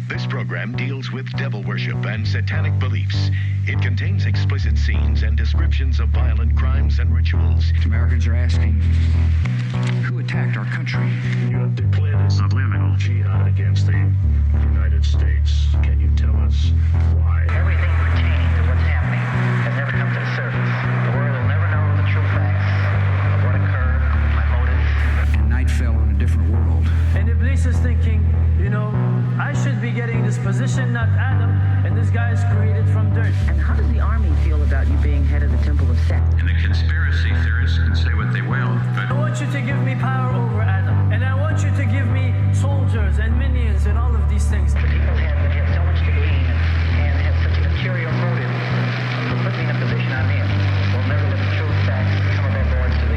This program deals with devil worship and satanic beliefs. It contains explicit scenes and descriptions of violent crimes and rituals. Americans are asking, who attacked our country? You have declared a subliminal jihad against the United States. Can you tell us why? Everything pertaining to what's happening has never come to the surface. The world will never know the true facts of what occurred, my motives. And night fell on a different world. And Iblis is thinking, I should be getting this position, not Adam, and this guy is created from dirt. And how does the army feel about you being head of the Temple of Set? And the conspiracy theorists can say what they will, but I want you to give me power over Adam, and I want you to give me soldiers and minions and all of these things. The people have so much to gain and have such a material motive for putting in a position I'm in. We'll never let the true facts come aboard to the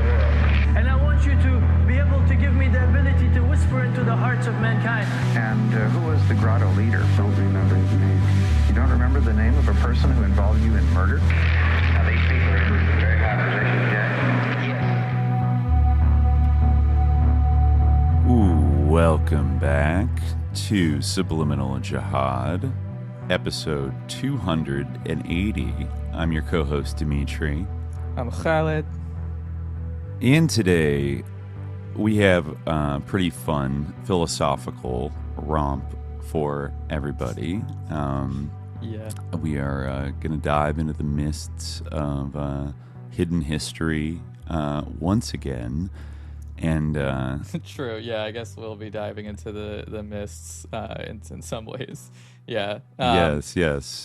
world. And I want you to be able to give me the ability to whisper into the hearts of mankind. And who was the grotto leader? Don't remember his name. You don't remember the name of a person who involved you in murder? Now these people are in very high positions, Jack. Yes. Ooh, welcome back to Subliminal Jihad, episode 280. I'm your co-host, Dimitri. I'm Khalid. And today, we have a pretty fun philosophical romp for everybody. We are going to dive into the mists of hidden history once again. And True, yeah, I guess we'll be diving into the mists in some ways. Yeah. Yes.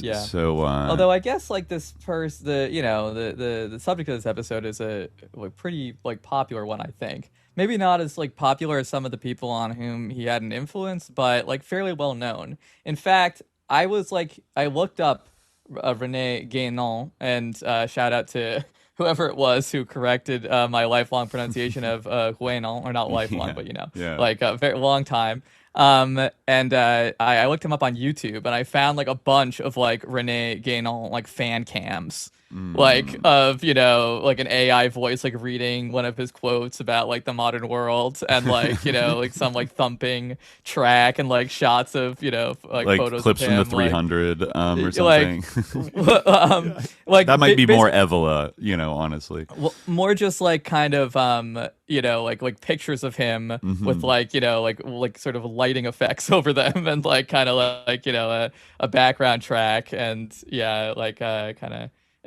Yeah. So, although I guess like the subject of this episode is a pretty popular one, I think. Maybe not as popular as some of the people on whom he had an influence, but fairly well known. In fact, I looked up René Guénon, and shout out to whoever it was who corrected my lifelong pronunciation of Guénon, or not lifelong, but a very long time. I looked him up on YouTube, and I found a bunch of René Guénon fan cams. Of an AI voice reading one of his quotes about the modern world, and some thumping track and shots of photos clips of him, from the 300 or something. That might be more Evola, honestly. Well, more just pictures of him with sort of lighting effects over them, and a background track, and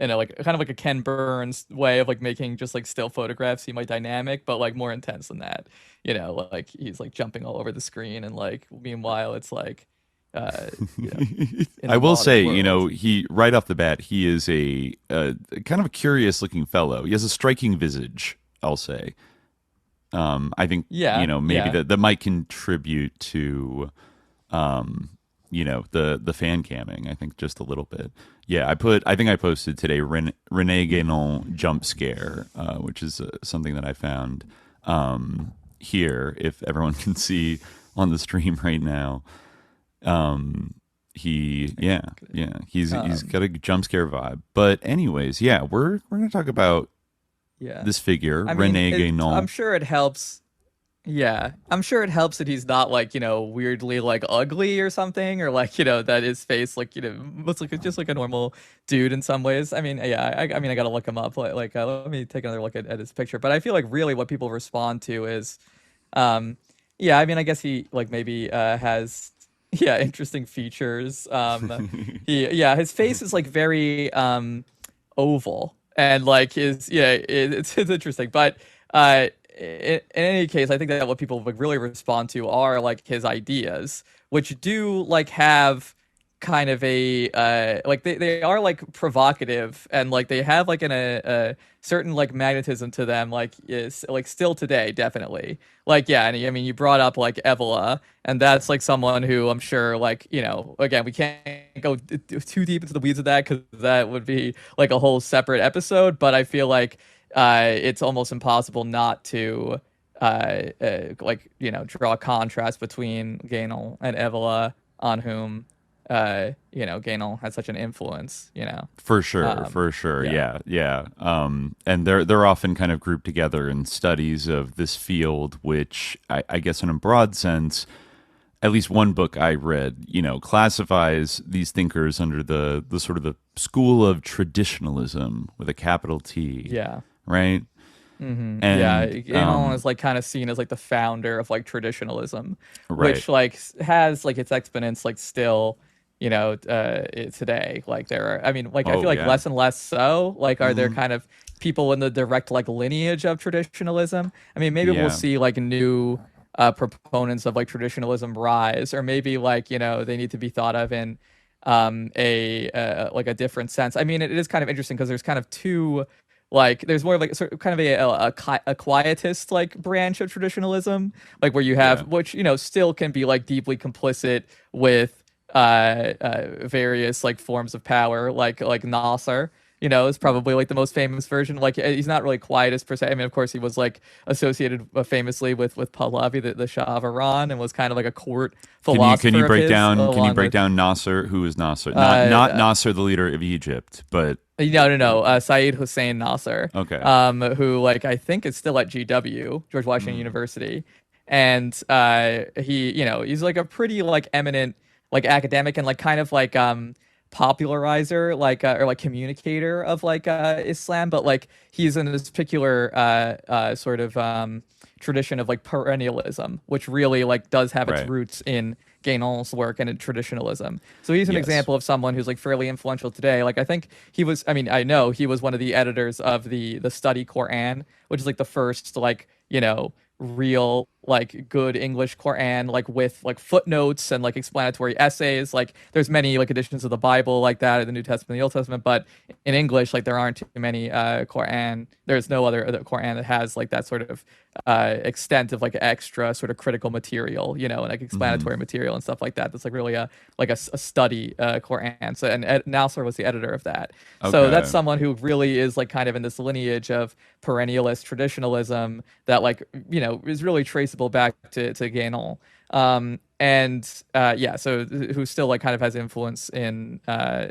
kind of a Ken Burns way of making just still photographs seem dynamic, but more intense than that. He's jumping all over the screen, and meanwhile it's I will say, world. He right off the bat, he is a kind of a curious looking fellow. He has a striking visage, I'll say. I think maybe that might contribute to the fan camming, I think, just a little bit. Yeah, I think I posted today René Guénon jump scare, which is something that I found here, if everyone can see on the stream right now. He's got a jump scare vibe. But anyways, we're going to talk about this figure, René Guénon. I'm sure it helps. Yeah, I'm sure it helps that he's not weirdly ugly or something, or that his face looks just like a normal dude in some ways. I mean, I gotta look him up. Let me take another look at his picture. But I feel really what people respond to is, I guess he maybe has interesting features. His face is very oval, and it's interesting, but in any case, I think that what people really respond to are his ideas, which do have kind of a they are provocative, and they have a certain magnetism to them, is still today, definitely. And I mean, you brought up Evola, and that's someone who I'm sure again, we can't go too deep into the weeds of that, because that would be a whole separate episode, but I feel it's almost impossible not to draw a contrast between Guénon and Evola, on whom Guénon had such an influence. For sure. Yeah. And they're often kind of grouped together in studies of this field, which I guess in a broad sense at least one book I read, classifies these thinkers under the sort of the school of traditionalism with a capital T. Yeah. Right. Mm-hmm. And, Guénon is like kind of seen as like the founder of like traditionalism, right. which like has like its exponents like still, today. Like there are, I mean, like I feel like less and less so. Like, are there kind of people in the direct like lineage of traditionalism? I mean, maybe we'll see like new proponents of like traditionalism rise, or maybe like they need to be thought of in a different sense. I mean, it is kind of interesting because there's kind of two. Like there's more like sort of kind of a quietist like branch of traditionalism, like where you have which still can be like deeply complicit with various like forms of power, like Nasser. Is probably like the most famous version. Like he's not really quietist per se. I mean, of course, he was like associated famously with Pahlavi, the Shah of Iran, and was kind of like a court philosopher. Can you break down Nasser? Who is Nasser? Not Nasser, the leader of Egypt, but no. Saeed Hussein Nasser. Okay. Who like I think is still at GW, George Washington University, and he's like a pretty like eminent like academic and like kind of like popularizer or like communicator of like Islam, but like he's in this particular sort of tradition of like perennialism, which really like does have its roots in Guénon's work and in traditionalism. So he's an example of someone who's like fairly influential today. Like I know he was one of the editors of the Study Quran, which is like the first like real like good English Quran, like with like footnotes and like explanatory essays. Like there's many like editions of the Bible like that, or the New Testament, the Old Testament, but in English like there aren't too many Quran. There's no other Quran that has like that sort of extent of like extra sort of critical material, and like explanatory material and stuff like that. That's like really a study Quran. So and Nasser was the editor of that. Okay. So that's someone who really is like kind of in this lineage of perennialist traditionalism that like is really traceable back to Guénon. So who still like kind of has influence in how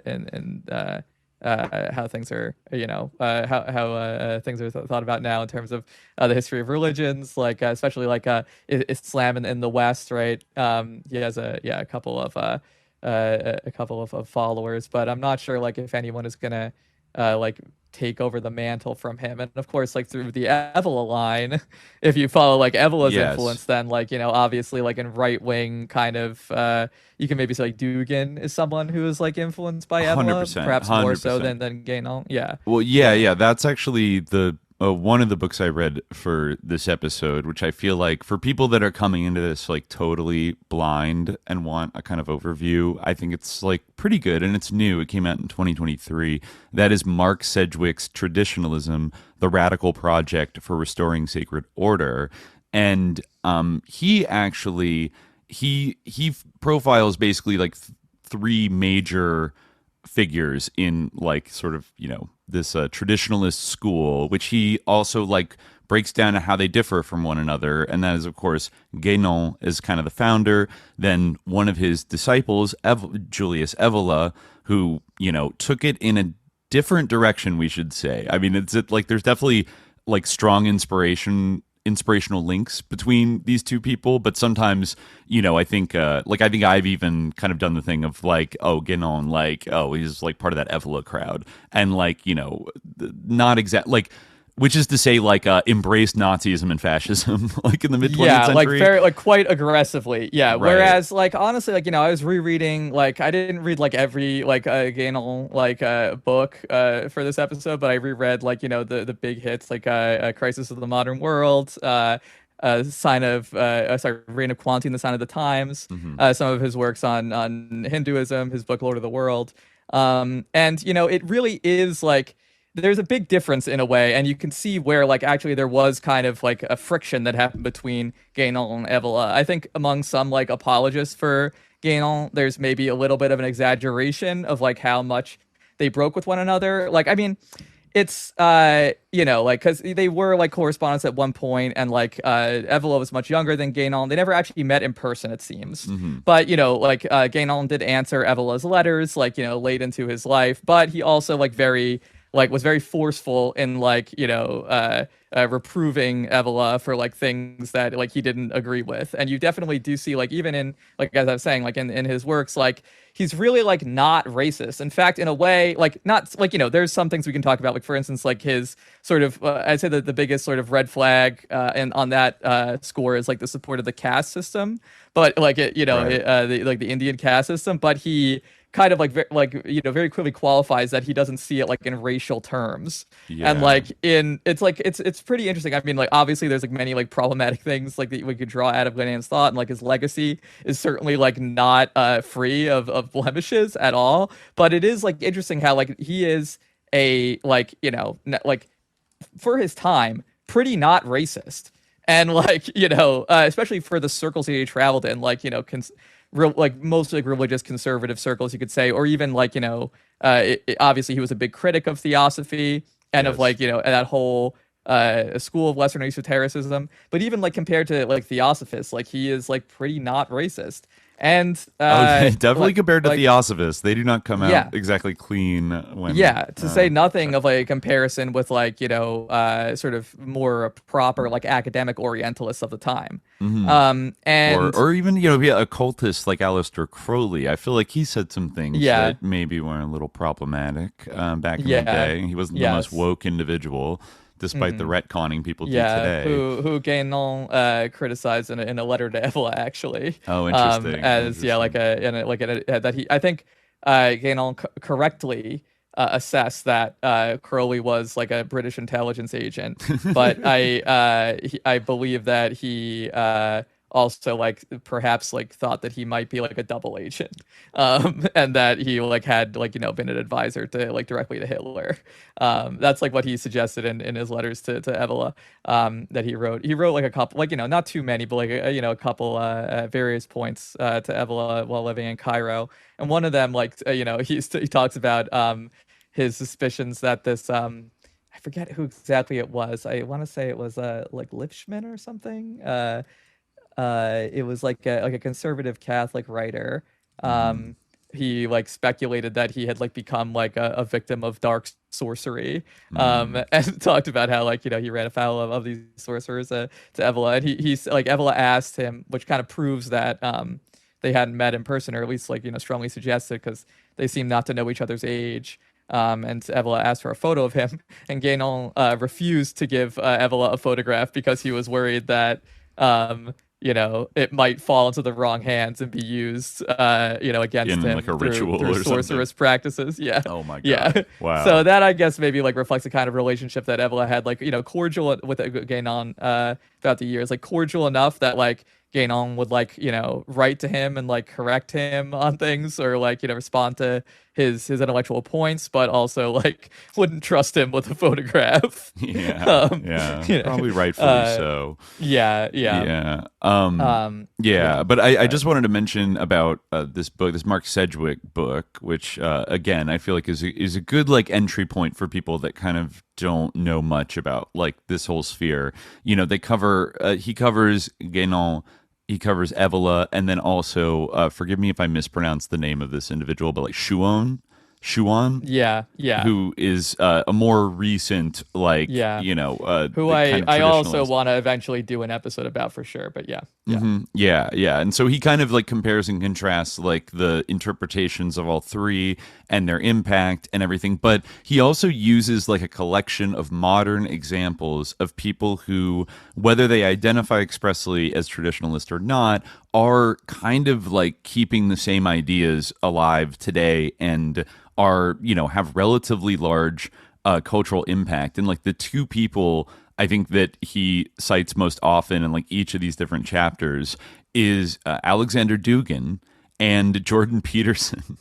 things are, how things are thought about now in terms of the history of religions, like especially like Islam in the West, right? He has a couple of followers, but I'm not sure like if anyone is gonna like take over the mantle from him. And of course, like through the Evola line, if you follow like Evola's influence, then like obviously like in right wing kind of you can maybe say like Dugin is someone who is like influenced by Evola, perhaps 100%. More so than Guénon. Yeah. Well, yeah. That's actually the one of the books I read for this episode, which I feel like for people that are coming into this like totally blind and want a kind of overview, I think it's like pretty good, and it's new. It came out in 2023. That is Mark Sedgwick's Traditionalism, the Radical Project for Restoring Sacred Order. And he actually he profiles basically like three major figures in like sort of this traditionalist school, which he also like breaks down to how they differ from one another. And that is, of course, Guénon is kind of the founder. Then one of his disciples, Julius Evola, who took it in a different direction, we should say. I mean, it's like there's definitely like strong inspirational links between these two people, but sometimes I think I've even kind of done the thing of like, oh, Guénon, like, oh, he's like part of that Evola crowd, and like not exact like, which is to say like embraced Nazism and fascism like in the mid 20th century, like very like quite aggressively, right. Whereas like honestly, like I was rereading, like I didn't read like every like Guénon like book for this episode, but I reread like the big hits like Crisis of the Modern World, Sign of Reign of Quantity and the Sign of the Times, some of his works on Hinduism, his book Lord of the World, and it really is like there's a big difference in a way, and you can see where like actually there was kind of like a friction that happened between Guénon and Evola. I think among some like apologists for Guénon, there's maybe a little bit of an exaggeration of like how much they broke with one another. Like I mean, it's like because they were like correspondents at one point, and like Evola was much younger than Guénon. They never actually met in person, it seems. But like Guénon did answer Evola's letters like late into his life, but he also like very like was very forceful in like reproving Evola for like things that like he didn't agree with. And you definitely do see like even in like as I was saying like in his works like he's really like not racist. In fact, in a way, like not like there's some things we can talk about, like for instance like his sort of I'd say that the biggest sort of red flag and on that score is like the support of the caste system, but like the Indian caste system, but he kind of very clearly qualifies that he doesn't see it like in racial terms. And like it's pretty interesting. I mean, like obviously there's like many like problematic things like that we could draw out of Guénon's thought, and like his legacy is certainly like not free of blemishes at all, but it is like interesting how like he is a like like for his time pretty not racist, and like especially for the circles that he traveled in, like like mostly like religious conservative circles, you could say, or even like obviously he was a big critic of Theosophy and of like that whole school of Western esotericism. But even like compared to like Theosophists, like he is like pretty not racist. And definitely compared to Theosophists, they do not come out exactly clean. When to say nothing of like a comparison with like sort of more proper like academic Orientalists of the time, and or even occultists like Aleister Crowley. I feel like he said some things that maybe were a little problematic back in the day. He wasn't the most woke individual, despite the retconning people do today. Who Guénon criticized in a letter to Evola, actually. Oh, interesting. I think Guénon correctly assessed that Crowley was like a British intelligence agent, but I believe that he also like perhaps like thought that he might be like a double agent, and that he like had like been an advisor to like directly to Hitler. That's like what he suggested in his letters to Evola that he wrote like a couple, like not too many, but like a couple various points to Evola while living in Cairo. And one of them, like he talks about his suspicions that this I forget who exactly it was. I want to say it was like Lipschman or something. It was like a conservative Catholic writer. He like speculated that he had like become like a victim of dark sorcery, and talked about how like he ran afoul of these sorcerers to Evola, and he's like Evola asked him, which kind of proves that they hadn't met in person, or at least like strongly suggested, because they seem not to know each other's age. And Evola asked for a photo of him, and Guénon refused to give Evola a photograph because he was worried that it might fall into the wrong hands and be used, against him like a ritual through or sorcerous practices. Yeah. Oh my god. Yeah. Wow. So that I guess maybe like reflects the kind of relationship that Evola had, like cordial with Guénon throughout the years, like cordial enough that like Guénon would like write to him and like correct him on things, or like respond to his intellectual points, but also like wouldn't trust him with a photograph. Probably rightfully so. But I just wanted to mention about this book, this Mark Sedgwick book, which again I feel like is a good like entry point for people that kind of don't know much about like this whole sphere. They cover he covers Guénon, he covers Evola, and then also forgive me if I mispronounce the name of this individual, but like Schuon, who is a more recent who I also want to eventually do an episode about for sure, but and so he kind of like compares and contrasts like the interpretations of all three and their impact and everything, but he also uses like a collection of modern examples of people who, whether they identify expressly as traditionalist or not, are kind of like keeping the same ideas alive today and are have relatively large cultural impact. And like the two people I think that he cites most often in like each of these different chapters is Alexander Dugin and Jordan Peterson.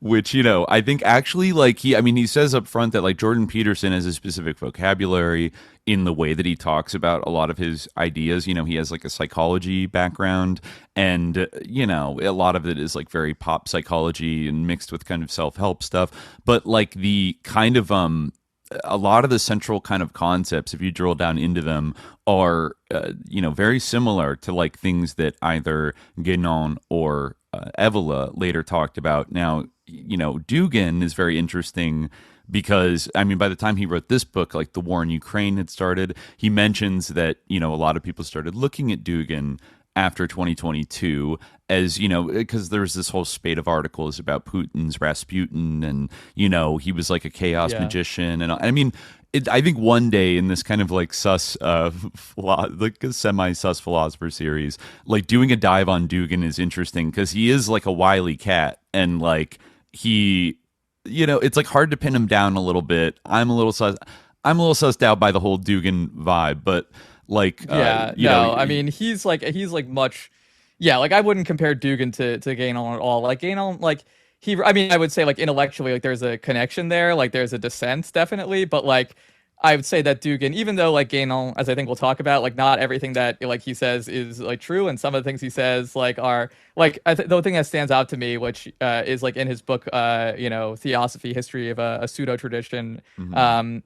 Which, I think actually like he says up front that like Jordan Peterson has a specific vocabulary in the way that he talks about a lot of his ideas. He has like a psychology background, and, a lot of it is like very pop psychology and mixed with kind of self-help stuff. But like the kind of, a lot of the central kind of concepts, if you drill down into them, are, very similar to like things that either Guénon or Evola later talked about. Now, Dugin is very interesting because I mean, by the time he wrote this book, like the war in Ukraine had started. He mentions that, you know, a lot of people started looking at Dugin after 2022 as, you know, because there's this whole spate of articles about Putin's Rasputin, and, you know, he was like a chaos magician. And I mean, I think one day in this kind of like like a semi-sus philosopher series, like doing a dive on Dugin is interesting because he is like a wily cat, and like he, you know, it's like hard to pin him down a little bit. I'm a little sussed out by the whole Dugin vibe, but like, you know, I mean, he's like much, like I wouldn't compare Dugin to Guénon at all. Like Guénon, like I mean, I would say like intellectually, like there's a connection there, like there's a dissent definitely, but like I would say that Dugin, even though like Guénon, as I think we'll talk about, like not everything that like he says is like true, and some of the things he says like are like the thing that stands out to me, which is like in his book, you know, Theosophy, History of a Pseudo-Tradition,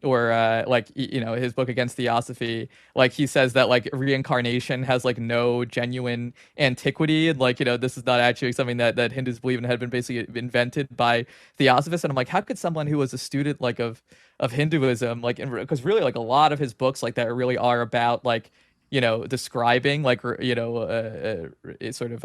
or like, you know, his book Against Theosophy, like he says that like reincarnation has like no genuine antiquity, and like, you know, this is not actually something that Hindus believe in, had been basically invented by Theosophists. And I'm like, how could someone who was a student like of Hinduism, like, because really like a lot of his books like that really are about like, you know, describing like, you know, sort of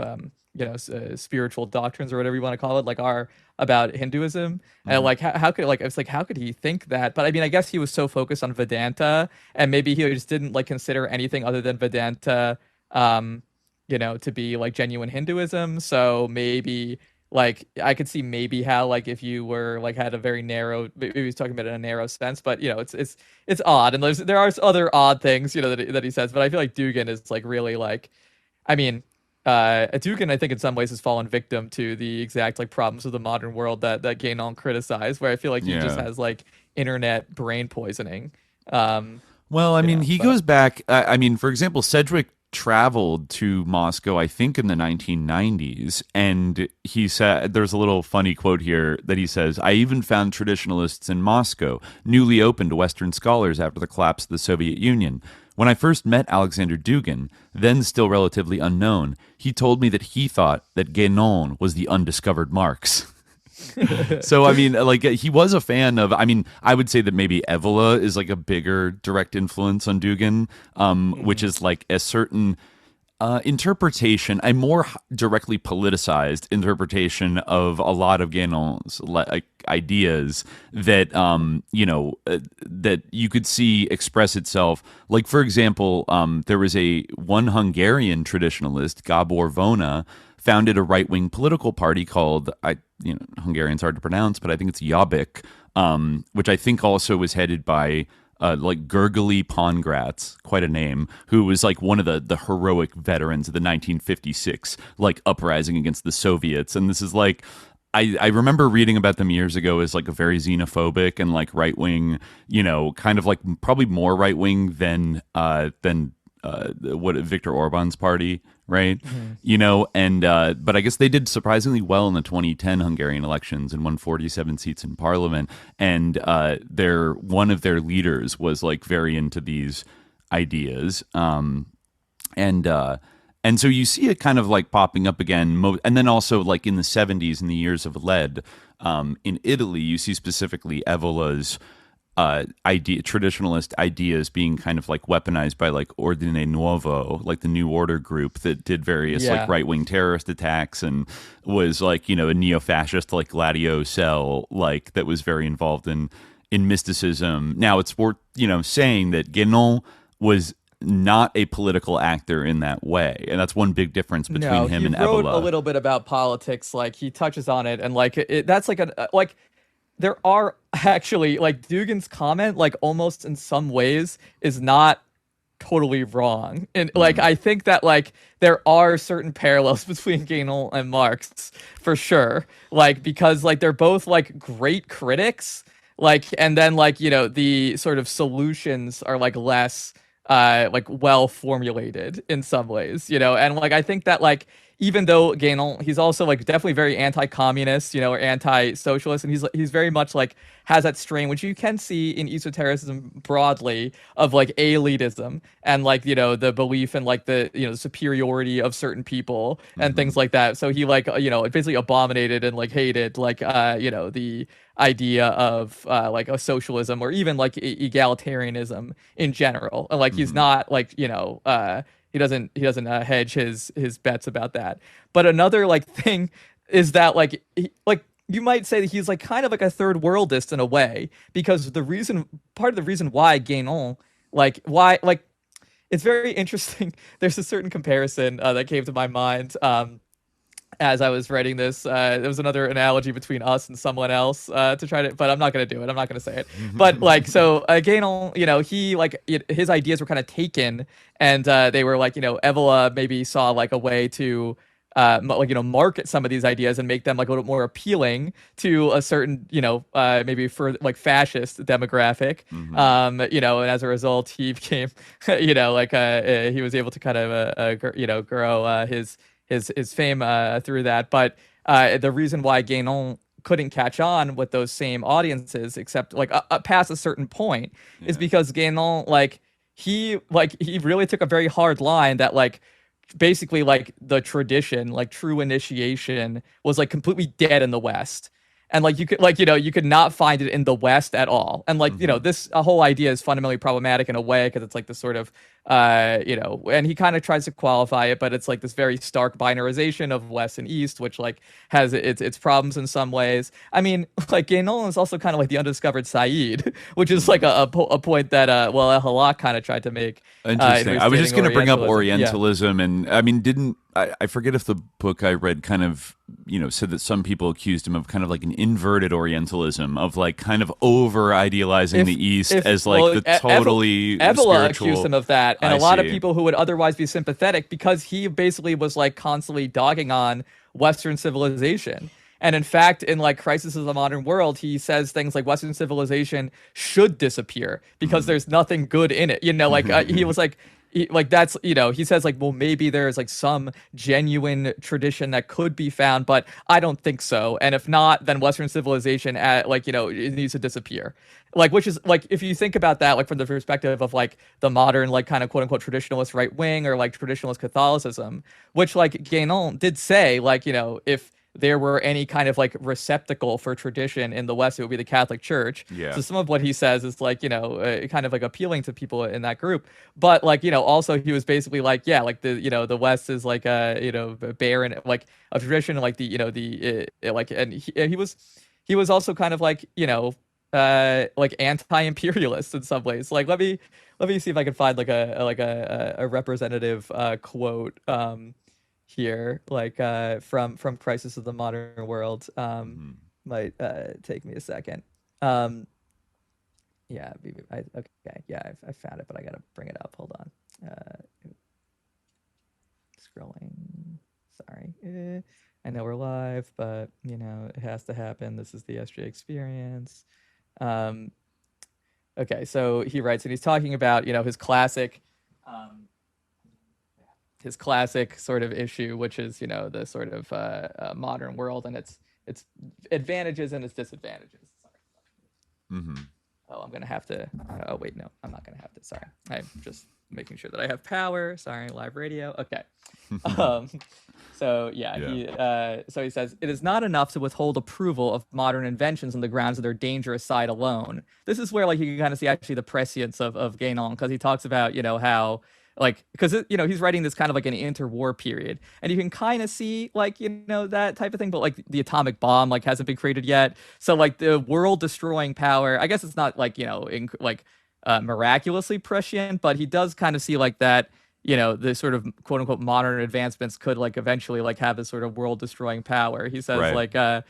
you know, spiritual doctrines or whatever you want to call it, like are about Hinduism. And like how could, like, it's like, how could he think that? But I mean, I guess he was so focused on Vedanta, and maybe he just didn't like consider anything other than Vedanta, you know, to be like genuine Hinduism. So maybe like I could see maybe how like if you were like had a very narrow, maybe he was talking about it in a narrow sense, but you know, it's odd, and there are other odd things, you know, that he says. But I feel like Dugin is like really like, I mean, Dugin, I think in some ways has fallen victim to the exact like problems of the modern world that Guénon criticized, where I feel like he just has like internet brain poisoning. Well, I mean, he goes back. I mean, for example, Sedgwick traveled to Moscow, I think, in the 1990s, and he said, there's a little funny quote here that he says, "I even found traditionalists in Moscow, newly open to Western scholars after the collapse of the Soviet Union. When I first met Alexander Dugin, then still relatively unknown, he told me that he thought that Guénon was the undiscovered Marx." So, I mean, like, he was a fan of, I mean, I would say that maybe Evola is like a bigger direct influence on Dugin, which is like a certain interpretation, a more directly politicized interpretation of a lot of Guénon's like ideas that, you know, that you could see express itself. Like, for example, there was one Hungarian traditionalist, Gabor Vona, founded a right-wing political party called, Hungarian's hard to pronounce, but I think it's Jobbik, which I think also was headed by like Gergely Pongratz, quite a name, who was like one of the heroic veterans of the 1956 like uprising against the Soviets. And this is like, I remember reading about them years ago as like a very xenophobic and like right-wing, you know, kind of like probably more right-wing than what Viktor Orban's party, right? You know, and but I guess they did surprisingly well in the 2010 Hungarian elections and won 47 seats in parliament. And one of their leaders was like very into these ideas, and so you see it kind of like popping up again, and then also like in the 70s, in the years of lead, in Italy, you see specifically Evola's traditionalist ideas being kind of like weaponized by like Ordine Nuovo, like the New Order group that did various like right-wing terrorist attacks, and was like, you know, a neo-fascist like Gladio cell like that was very involved in mysticism. Now it's worth, you know, saying that Guénon was not a political actor in that way, and that's one big difference between him and Evola. He wrote a little bit about politics, like he touches on it, and like that's like like there are actually like Dugin's comment, like almost in some ways is not totally wrong, and like I think that like there are certain parallels between Guénon and Marx for sure, like because like they're both like great critics, like, and then like, you know, the sort of solutions are like less like well formulated in some ways, you know. And like I think that like even though Guénon, he's also like definitely very anti-communist, or anti-socialist, and he's very much like has that strain, which you can see in esotericism broadly, of like elitism and like the belief in like the superiority of certain people and things like that. So he like basically abominated and like hated like the idea of like a socialism or even like egalitarianism in general. And like he's not like he doesn't hedge his bets about that. But another like thing is that like you might say that he's like kind of like a third worldist in a way, because part of the reason why Guénon it's very interesting. There's a certain comparison that came to my mind as I was writing this. There was another analogy between us and someone else to try to, but I'm not going to do it. I'm not going to say it. But like, so Guénon, he like his ideas were kind of taken, and they were like, Evola maybe saw like a way to market some of these ideas and make them like a little more appealing to a certain maybe for like fascist demographic. And as a result he became he was able to kind of grow his fame through that. But the reason why Guénon couldn't catch on with those same audiences, except like past a certain point, is because Guénon he really took a very hard line that like basically like the tradition, like true initiation, was like completely dead in the West. And like you could not find it in the West at all. And like this whole idea is fundamentally problematic in a way, because it's like this sort of and he kind of tries to qualify it, but it's like this very stark binarization of West and East, which like has its problems in some ways. I mean, like Guénon is also kind of like the undiscovered Said, which is like a point that Halak kind of tried to make. Interesting. I was just going to bring up Orientalism, and I mean, I forget if the book I read kind of said that some people accused him of kind of like an inverted Orientalism, of like kind of over idealizing the East as like the totally Evola spiritual. Accused him of that, and a lot of people who would otherwise be sympathetic, because he basically was like constantly dogging on Western civilization. And in fact, in like Crisis of the Modern World, he says things like Western civilization should disappear because there's nothing good in it. He was like, that's, he says like, well, maybe there's like some genuine tradition that could be found, but I don't think so. And if not, then Western civilization it needs to disappear. Like, which is like, if you think about that, like from the perspective of like the modern, like kind of quote unquote traditionalist right wing, or like traditionalist Catholicism, which like Guénon did say, like, if there were any kind of like receptacle for tradition in the West, it would be the Catholic Church. Yeah. So some of what he says is like, kind of like appealing to people in that group. But like, also he was basically like, yeah, like the West is like barren, like a tradition, like and he was also kind of like, like anti-imperialist in some ways. Like, let me see if I can find like a representative quote here, like from Crisis of the Modern World. Might take me a second. I found it, but I gotta bring it up. Hold on. Scrolling. Sorry. I know we're live, but it has to happen. This is the SJ experience. Okay, so he writes, and he's talking about his classic sort of issue, which is the sort of modern world and its advantages and its disadvantages. Sorry. Oh, I'm gonna have to. Oh wait, no, I'm not gonna have to. Sorry, I'm just making sure that I have power. Sorry, live radio. Okay. So he says, it is not enough to withhold approval of modern inventions on the grounds of their dangerous side alone. This is where like you can kind of see actually the prescience of Guénon, because he talks about how like, because he's writing this kind of like an interwar period, and you can kind of see like that type of thing, but like the atomic bomb like hasn't been created yet, so like the world destroying power, I guess it's not like miraculously prescient, but he does kind of see like that the sort of quote unquote modern advancements could like eventually like have this sort of world destroying power. He says like the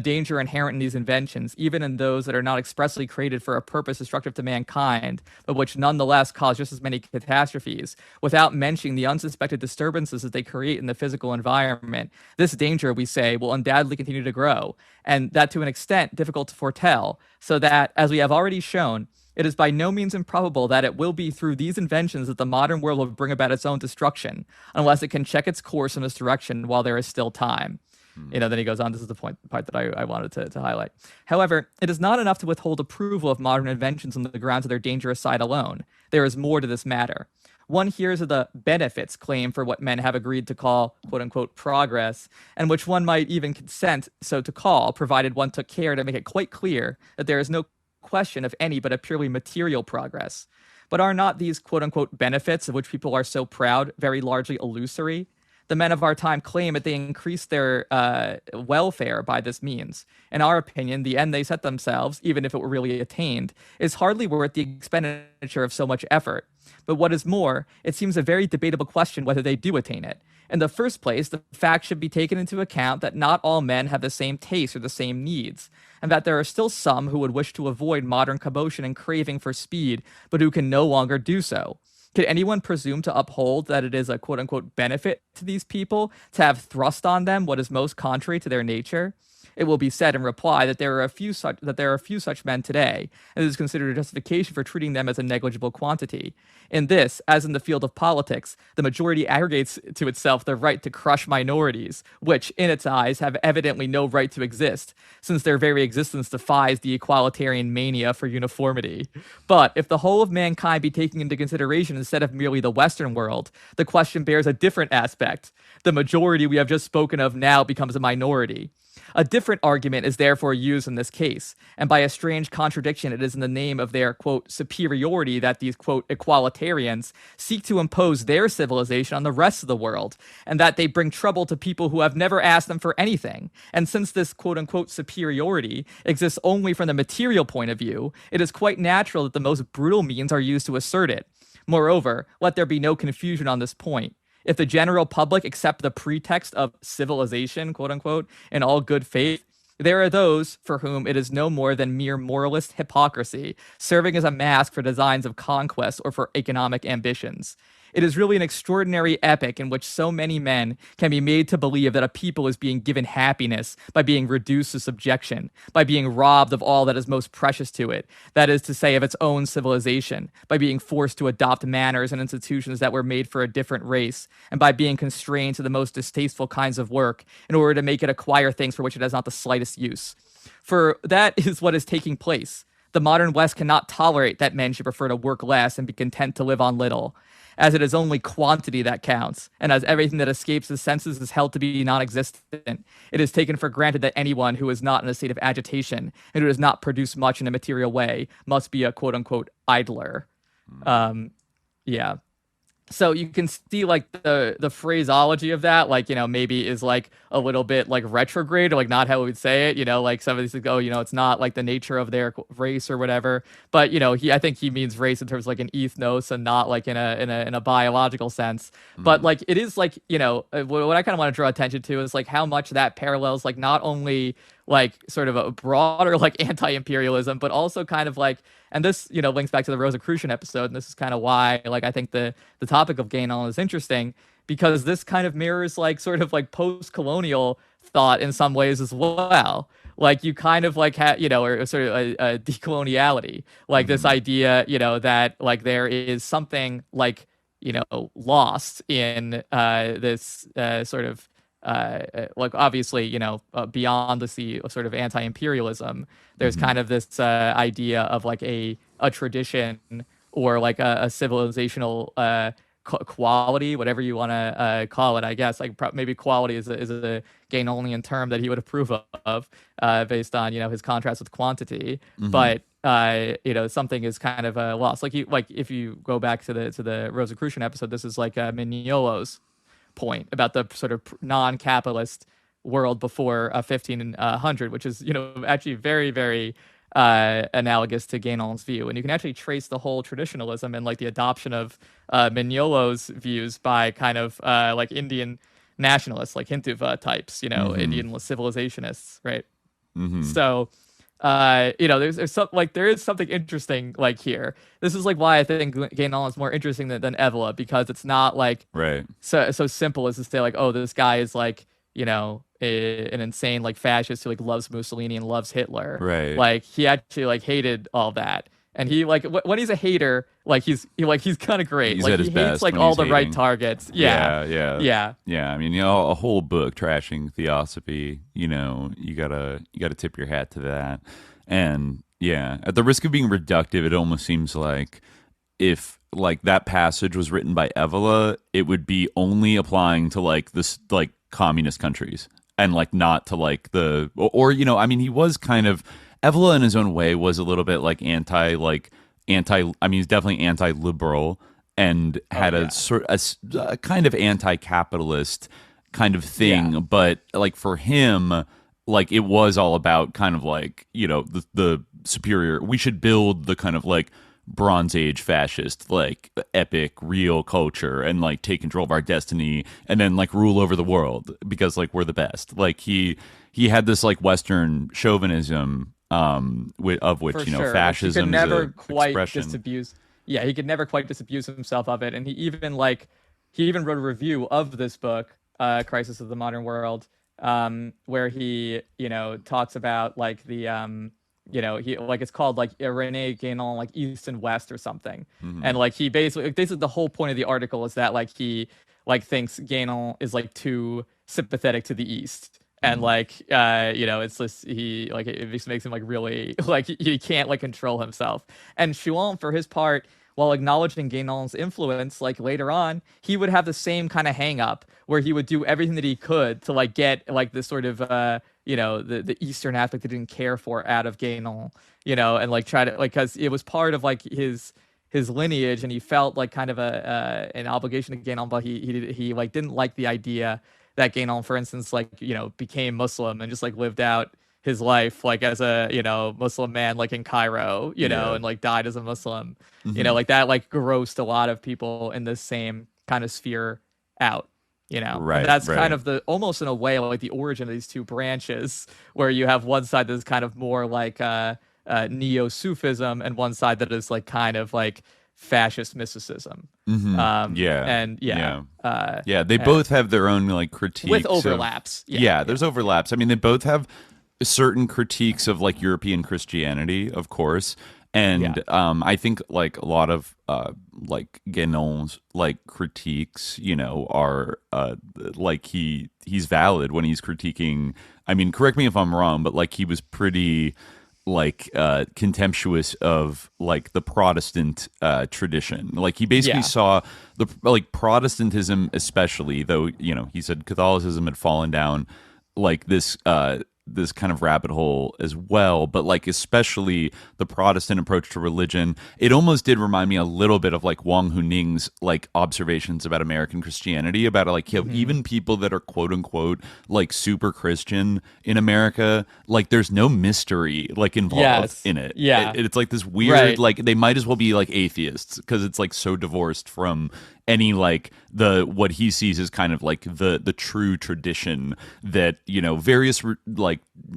danger inherent in these inventions, even in those that are not expressly created for a purpose destructive to mankind, but which nonetheless cause just as many catastrophes, without mentioning the unsuspected disturbances that they create in the physical environment. This danger, we say, will undoubtedly continue to grow, and that to an extent difficult to foretell, so that, as we have already shown, It is by no means improbable that it will be through these inventions that the modern world will bring about its own destruction, unless it can check its course in this direction while there is still time. Then he goes on. This is the part that I wanted to highlight. However, it is not enough to withhold approval of modern inventions on the grounds of their dangerous side alone. There is more to this matter. One hears of the benefits claimed for what men have agreed to call, quote unquote, progress, and which one might even consent so to call, provided one took care to make it quite clear that there is no question of any but a purely material progress. But are not these, quote unquote, benefits of which people are so proud very largely illusory? The men of our time claim that they increase their welfare by this means. In our opinion, the end they set themselves, even if it were really attained, is hardly worth the expenditure of so much effort. But what is more, it seems a very debatable question whether they do attain it. In the first place, the fact should be taken into account that not all men have the same tastes or the same needs, and that there are still some who would wish to avoid modern commotion and craving for speed, but who can no longer do so. Could anyone presume to uphold that it is a quote-unquote benefit to these people to have thrust on them what is most contrary to their nature? It will be said in reply that there are a few such men today, and it is considered a justification for treating them as a negligible quantity. In this, as in the field of politics, the majority aggregates to itself the right to crush minorities, which, in its eyes, have evidently no right to exist, since their very existence defies the equalitarian mania for uniformity. But if the whole of mankind be taken into consideration instead of merely the Western world, the question bears a different aspect. The majority we have just spoken of now becomes a minority. A different argument is therefore used in this case, and by a strange contradiction, it is in the name of their, quote, superiority that these, quote, equalitarians seek to impose their civilization on the rest of the world, and that they bring trouble to people who have never asked them for anything. And since this, quote, unquote, superiority exists only from the material point of view, it is quite natural that the most brutal means are used to assert it. Moreover, let there be no confusion on this point. If the general public accept the pretext of civilization, quote unquote, in all good faith, there are those for whom it is no more than mere moralist hypocrisy, serving as a mask for designs of conquest or for economic ambitions. It is really an extraordinary epoch in which so many men can be made to believe that a people is being given happiness by being reduced to subjection, by being robbed of all that is most precious to it, that is to say, of its own civilization, by being forced to adopt manners and institutions that were made for a different race, and by being constrained to the most distasteful kinds of work in order to make it acquire things for which it has not the slightest use. For that is what is taking place. The modern West cannot tolerate that men should prefer to work less and be content to live on little, as it is only quantity that counts, and as everything that escapes the senses is held to be non-existent. It is taken for granted that anyone who is not in a state of agitation and who does not produce much in a material way must be a quote-unquote idler. Yeah. So you can see like the phraseology of that, like, maybe is like a little bit like retrograde or like not how we would say it, like some of these things go, it's not like the nature of their race or whatever. But, I think he means race in terms of like an ethnos and not like in a biological sense. But like it is like, what I kind of want to draw attention to is like how much that parallels like not only like sort of a broader like anti-imperialism, but also kind of like, and this, links back to the Rosicrucian episode. And this is kind of why, like, I think the topic of Guénon is interesting, because this kind of mirrors like sort of like post-colonial thought in some ways as well. Like you kind of like have, or sort of a decoloniality, like this idea, that like there is something like, lost in this sort of like obviously, beyond the sea of sort of anti-imperialism, there's kind of this idea of like a tradition or like a civilizational quality, whatever you want to call it, I guess. Like maybe quality is a Guénonian term that he would approve of based on, his contrast with quantity. But something is kind of lost. Like if you go back to the Rosicrucian episode, this is like Mignolo's point about the sort of non-capitalist world before 1500, which is actually very, very analogous to Guénon's view. And you can actually trace the whole traditionalism and like the adoption of Mignolo's views by kind of like Indian nationalists, like Hinduva types, Indian civilizationists, right? So there's some, like there is something interesting like here. This is like why I think Guénon is more interesting than Evola, because it's not like so simple as to say like, oh, this guy is like an insane like fascist who like loves Mussolini and loves Hitler. Right. Like he actually like hated all that And he like when he's a hater, he's kind of great. He's like at his he hates best like when all he's the right hating. targets. Yeah. I mean, a whole book trashing Theosophy. You gotta tip your hat to that. And yeah, at the risk of being reductive, it almost seems like if like that passage was written by Evola, it would be only applying to like this like communist countries and like not to like the or I mean, he was kind of Evola in his own way was a little bit like anti. I mean, he's definitely anti-liberal and had a kind of anti-capitalist kind of thing, but like for him, like it was all about kind of like the superior. We should build the kind of like Bronze Age fascist, like epic real culture and like take control of our destiny and then like rule over the world because like we're the best. Like he had this like Western chauvinism of which fascism he could never is quite expression. disabuse. Yeah, he could never quite disabuse himself of it, and he even wrote a review of this book, Crisis of the Modern World, where he talks about like the he like it's called like René Guénon like East and West or something, and like he basically the whole point of the article is that like he like thinks Guénon is like too sympathetic to the East. And like it's just it just makes him like really like he can't like control himself. And Chouan, for his part, while acknowledging Guénon's influence, like later on, he would have the same kind of hang up where he would do everything that he could to like get like this sort of the Eastern aspect that he didn't care for out of Guénon, and like try to like because it was part of like his lineage, and he felt like kind of an obligation to Guénon, but he like didn't like the idea that Guénon, for instance, like, became Muslim and just like lived out his life like as a, Muslim man like in Cairo, and like died as a Muslim, like that like grossed a lot of people in this same kind of sphere out, Right. And that's kind of the almost in a way like the origin of these two branches, where you have one side that's kind of more like neo-Sufism and one side that is like kind of like fascist mysticism. They both have their own like critiques with overlaps. There's overlaps. I mean, they both have certain critiques of like European Christianity, of course, and I think like a lot of like Guénon's like critiques, are like he's valid when he's critiquing. I mean, correct me if I'm wrong, but like he was pretty like contemptuous of like the Protestant tradition. Like he basically saw the like Protestantism, especially though, he said Catholicism had fallen down like this kind of rabbit hole as well, but like especially the Protestant approach to religion. It almost did remind me a little bit of like Wang Huning's like observations about American Christianity, about like even people that are quote unquote like super Christian in America, like there's no mystery like involved in it. It's like this weird like they might as well be like atheists because it's like so divorced from any like what he sees as kind of like the true tradition that various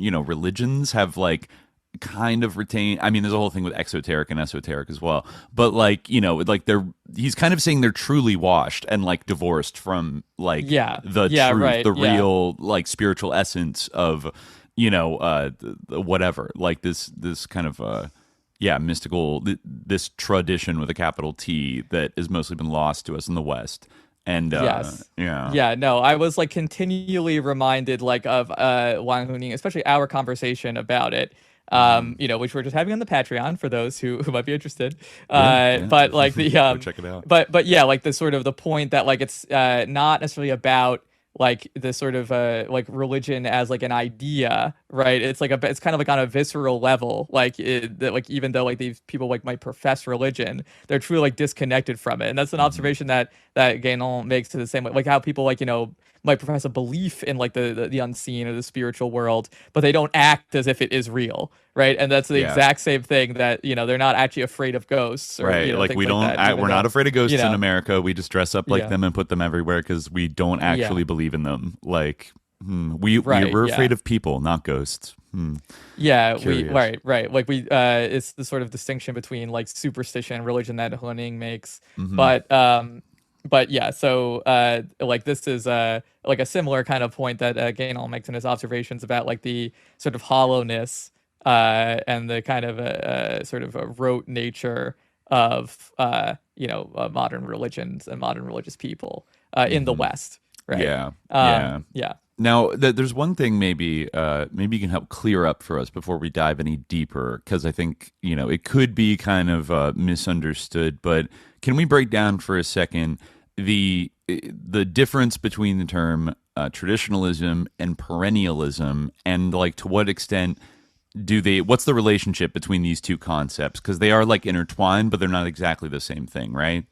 religions have like kind of retained. I mean, there's a whole thing with exoteric and esoteric as well, but like like he's kind of saying they're truly washed and like divorced from like the truth, real like spiritual essence of whatever, like this kind of mystical, this tradition with a capital T that has mostly been lost to us in the West. And no, I was like continually reminded like of Wang Huning, especially our conversation about it, which we're just having on the Patreon for those who might be interested. But like the check it out. But like the sort of the point that like it's not necessarily about like the sort of like religion as like an idea, right? It's like it's kind of like on a visceral level, like that like even though like these people like might profess religion, they're truly like disconnected from it. And that's an observation that Guénon makes to the same way, like how people like might profess a belief in like the unseen or the spiritual world, but they don't act as if it is real, right? And that's the exact same thing that they're not actually afraid of ghosts, or, right? Like we don't, we're not afraid of ghosts in America. We just dress up like them and put them everywhere because we don't actually believe in them. Like we're afraid of people, not ghosts. Right. Like it's the sort of distinction between like superstition and religion that Huning makes, But yeah, so like this is like a similar kind of point that Guénon makes in his observations about like the sort of hollowness and the kind of sort of a rote nature of modern religions and modern religious people in the West, right? Yeah. Now, there's one thing maybe you can help clear up for us before we dive any deeper, because I think it could be kind of misunderstood. But can we break down for a second the difference between the term traditionalism and perennialism, and like to what extent what's the relationship between these two concepts? Because they are like intertwined, but they're not exactly the same thing, right?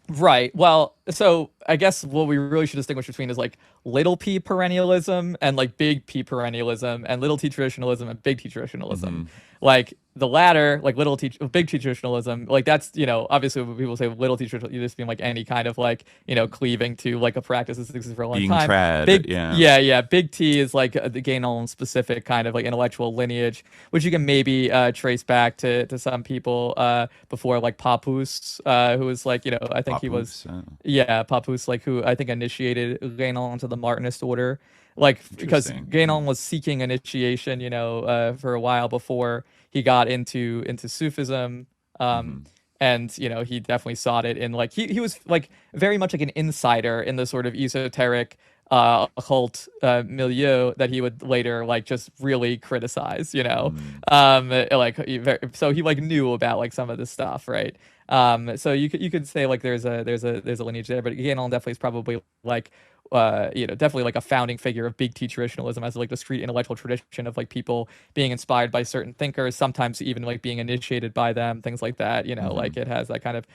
Right. Well, so I guess what we really should distinguish between is like little p perennialism and like big P perennialism, and little t traditionalism and big T traditionalism. Like the latter, like big T traditionalism, like that's, obviously when people say little T traditionalism, you just mean like any kind of like, cleaving to like a practice that's existed for a long Being time. trad, yeah. Big T is like the Guénon specific kind of like intellectual lineage, which you can maybe trace back to some people before, like Papus, who was like, I think he was, Papus, like who I think initiated Guénon into the Martinist order. Like, because Guénon was seeking initiation, for a while before he got into Sufism. And, he definitely sought it in like, he was like very much like an insider in the sort of esoteric occult milieu that he would later like just really criticize, so he like knew about like some of this stuff, right? So you could say like there's a lineage there, but Guénon definitely is probably like definitely like a founding figure of big T traditionalism as like discrete intellectual tradition of like people being inspired by certain thinkers, sometimes even like being initiated by them, things like that. Like it has that kind of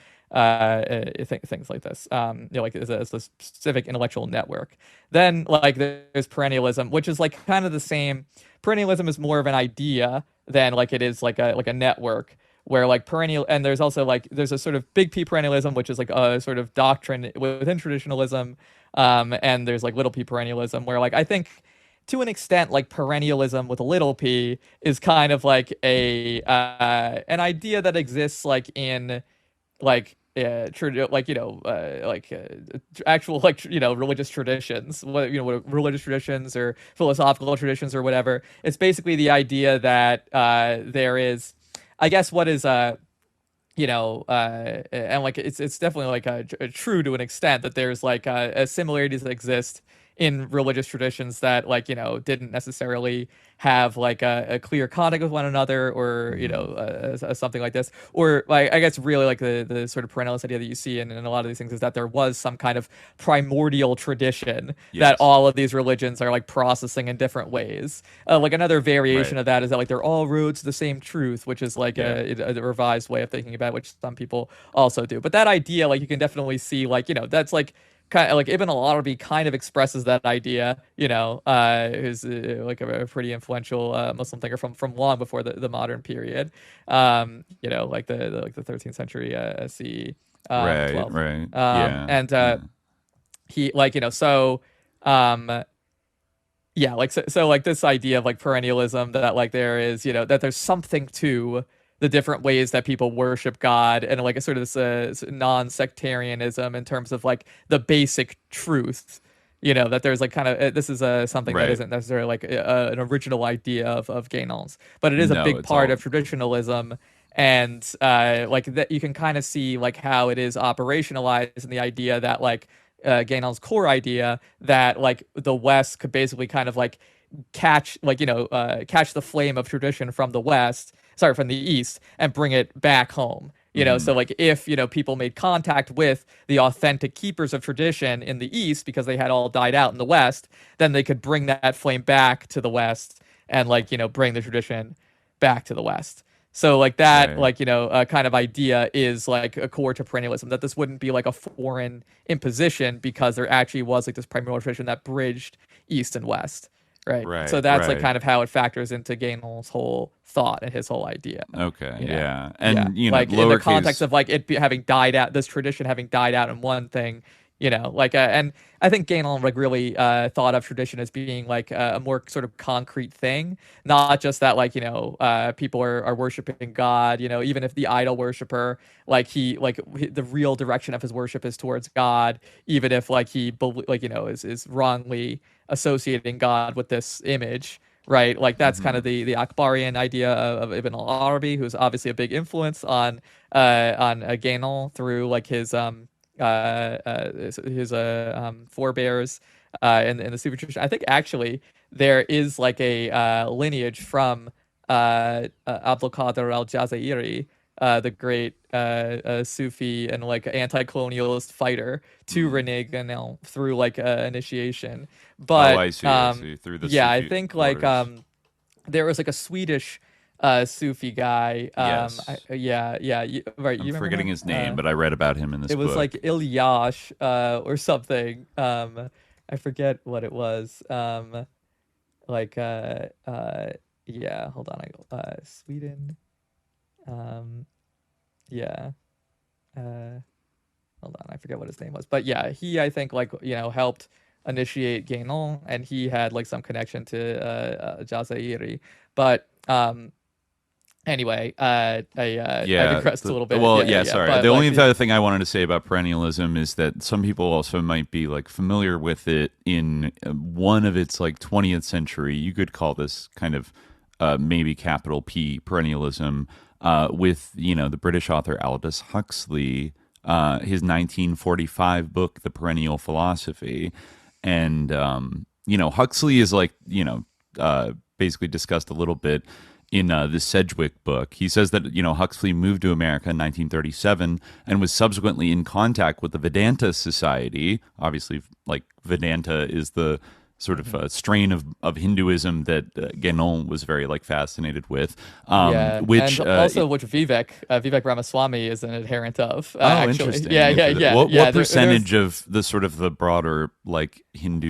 things like this. Like as a specific intellectual network. Then like there's perennialism, which is like kind of the same. Perennialism is more of an idea than like it is like a network. Where like perennial, and there's also like there's a sort of big P perennialism, which is like a sort of doctrine within traditionalism, and there's like little p perennialism, where like I think to an extent like perennialism with a little p is kind of like an idea that exists like in like actual like religious traditions, what religious traditions or philosophical traditions or whatever. It's basically the idea that there is, I guess, what is and like it's definitely like true to an extent that there's like similarities that exist in religious traditions that like didn't necessarily have like a clear contact with one another, or something like this, or like I guess really like the sort of perennialist idea that you see in a lot of these things is that there was some kind of primordial tradition that all of these religions are like processing in different ways. Like another variation of that is that like they're all roads to the same truth, which is like a revised way of thinking about it, which some people also do. But that idea, like you can definitely see like that's like kind of like Ibn al-Arabi kind of expresses that idea, who's like a pretty influential Muslim thinker from long before the modern period, like the 13th century CE. He like so like this idea of like perennialism, that like there is that there's something to the different ways that people worship God, and like a sort of this non-sectarianism in terms of like the basic truth, that there's like kind of this is something that isn't necessarily like an original idea of Guénon's, but it is a big part of traditionalism, and like that you can kind of see like how it is operationalized in the idea that like Guénon's core idea that like the West could basically kind of like catch the flame of tradition from the East, and bring it back home. So like if people made contact with the authentic keepers of tradition in the East because they had all died out in the West, then they could bring that flame back to the West and like bring the tradition back to the West. So like that kind of idea is like a core to perennialism, that this wouldn't be like a foreign imposition because there actually was like this primordial tradition that bridged East and West. Right. So that's like kind of how it factors into Guénon's whole thought and his whole idea. Okay. Yeah. And like in the context of like it having died out, this tradition having died out in one thing, and I think Guénon like really thought of tradition as being like a more sort of concrete thing, not just that like people are worshiping God, even if the idol worshiper the real direction of his worship is towards God, even if like he is wrongly associating God with this image, right? Like that's kind of the Akbarian idea of Ibn al-Arabi, who's obviously a big influence on Guénon through like his forebears in the Sufi tradition. I think actually there is like a lineage from Abdul Qadir al-Jazairi, the great Sufi and like anti-colonialist fighter, to René Guénon through like initiation. But I see. Through the yeah, Sufi I think like orders. there was like a Swedish Sufi guy. Yes. Right. You I'm remember forgetting him? his name, but I read about him in this It was book. like Ilyash or something. I forget what it was. Like yeah, hold on. Sweden. Yeah. Hold on, I forget what his name was. But yeah, he I think like helped initiate Guénon, and he had like some connection to Jazairi. But anyway, I digressed a little bit. Well, sorry. But, the like, only other thing I wanted to say about perennialism is that some people also might be like familiar with it in one of its like 20th century. You could call this kind of maybe capital P perennialism with the British author Aldous Huxley, his 1945 book, The Perennial Philosophy, and Huxley is like basically discussed a little bit in the Sedgwick book. He says that Huxley moved to America in 1937 and was subsequently in contact with the Vedanta Society. Obviously, like Vedanta is the sort of strain of Hinduism that Guénon was very like fascinated with. Which and also which Vivek Ramaswamy is an adherent of. Oh, actually. interesting. Yeah. What percentage of the sort of the broader like Hindu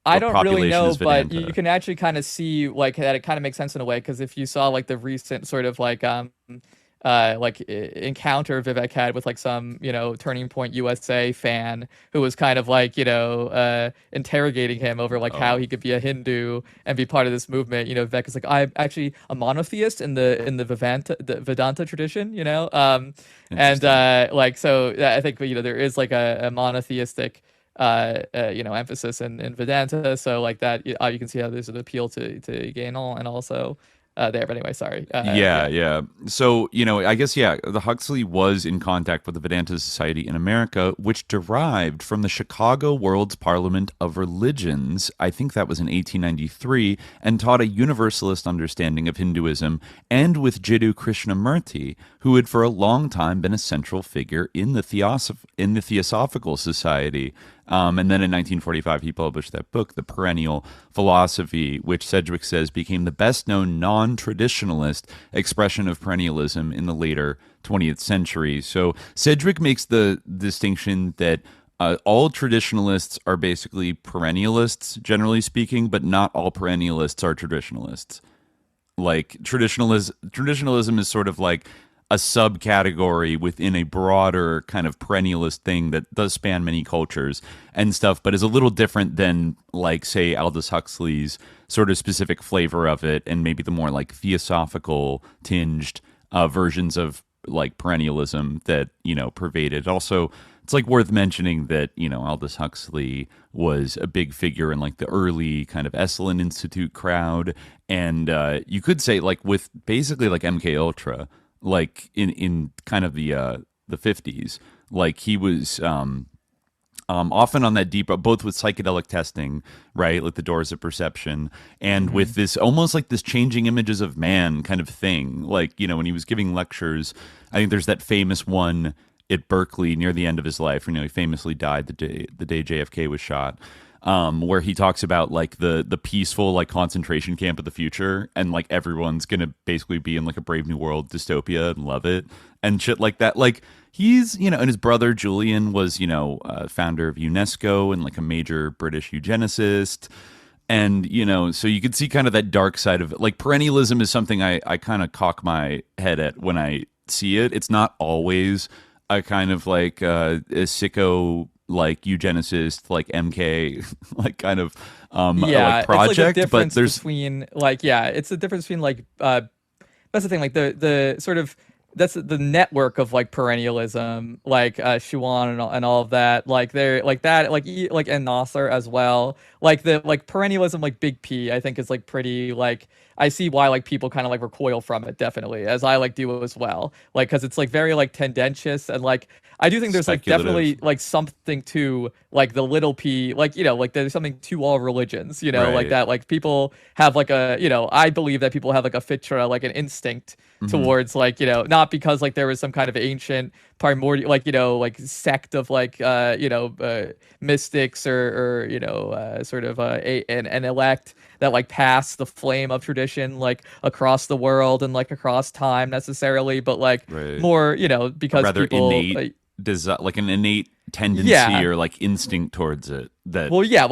I don't population really know, is but Vedanta? you can actually kind of see like that it kind of makes sense in a way, because if you saw like the recent sort of like encounter Vivek had with like some Turning Point USA fan who was kind of like interrogating him over like how he could be a Hindu and be part of this movement. Vivek is like, I'm actually a monotheist in the Vedanta tradition. And like so I think there is like a monotheistic emphasis in Vedanta, so like that you can see how there's an appeal to Guénon and also there. But anyway, sorry. Yeah. So, I guess, the Huxley was in contact with the Vedanta Society in America, which derived from the Chicago World's Parliament of Religions. I think that was in 1893, and taught a universalist understanding of Hinduism, and with Jiddu Krishnamurti, who had for a long time been a central figure in the Theosophical Society. And then in 1945, he published that book, The Perennial Philosophy, which Sedgwick says became the best-known non-traditionalist expression of perennialism in the later 20th century. So Sedgwick makes the distinction that all traditionalists are basically perennialists, generally speaking, but not all perennialists are traditionalists. Like traditionalism is sort of like a subcategory within a broader kind of perennialist thing that does span many cultures and stuff, but is a little different than like, say, Aldous Huxley's sort of specific flavor of it, and maybe the more like theosophical tinged versions of like perennialism that pervaded. Also, it's like worth mentioning that Aldous Huxley was a big figure in like the early kind of Esalen Institute crowd, and you could say like with basically like MK Ultra, like in kind of the 50s, like he was often on that deep, both with psychedelic testing, right, like the Doors of Perception, and with this almost like this changing images of man kind of thing. Like when he was giving lectures, I think there's that famous one at Berkeley near the end of his life. He famously died the day JFK was shot. Where he talks about like the peaceful like concentration camp of the future, and like everyone's gonna basically be in like a Brave New World dystopia and love it and shit like that. Like he's and his brother Julian was founder of UNESCO and like a major British eugenicist, and so you could see kind of that dark side of it. Like perennialism is something I kind of cock my head at when I see it. It's not always a kind of like a sicko like eugenicist, like MK, like kind of like project, it's like but there's between like it's the difference between like that's the thing, like the sort of that's the network of like perennialism, like Schuon and all of that, like they're like that, like and Nasser as well, like the like perennialism, like big P, I think is like pretty like I see why like people kind of like recoil from it, definitely, as I like do as well, like because it's like very like tendentious, and like I do think there's like definitely like something to like the little p, like, you know, like there's something to all religions, you know, like that, like people have like a, you know, I believe that people have like a fitra, like an instinct towards like, you know, not because like there was some kind of ancient primordial, like, you know, like sect of like, mystics or you know, sort of an elect that like pass the flame of tradition like across the world and like across time necessarily, but like more, you know, because rather people innate like an innate tendency or like instinct towards it that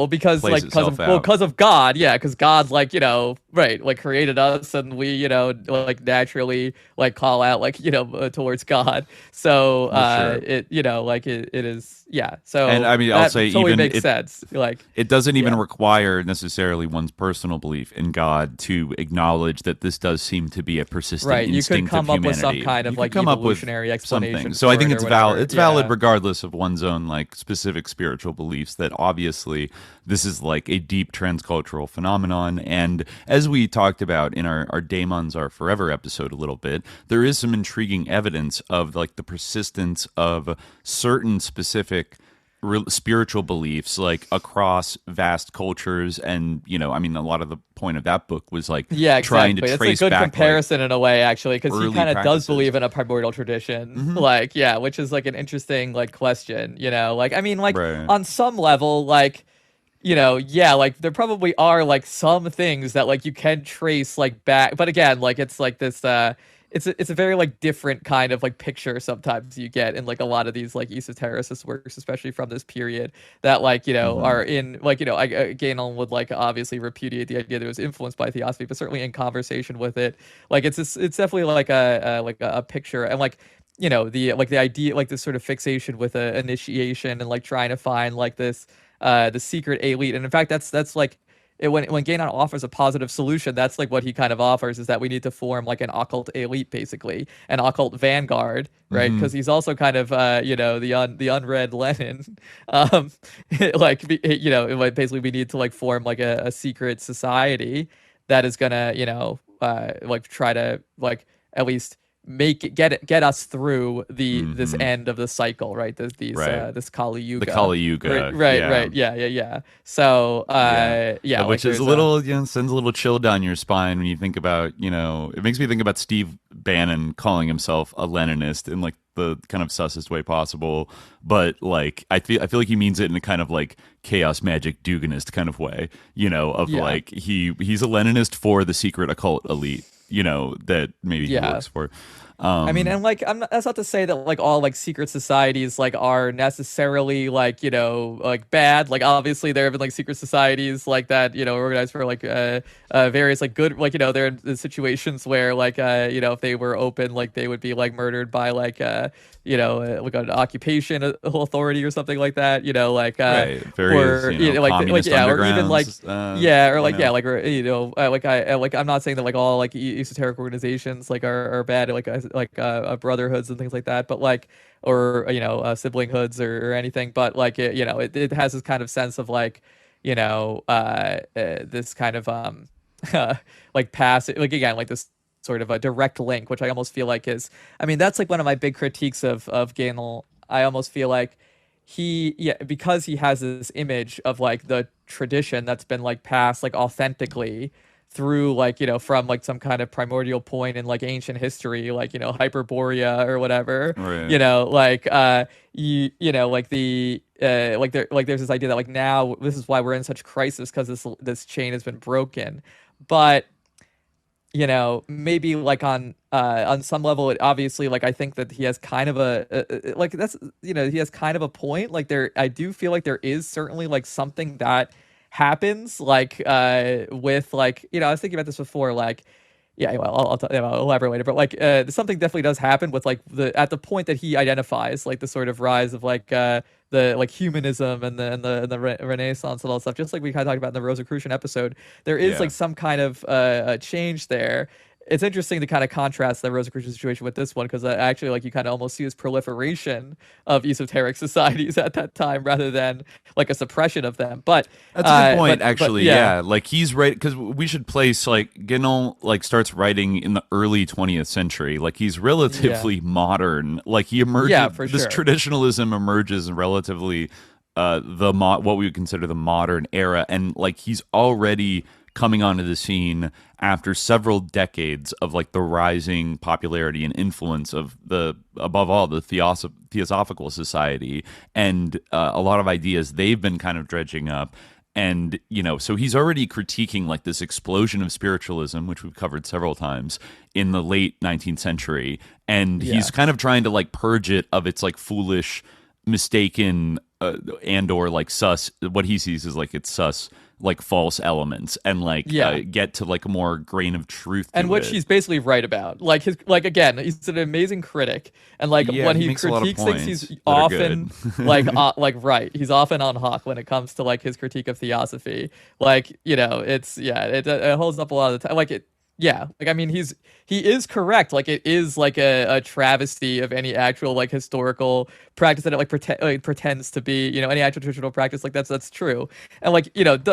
because like because of God, because God, like, you know, like created us, and we, you know, like naturally like call out like, you know, towards God, so it, you know, like it is so, and I mean I'll say totally even makes it, sense, like it doesn't even require necessarily one's personal belief in God to acknowledge that this does seem to be a persistent instinct you could come of up with humanity. some kind of you like come evolutionary up with explanation something. So I think it's valid. It's whatever. valid regardless of one's own like specific spiritual beliefs, that obviously this is like a deep transcultural phenomenon. And as we talked about in our Daemons Are Forever episode a little bit, there is some intriguing evidence of like the persistence of certain specific spiritual beliefs like across vast cultures. And, you know, I mean, a lot of the point of that book was like trying to trace it's a good back, comparison in a way, actually, because he kind of does believe in a primordial tradition, like, which is like an interesting like question, you know, like, I mean, like on some level, like, you know, like there probably are like some things that like you can trace like back, but again, like it's like this it's a very like different kind of like picture sometimes you get in like a lot of these like esotericist works, especially from this period, that like, you know, are in like, you know, Guénon would like obviously repudiate the idea that it was influenced by Theosophy, but certainly in conversation with it, like it's definitely like a picture, and like, you know, the idea, like this sort of fixation with a initiation and like trying to find like this the secret elite. And in fact that's like when Guénon offers a positive solution, that's like what he kind of offers, is that we need to form like an occult elite, basically an occult vanguard, right? Because he's also kind of you know, the unread Lenin, like, you know, basically we need to like form like a secret society that is gonna, you know, like try to like at least get us through this end of the cycle, right? This Kali Yuga. The Kali Yuga. Right. So which is a little, you know, sends a little chill down your spine when you think about, you know, it makes me think about Steve Bannon calling himself a Leninist in like the kind of sussest way possible, but like I feel like he means it in a kind of like chaos magic Duganist kind of way, you know, of like he's a Leninist for the secret occult elite, you know, that maybe he works for. I mean, and like, that's not to say that like all like secret societies like are necessarily like, you know, like bad. Like obviously there have been like secret societies like that, you know, organized for like various like good, like, you know, they're in situations where like you know, if they were open, like they would be like murdered by like you know, like an occupation authority or something like that, you know, like various, or you know, like or even like or like you know. I'm not saying that like all like esoteric organizations like are bad, like brotherhoods and things like that, but like, or you know, siblings or anything, but like you know, it has this kind of sense of like, you know, this kind of like passive, like again, like this sort of a direct link, which I almost feel like is, I mean, that's like one of my big critiques of Guénon. I almost feel like because he has this image of like the tradition that's been like passed like authentically through like, you know, from like some kind of primordial point in like ancient history, like, you know, Hyperborea or whatever, you know, like you know, like the there's this idea that like now this is why we're in such crisis, because this chain has been broken. But you know, maybe like on some level, it obviously, like, I think that he has kind of like, that's, you know, he has kind of a point. Like I do feel like there is certainly like something that happens like with like, you know, I was thinking about this before, like, well, I'll elaborate later, but like something definitely does happen with like at the point that he identifies like the sort of rise of like the like humanism and the Renaissance and all that stuff, just like we kind of talked about in the Rosicrucian episode. There is like some kind of a change there, it's interesting to kind of contrast the Rosicrucian situation with this one, because actually, like, you kind of almost see this proliferation of esoteric societies at that time rather than like a suppression of them. But that's a good point, actually. yeah. Like, he's right, because we should place, like, Guénon, like, starts writing in the early 20th century. Like, he's relatively modern. Like, he emerges. Yeah, for this sure. traditionalism emerges in relatively what we would consider the modern era, and like he's already coming onto the scene after several decades of like the rising popularity and influence of above all the Theosophical Society, and a lot of ideas they've been kind of dredging up. And, so he's already critiquing like this explosion of spiritualism, which we've covered several times in the late 19th century. And he's kind of trying to like purge it of its like foolish, mistaken, and or like what he sees is like it's like false elements, and like get to like a more grain of truth to and which it. he's basically right about. Like again, he's an amazing critic, and like when he critiques things, he's often like right. He's often on hawk when it comes to like his critique of Theosophy. Like, it's it holds up a lot of the time. Like it. Yeah, like I mean, he is correct. Like it is like a travesty of any actual like historical practice that it like pretends to be. Any actual traditional practice, like that's true. And like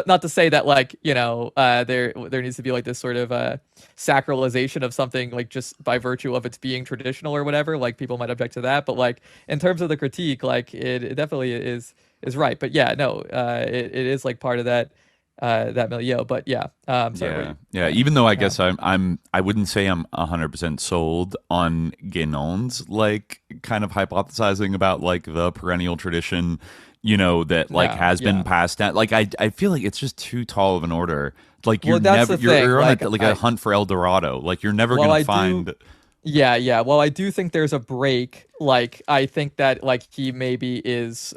not to say that like there needs to be like this sort of sacralization of something like just by virtue of its being traditional or whatever. Like people might object to that, but like in terms of the critique, like it definitely is right. But yeah, no, it is like part of that milieu. But sorry, even though I guess I wouldn't say I'm 100% sold on Guénon's like kind of hypothesizing about like the perennial tradition, that like has been passed down. Like I feel like it's just too tall of an order. Like you're on a hunt for El Dorado. Like you're never gonna find. Yeah. Well, I do think there's a break. Like, I think that, like, he maybe is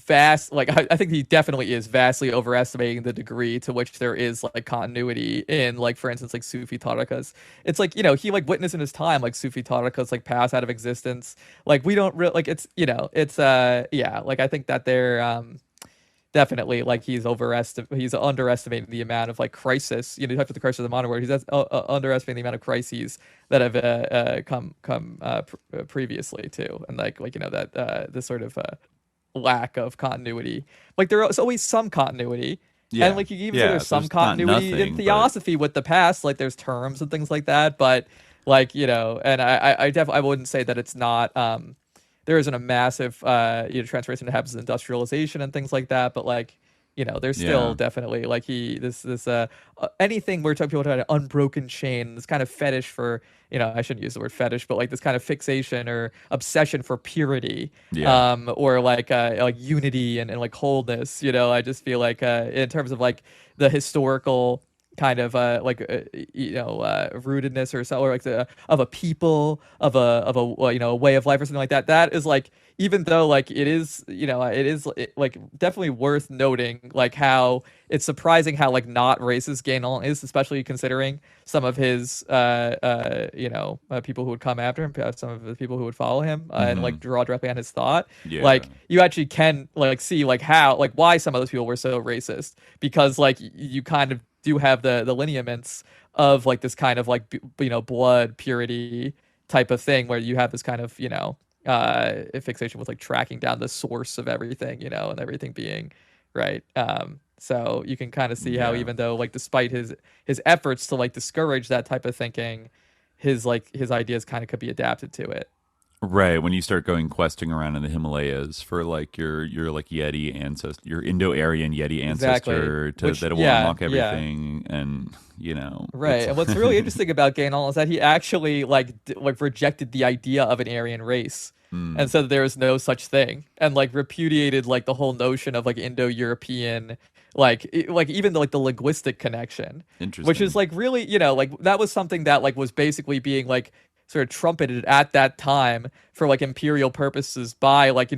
vast. Like, I think he definitely is vastly overestimating the degree to which there is, like, continuity in, like, for instance, like, Sufi tariqas. It's like, he, like, witnessed in his time, like, Sufi tariqas, like, pass out of existence. Like, we don't really, like, it's, like, I think that they're, definitely, like he's underestimating the amount of like crisis. You talk about the crisis of the modern world. He's underestimating the amount of crises that have come previously too, and like that this sort of lack of continuity. Like there's always some continuity. Yeah. And like you even say there's some continuity in Theosophy with the past. Like there's terms and things like that, but like and I wouldn't say that it's not. There isn't a massive transformation that happens in industrialization and things like that, but like there's still definitely like anything where people talk about an unbroken chain, this kind of fetish for I shouldn't use the word fetish, but like this kind of fixation or obsession for purity, or like unity and like wholeness. I just feel like in terms of like the historical kind of rootedness or like of a people, of a way of life or something like that. That is like, even though like it is like definitely worth noting like how it's surprising how like not racist Guénon is, especially considering some of his people who would come after him, some of the people who would follow him and like draw directly on his thought. Like you actually can like see like how like why some of those people were so racist, because like you kind of do have the lineaments of like this kind of like blood purity type of thing, where you have this kind of fixation with like tracking down the source of everything, and everything being right. So you can kind of see how even though like despite his efforts to like discourage that type of thinking, his ideas kind of could be adapted to it. Right, when you start questing around in the Himalayas for like your like Yeti ancestor, your Indo-Aryan Yeti ancestor that will unlock everything, and right. And what's really interesting about Guénon is that he actually like rejected the idea of an Aryan race, and said that there is no such thing, and like repudiated like the whole notion of like Indo-European. Like even the linguistic connection, which is like really like that was something that like was basically being like sort of trumpeted at that time for like imperial purposes by like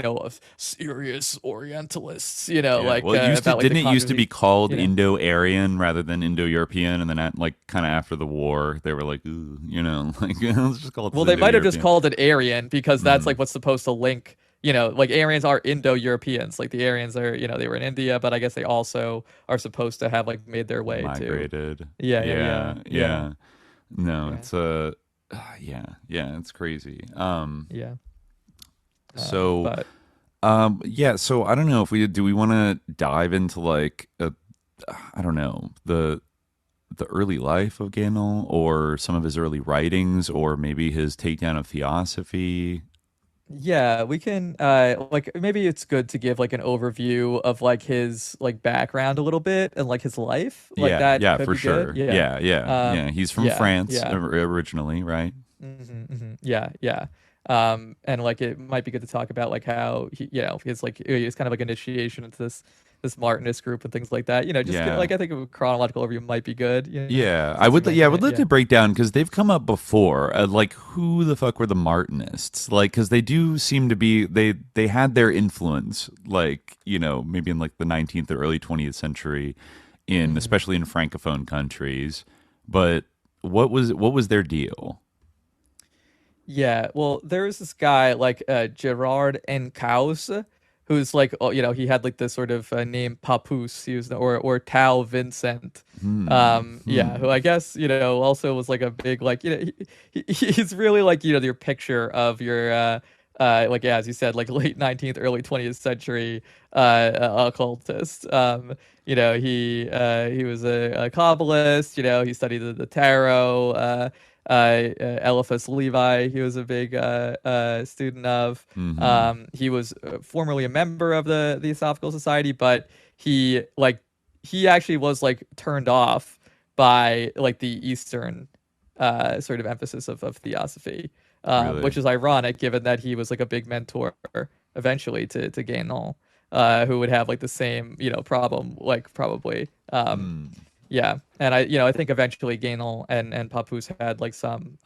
serious Orientalists. Didn't it used to be called Indo-Aryan rather than Indo-European, and then kind of after the war they were like, ooh, let's just call it. Well, they might have just called it Aryan because that's like what's supposed to link. Like Aryans are Indo-Europeans. Like the Aryans are, they were in India, but I guess they also are supposed to have like made their way migrated. Yeah. No, Yeah. it's yeah, it's crazy. Yeah. So But yeah, so I don't know if we want to dive into like I don't know, the early life of Guénon, or some of his early writings, or maybe his takedown of Theosophy. yeah, we can like maybe it's good to give like an overview of like his like background a little bit and like his life. Like Yeah, that yeah, could for be good. sure. Yeah. Yeah. He's from Yeah, France yeah. originally, right? Yeah, yeah. And like it might be good to talk about like how he, his like his kind of like initiation into this Martinist group and things like that. Just Yeah. like I think a chronological overview might be good. Yeah, I Since would. you Yeah, I mentioned would it, love yeah. to break down because they've come up before. Like, who the fuck were the Martinists? Like, because they do seem to be they had their influence. Like, maybe in like the 19th or early 20th century, especially in francophone countries. But what was their deal? Yeah, well, there was this guy like Gerard Encausse, who's like, he had like this sort of name Papus, he was or Tao Vincent, yeah, who I guess also was like a big like he's really like your picture of your like yeah, as you said, like late 19th, early 20th century occultist. He was a Kabbalist. He studied the tarot. Eliphas Levi, he was a big student of. He was formerly a member of the Theosophical Society, but he actually was like turned off by like the Eastern sort of emphasis of Theosophy, Really? which is ironic given that he was like a big mentor eventually to Guénon, who would have like the same problem like probably. Yeah, and I think eventually Guénon and Papoose had like some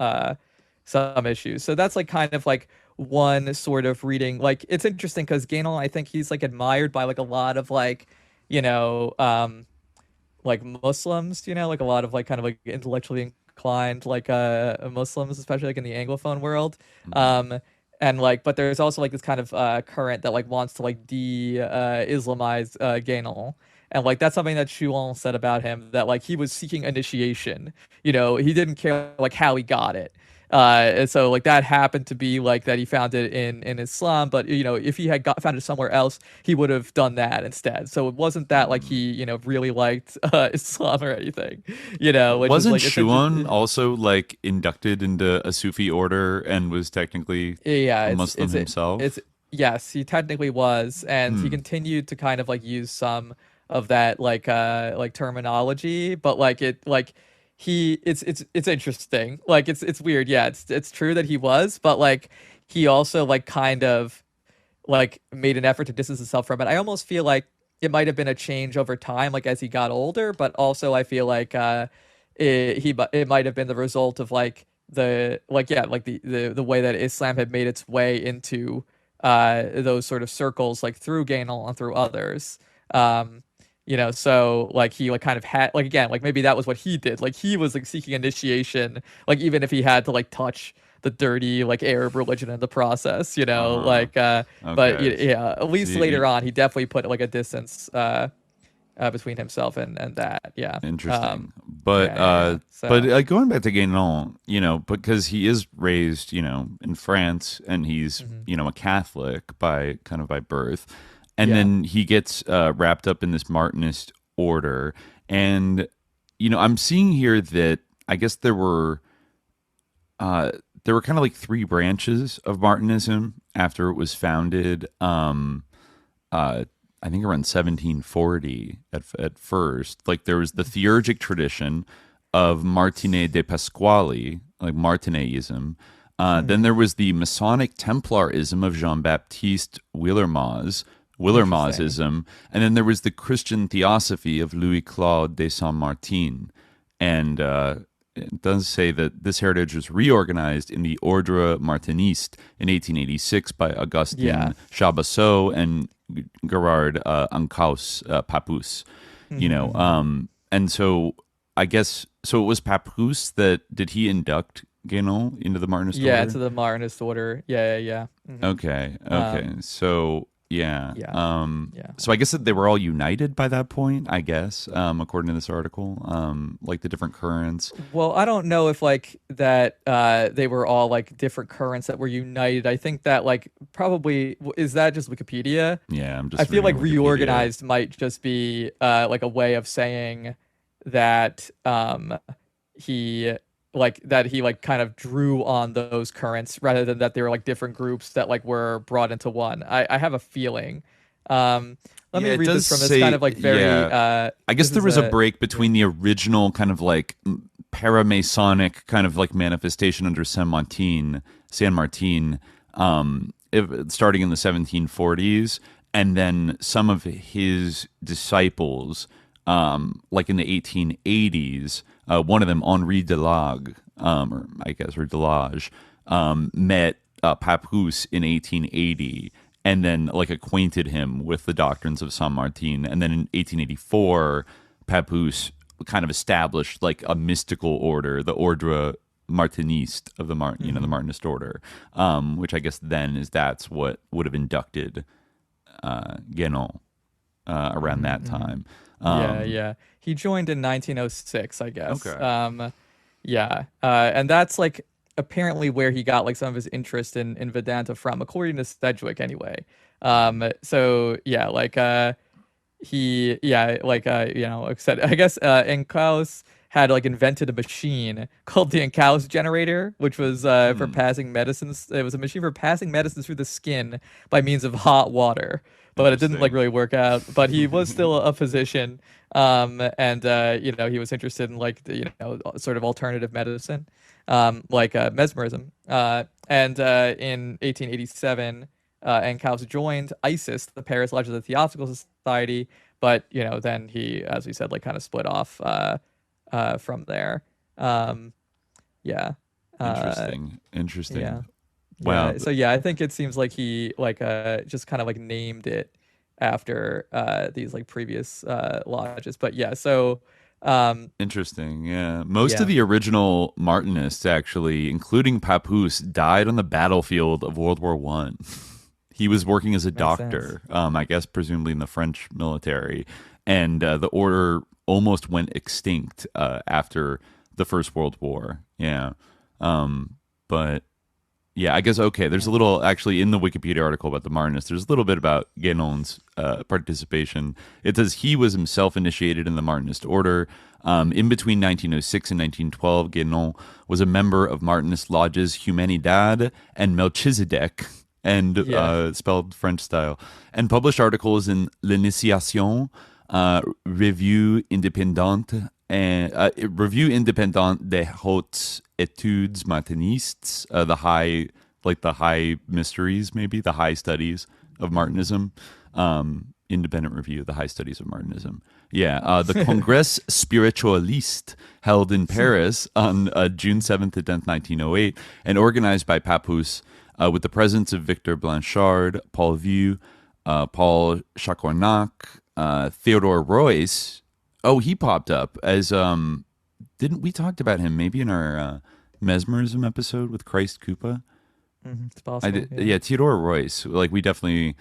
issues. So that's like kind of like one sort of reading. Like it's interesting because Guénon, I think he's like admired by like a lot of like like Muslims, like a lot of like kind of like intellectually inclined like Muslims, especially like in the Anglophone world. And like, but there's also like this kind of current that like wants to like de-Islamize Guénon. And like that's something that Chouan said about him, that like he was seeking initiation. He didn't care like how he got it. And so like that happened to be like that he found it in Islam, but if he had found it somewhere else, he would have done that instead. So it wasn't that like he really liked Islam or anything. Which Wasn't is, like, Schuon also like inducted into a Sufi order and was technically a Muslim himself? Yes, he technically was, and he continued to kind of like use some of that like terminology, but like it like it's interesting, like it's weird. Yeah, it's true that he was, but like he also like kind of like made an effort to distance himself from it. I almost feel like it might have been a change over time, like as he got older, but also I feel like it might have been the result of like the way that Islam had made its way into those sort of circles, like through Guénon and through others. So like he like kind of had like, again, like maybe that was what he did, like he was like seeking initiation, like even if he had to like touch the dirty like Arab religion in the process, but Okay. yeah, at least later on he definitely put like a distance between himself and that. Yeah, Interesting. But so but going back to Guénon, because he is raised, in France, and he's a Catholic by birth, and then he gets wrapped up in this Martinist order, and I'm seeing here that I guess there were kind of like three branches of Martinism after it was founded. I think around 1740 at first. Like there was the theurgic tradition of Martinet de Pasquale, like Martineism. Then there was the Masonic Templarism of Jean-Baptiste Willermoisism, and then there was the Christian Theosophy of Louis-Claude de Saint-Martin. And it does say that this heritage was reorganized in the Ordre Martiniste in 1886 by Augustin Chaboseau and Gerard Encausse Papus. And so I guess so. It was Papus did he induct Guénon into the Martinist order? Yeah, to the Martinist order. Yeah. Okay. So Yeah. Yeah. So I guess that they were all united by that point, I guess, according to this article, like the different currents. Well, I don't know if like that they were all like different currents that were united. I think that like probably is that just Wikipedia? Yeah, I'm just I feel like reading Wikipedia. reorganized might just be like a way of saying that he like kind of drew on those currents rather than that they were like different groups that like were brought into one. I have a feeling. Let me read this from this kind of like very I guess there was a break between the original kind of like paramasonic kind of like manifestation under San Martin, starting in the 1740s, and then some of his disciples, like in the 1880s, one of them, Henri Delage, or Delage, met Papoose in 1880, and then like acquainted him with the doctrines of Saint Martin. And then in 1884, Papoose kind of established like a mystical order, the Ordre Martiniste of the the Martinist order, which I guess that's what would have inducted Guénon around that time. Yeah. He joined in 1906, I guess. Okay. And that's like apparently where he got like some of his interest in Vedanta from, according to Sedgwick anyway. I guess Encausse had like invented a machine called the Encausse generator, which was for passing medicines. It was a machine for passing medicines through the skin by means of hot water. But it didn't like really work out. But he was still a physician, and he was interested in like sort of alternative medicine, like mesmerism. And in 1887, Encausse joined ISIS, the Paris Lodge of the Theosophical Society. But then he, as we said, like kind of split off from there. Interesting. Yeah. Wow. Yeah. So I think it seems like he like just kind of like named it after these like previous lodges. But interesting. Yeah. Most of the original Martinists, actually, including Papoose, died on the battlefield of World War One. He was working as a doctor, I guess presumably in the French military, and the order almost went extinct after the First World War. Yeah. But yeah, I guess, okay, there's a little, actually, in the Wikipedia article about the Martinists, there's a little bit about Guénon's participation. It says he was himself initiated in the Martinist order. In between 1906 and 1912, Guénon was a member of Martinist lodges Humanidad and Melchizedek, and spelled French style, and published articles in L'Initiation, Revue Indépendante, and Revue Indépendante des Hautes Études Martinistes, the high mysteries, maybe the high studies of Martinism, independent review of the high studies of Martinism. The Congrès Spiritualiste, held in Paris on June 7th to 10th, 1908, and organized by Papouse, with the presence of Victor Blanchard, Paul Vieux, Paul Chacornac, Theodore Royce. Oh, he popped up as didn't we talked about him maybe in our mesmerism episode with Christ Koopa? It's possible. Theodore Royce. Like we definitely,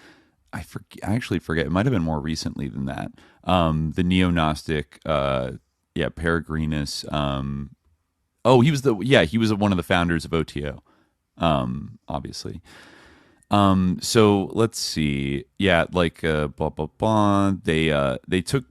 I actually forget. It might have been more recently than that. The neo-Gnostic, Peregrinus. He was one of the founders of OTO. Obviously. So let's see. They took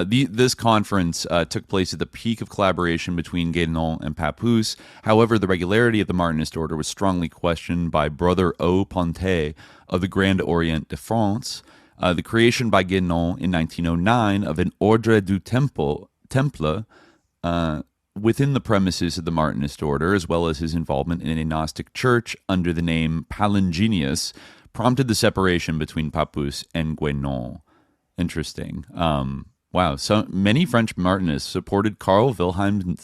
this conference took place at the peak of collaboration between Guénon and Papouse. However, the regularity of the Martinist order was strongly questioned by Brother O. Pontet of the Grand Orient de France. The creation by Guénon in 1909 of an Ordre du Temple within the premises of the Martinist order, as well as his involvement in a Gnostic church under the name Palingenius, prompted the separation between Papouse and Guénon. Interesting. Wow, so many French Martinists supported Carl Wilhelm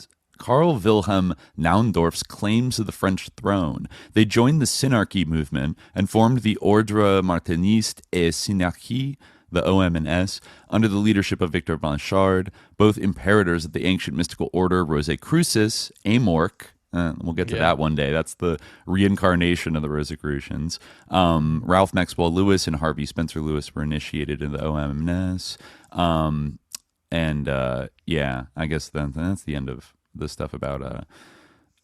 Naundorf's claims to the French throne. They joined the Synarchy movement and formed the Ordre Martiniste et Synarchie, the OM&S, under the leadership of Victor Blanchard, both imperators of the ancient mystical order Rosicrucis, Amorc, We'll get to that one day. That's the reincarnation of the Rosicrucians. Ralph Maxwell Lewis and Harvey Spencer Lewis were initiated in the OMS. I guess then that's the end of the stuff about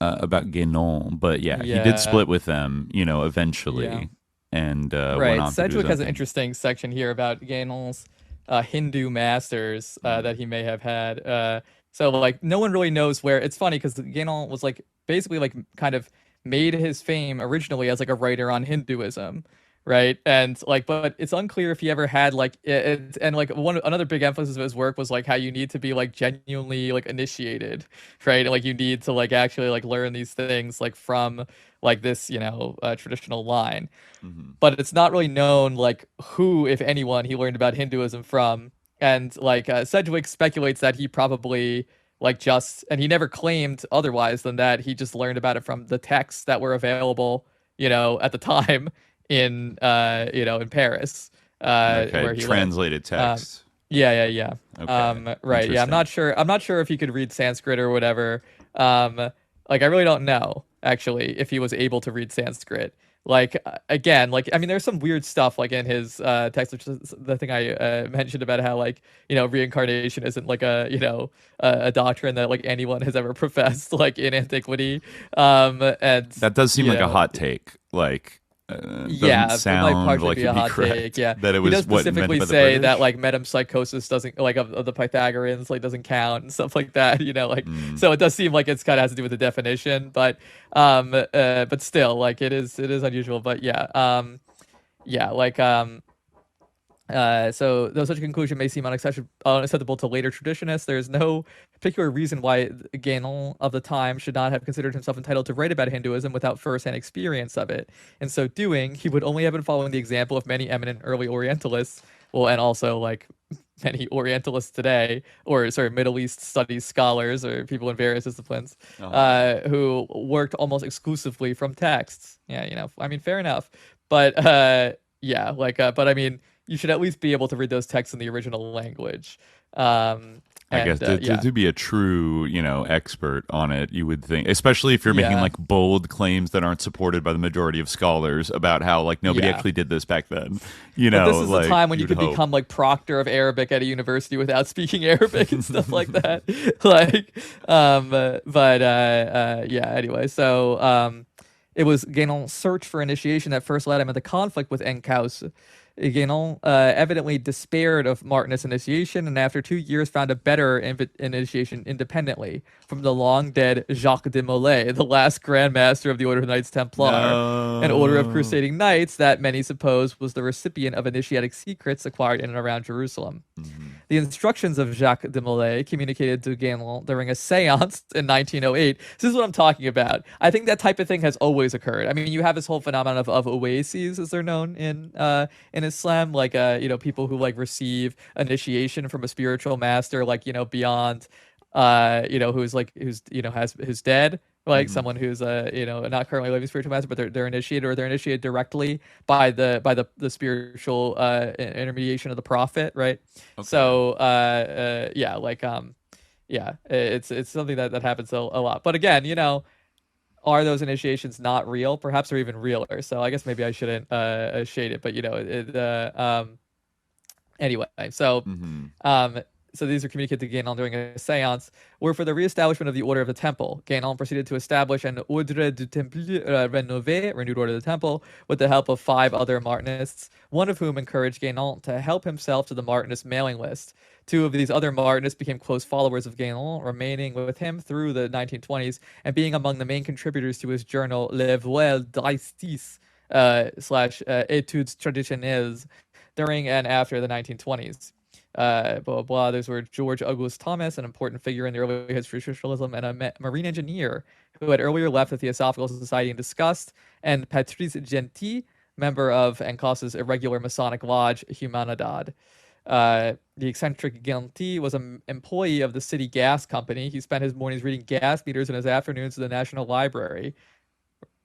Guénon. But he did split with them, eventually. Yeah. And right, Sedgwick has an interesting section here about Guénon's Hindu masters that he may have had. So like no one really knows where. It's funny because Guénon was like basically like kind of made his fame originally as like a writer on Hinduism, right? And like, but it's unclear if he ever had like it. And like another big emphasis of his work was like how you need to be like genuinely like initiated, right? And like you need to like actually like learn these things like from like this traditional line. Mm-hmm. But it's not really known like who, if anyone, he learned about Hinduism from. And like Sedgwick speculates that he probably like and he never claimed otherwise than that he just learned about it from the texts that were available, at the time in in Paris. Where he translated texts. Yeah. Okay. Right. Yeah. I'm not sure if he could read Sanskrit or whatever. Like I really don't know actually if he was able to read Sanskrit. Like again, like I mean, there's some weird stuff like in his text, which is the thing I mentioned about how like reincarnation isn't like a doctrine that like anyone has ever professed like in antiquity. And that does seem like a hot take. Like sound it might partially like be a hot correct, take. Yeah, that it was he does specifically what say that like metempsychosis doesn't like of the Pythagoreans like doesn't count and stuff like that. So it does seem like it's kind of has to do with the definition, but still like it is unusual. But so though such a conclusion may seem unacceptable to later traditionists, there is no particular reason why Guénon of the time should not have considered himself entitled to write about Hinduism without first-hand experience of it. In so doing, he would only have been following the example of many eminent early Orientalists, and also like many Orientalists today, Middle East studies scholars or people in various disciplines, who worked almost exclusively from texts. Yeah, I mean, fair enough, but but I mean, you should at least be able to read those texts in the original language. I guess to be a true, expert on it, you would think, especially if you're making like bold claims that aren't supported by the majority of scholars about how like nobody actually did this back then. But this is a time when you could become like proctor of Arabic at a university without speaking Arabic and stuff like that. Anyway, so it was Guénon's search for initiation that first led him into conflict with Encausse. Guénon evidently despaired of Martinist initiation, and after 2 years found a better initiation independently from the long-dead Jacques de Molay, the last Grand Master of the Order of Knights Templar, an order of crusading knights that many suppose was the recipient of initiatic secrets acquired in and around Jerusalem. Mm-hmm. The instructions of Jacques de Molay communicated to Guénon during a seance in 1908. This is what I'm talking about. I think that type of thing has always occurred. I mean, you have this whole phenomenon of oases, as they're known in Islam, like people who like receive initiation from a spiritual master, like beyond who's dead, like someone who's not currently living spiritual master, but they're initiated, or they're initiated directly by the spiritual intermediation of the prophet, right? Okay. So it's something that happens a lot. But again, are those initiations not real? Perhaps they're even realer. So I guess maybe I shouldn't shade it, but anyway. So so these are communicated to Guénon during a seance, were for the reestablishment of the Order of the Temple. Guénon proceeded to establish an Ordre du Temple Rénové, renewed Order of the Temple, with the help of 5 other Martinists, one of whom encouraged Guénon to help himself to the Martinist mailing list. 2 of these other Martinists became close followers of Guénon, remaining with him through the 1920s and being among the main contributors to his journal Le Worldist / Études Traditionnelles during and after the 1920s. Those were George Auguste Thomas, an important figure in the early history of traditionalism, and a marine engineer who had earlier left the Theosophical Society in disgust, and Patrice Gentil, member of Encausse's irregular Masonic lodge, Humanidad. The eccentric Gentil was an employee of the city gas company. He spent his mornings reading gas meters and his afternoons at the National Library.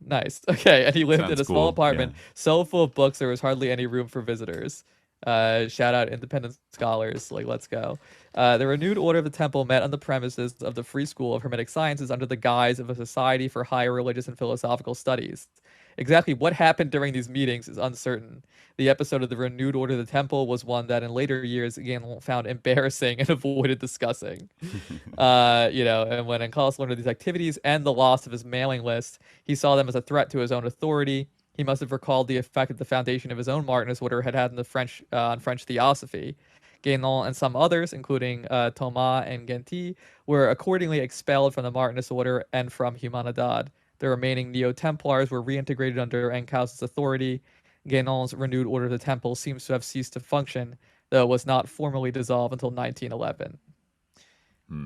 Nice. Okay, and he lived in a small apartment so full of books there was hardly any room for visitors. Shout out independent scholars, like let's go. The renewed order of the temple met on the premises of the Free School of Hermetic Sciences under the guise of a society for higher religious and philosophical studies. Exactly what happened during these meetings is uncertain. The episode of the renewed order of the temple was one that in later years Guénon found embarrassing and avoided discussing. And when Carlos learned of these activities and the loss of his mailing list, he saw them as a threat to his own authority. He must have recalled the effect that the foundation of his own Marxist order had on French Theosophy. Guénon and some others, including Thomas and Gentil, were accordingly expelled from the Martinist order and from Humanidad. The remaining Neo-Templars were reintegrated under Encause's authority. Guénon's renewed order of the temple seems to have ceased to function, though it was not formally dissolved until 1911.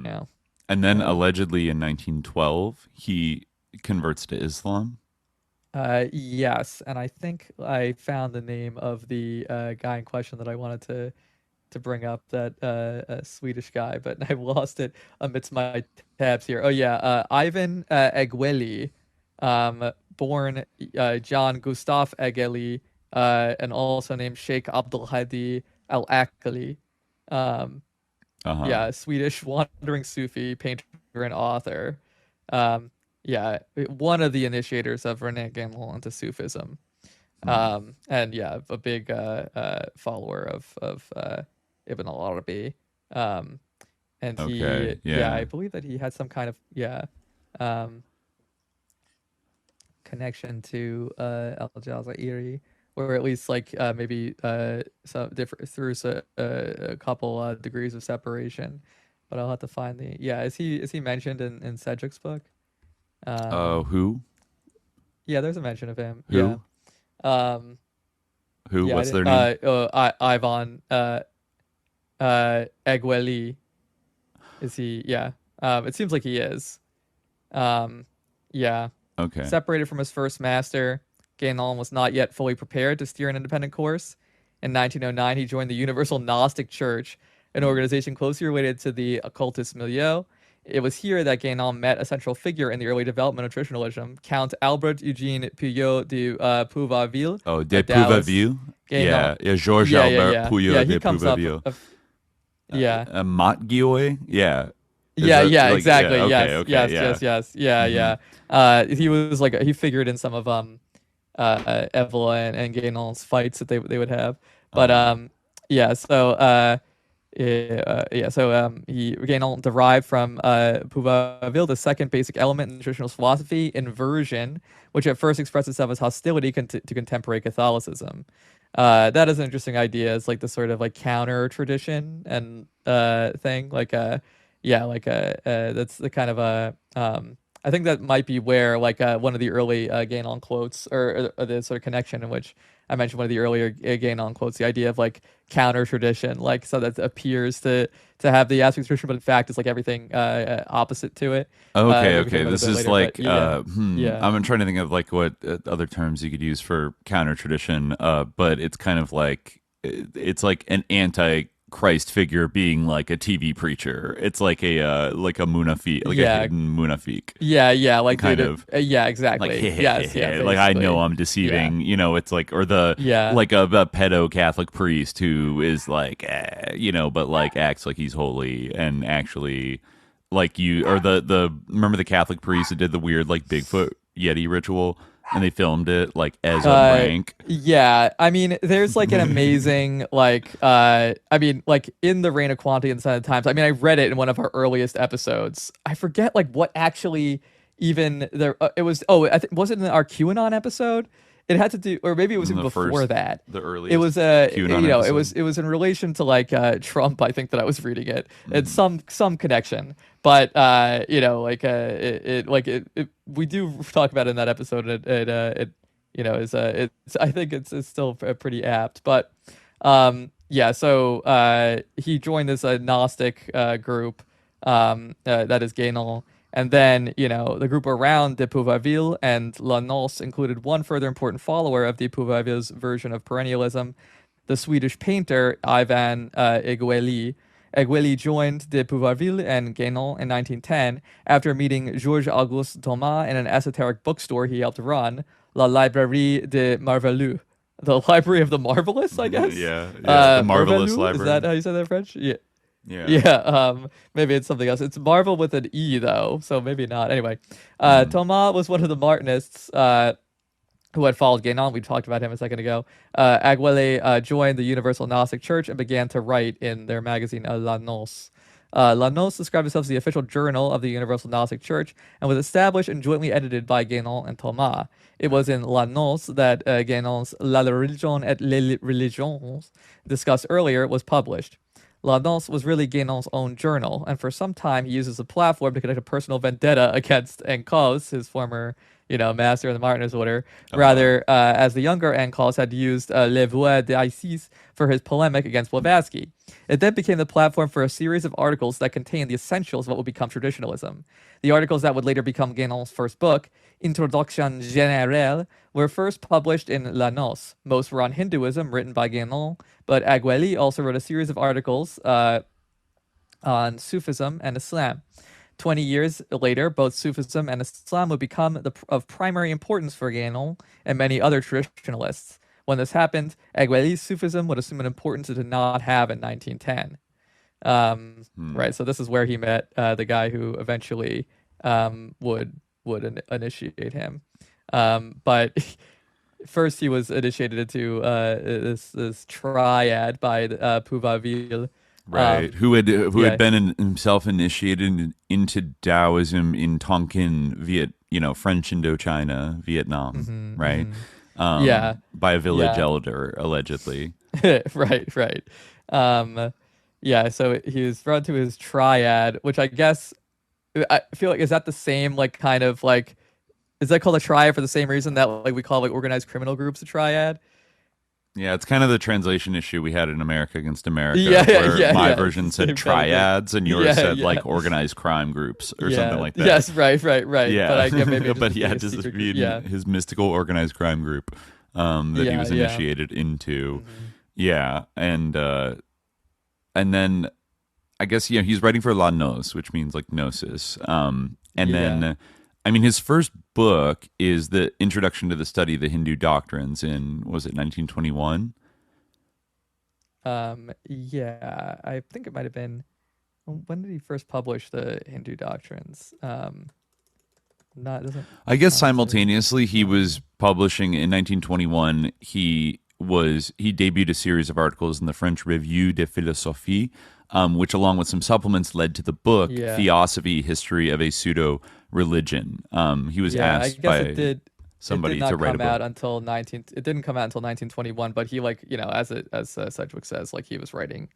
Yeah. And then allegedly in 1912, he converts to Islam. Yes, and I think I found the name of the guy in question that I wanted to bring up, that Swedish guy, but I've lost it amidst my tabs here. Oh yeah, Ivan Egueli, born John Gustav Egueli, and also named Sheikh Abdul Hadi Al-Akali. Yeah, Swedish wandering Sufi, painter and author. Yeah, one of the initiators of René Guénon into Sufism. And yeah, a big follower of Ibn al-Arabi. And I believe that he had some kind of connection to al-Jazairi, or at least like maybe some different through a couple degrees of separation. But I'll have to find the is he mentioned in Cedric's book? Who? Yeah, there's a mention of him. Who? Yeah. Who? What's their name? Ivan Egueli. Is he? Yeah. It seems like he is. Yeah. Okay. Separated from his first master, Guénon was not yet fully prepared to steer an independent course. In 1909, he joined the Universal Gnostic Church, an organization closely related to the occultist milieu. It was here that Guénon met a central figure in the early development of traditionalism, Count Albert Eugene Puyot de Pouvarville. Oh, de Pouvarville? Yeah, Georges Albert Puyot de Pouvarville. Montguioy? Yeah. Exactly. Okay, yes. He was like, he figured in some of Evola and Guénon's fights that they would have. But Guénon derived from Pouvarville the second basic element in traditionalist philosophy, inversion, which at first expressed itself as hostility to contemporary Catholicism. That is an interesting idea. It's like the sort of like counter tradition and thing. That's the kind of I think that might be where one of the early Guénon quotes, or the sort of connection in which I mentioned one of the earlier Guénon quotes, the idea of like counter tradition, so that appears to have the aspects of tradition, but in fact it's like everything opposite to it. Okay. This is later, I'm trying to think of like what other terms you could use for counter tradition, but it's kind of like it's like an anti-Christ figure being like a TV preacher. It's like a munafiq, a hidden munafiq. Like kind of. Exactly. Like, yes. Like I know I'm deceiving. It's like, or like a pedo Catholic priest who is like, but like acts like he's holy and actually like you, or the remember the Catholic priest who did the weird like Bigfoot Yeti ritual? And they filmed it like as a prank. Yeah, I mean, there's like an amazing in the Reign of Quantity and Sign of the Times. I mean, I read it in one of our earliest episodes. I forget like what actually even there. It was was it in our QAnon episode? It had to do, or maybe it was even before that. The earliest. It was it was in relation to like Trump. I think that I was reading it. It's some connection, but we do talk about it in that episode. I think it's still pretty apt. But so he joined this Gnostic group that is Guénon. And then, the group around de Pouvarville and La Noce included one further important follower of de Pouvarville's version of perennialism, the Swedish painter Ivan Egueli. Egueli joined de Pouvarville and Guénon in 1910 after meeting Georges Auguste Thomas in an esoteric bookstore he helped run, La Librairie de Marvelous. The Library of the Marvelous, I guess? The Marvelous Marvelous? Library. Is that how you say that in French? Yeah. Yeah. Yeah, maybe it's something else. It's Marvel with an E though, so maybe not. Anyway, Thomas was one of the Martinists who had followed Guénon. We talked about him a second ago. Aguilé joined the Universal Gnostic Church and began to write in their magazine La Noce. La Noce described itself as the official journal of the Universal Gnostic Church and was established and jointly edited by Guénon and Thomas. It was in La Noce that Guénon's La Religion et les Religions, discussed earlier, was published. La Noce was really Guénon's own journal, and for some time he uses the platform to conduct a personal vendetta against Encausse, his former, master of the Martinist order. Rather, as the younger Encausse had used Les Voix d'Isis for his polemic against Blavatsky. It then became the platform for a series of articles that contained the essentials of what would become traditionalism. The articles that would later become Guénon's first book, Introduction Générale, were first published in La Noce. Most were on Hinduism, written by Guénon, but Aguilé also wrote a series of articles on Sufism and Islam. 20 years later, both Sufism and Islam would become of primary importance for Guénon and many other traditionalists. When this happened, Aguilé's Sufism would assume an importance it did not have in 1910. Right, so this is where he met the guy who eventually would initiate him. But first he was initiated into this triad by Puvauville. Right, who had been himself initiated into Taoism in Tonkin, French Indochina, Vietnam, right? By a village elder, allegedly. right. So he was run to his triad, which I guess I feel like, is that the same kind of is that called a triad for the same reason that we call organized criminal groups a triad? Yeah, it's kind of the translation issue we had in America Against America, where my version said triads and yours said organized crime groups or something like that. Yes, right. Yeah, but maybe just his mystical organized crime group that he was initiated into. Mm-hmm. Yeah, and then I guess he's writing for La Noce, which means gnosis, then. I mean, his first book is the Introduction to the Study of the Hindu Doctrines in, was it 1921? Yeah, I think it might have been. When did he first publish the Hindu Doctrines? I guess simultaneously he was publishing in 1921. He debuted a series of articles in the French Revue de Philosophie, which, along with some supplements, led to the book Theosophy: History of a Pseudo-Religion. He was asked by somebody to write a book. It didn't come out until 1921, but he as Sedgwick says, he was writing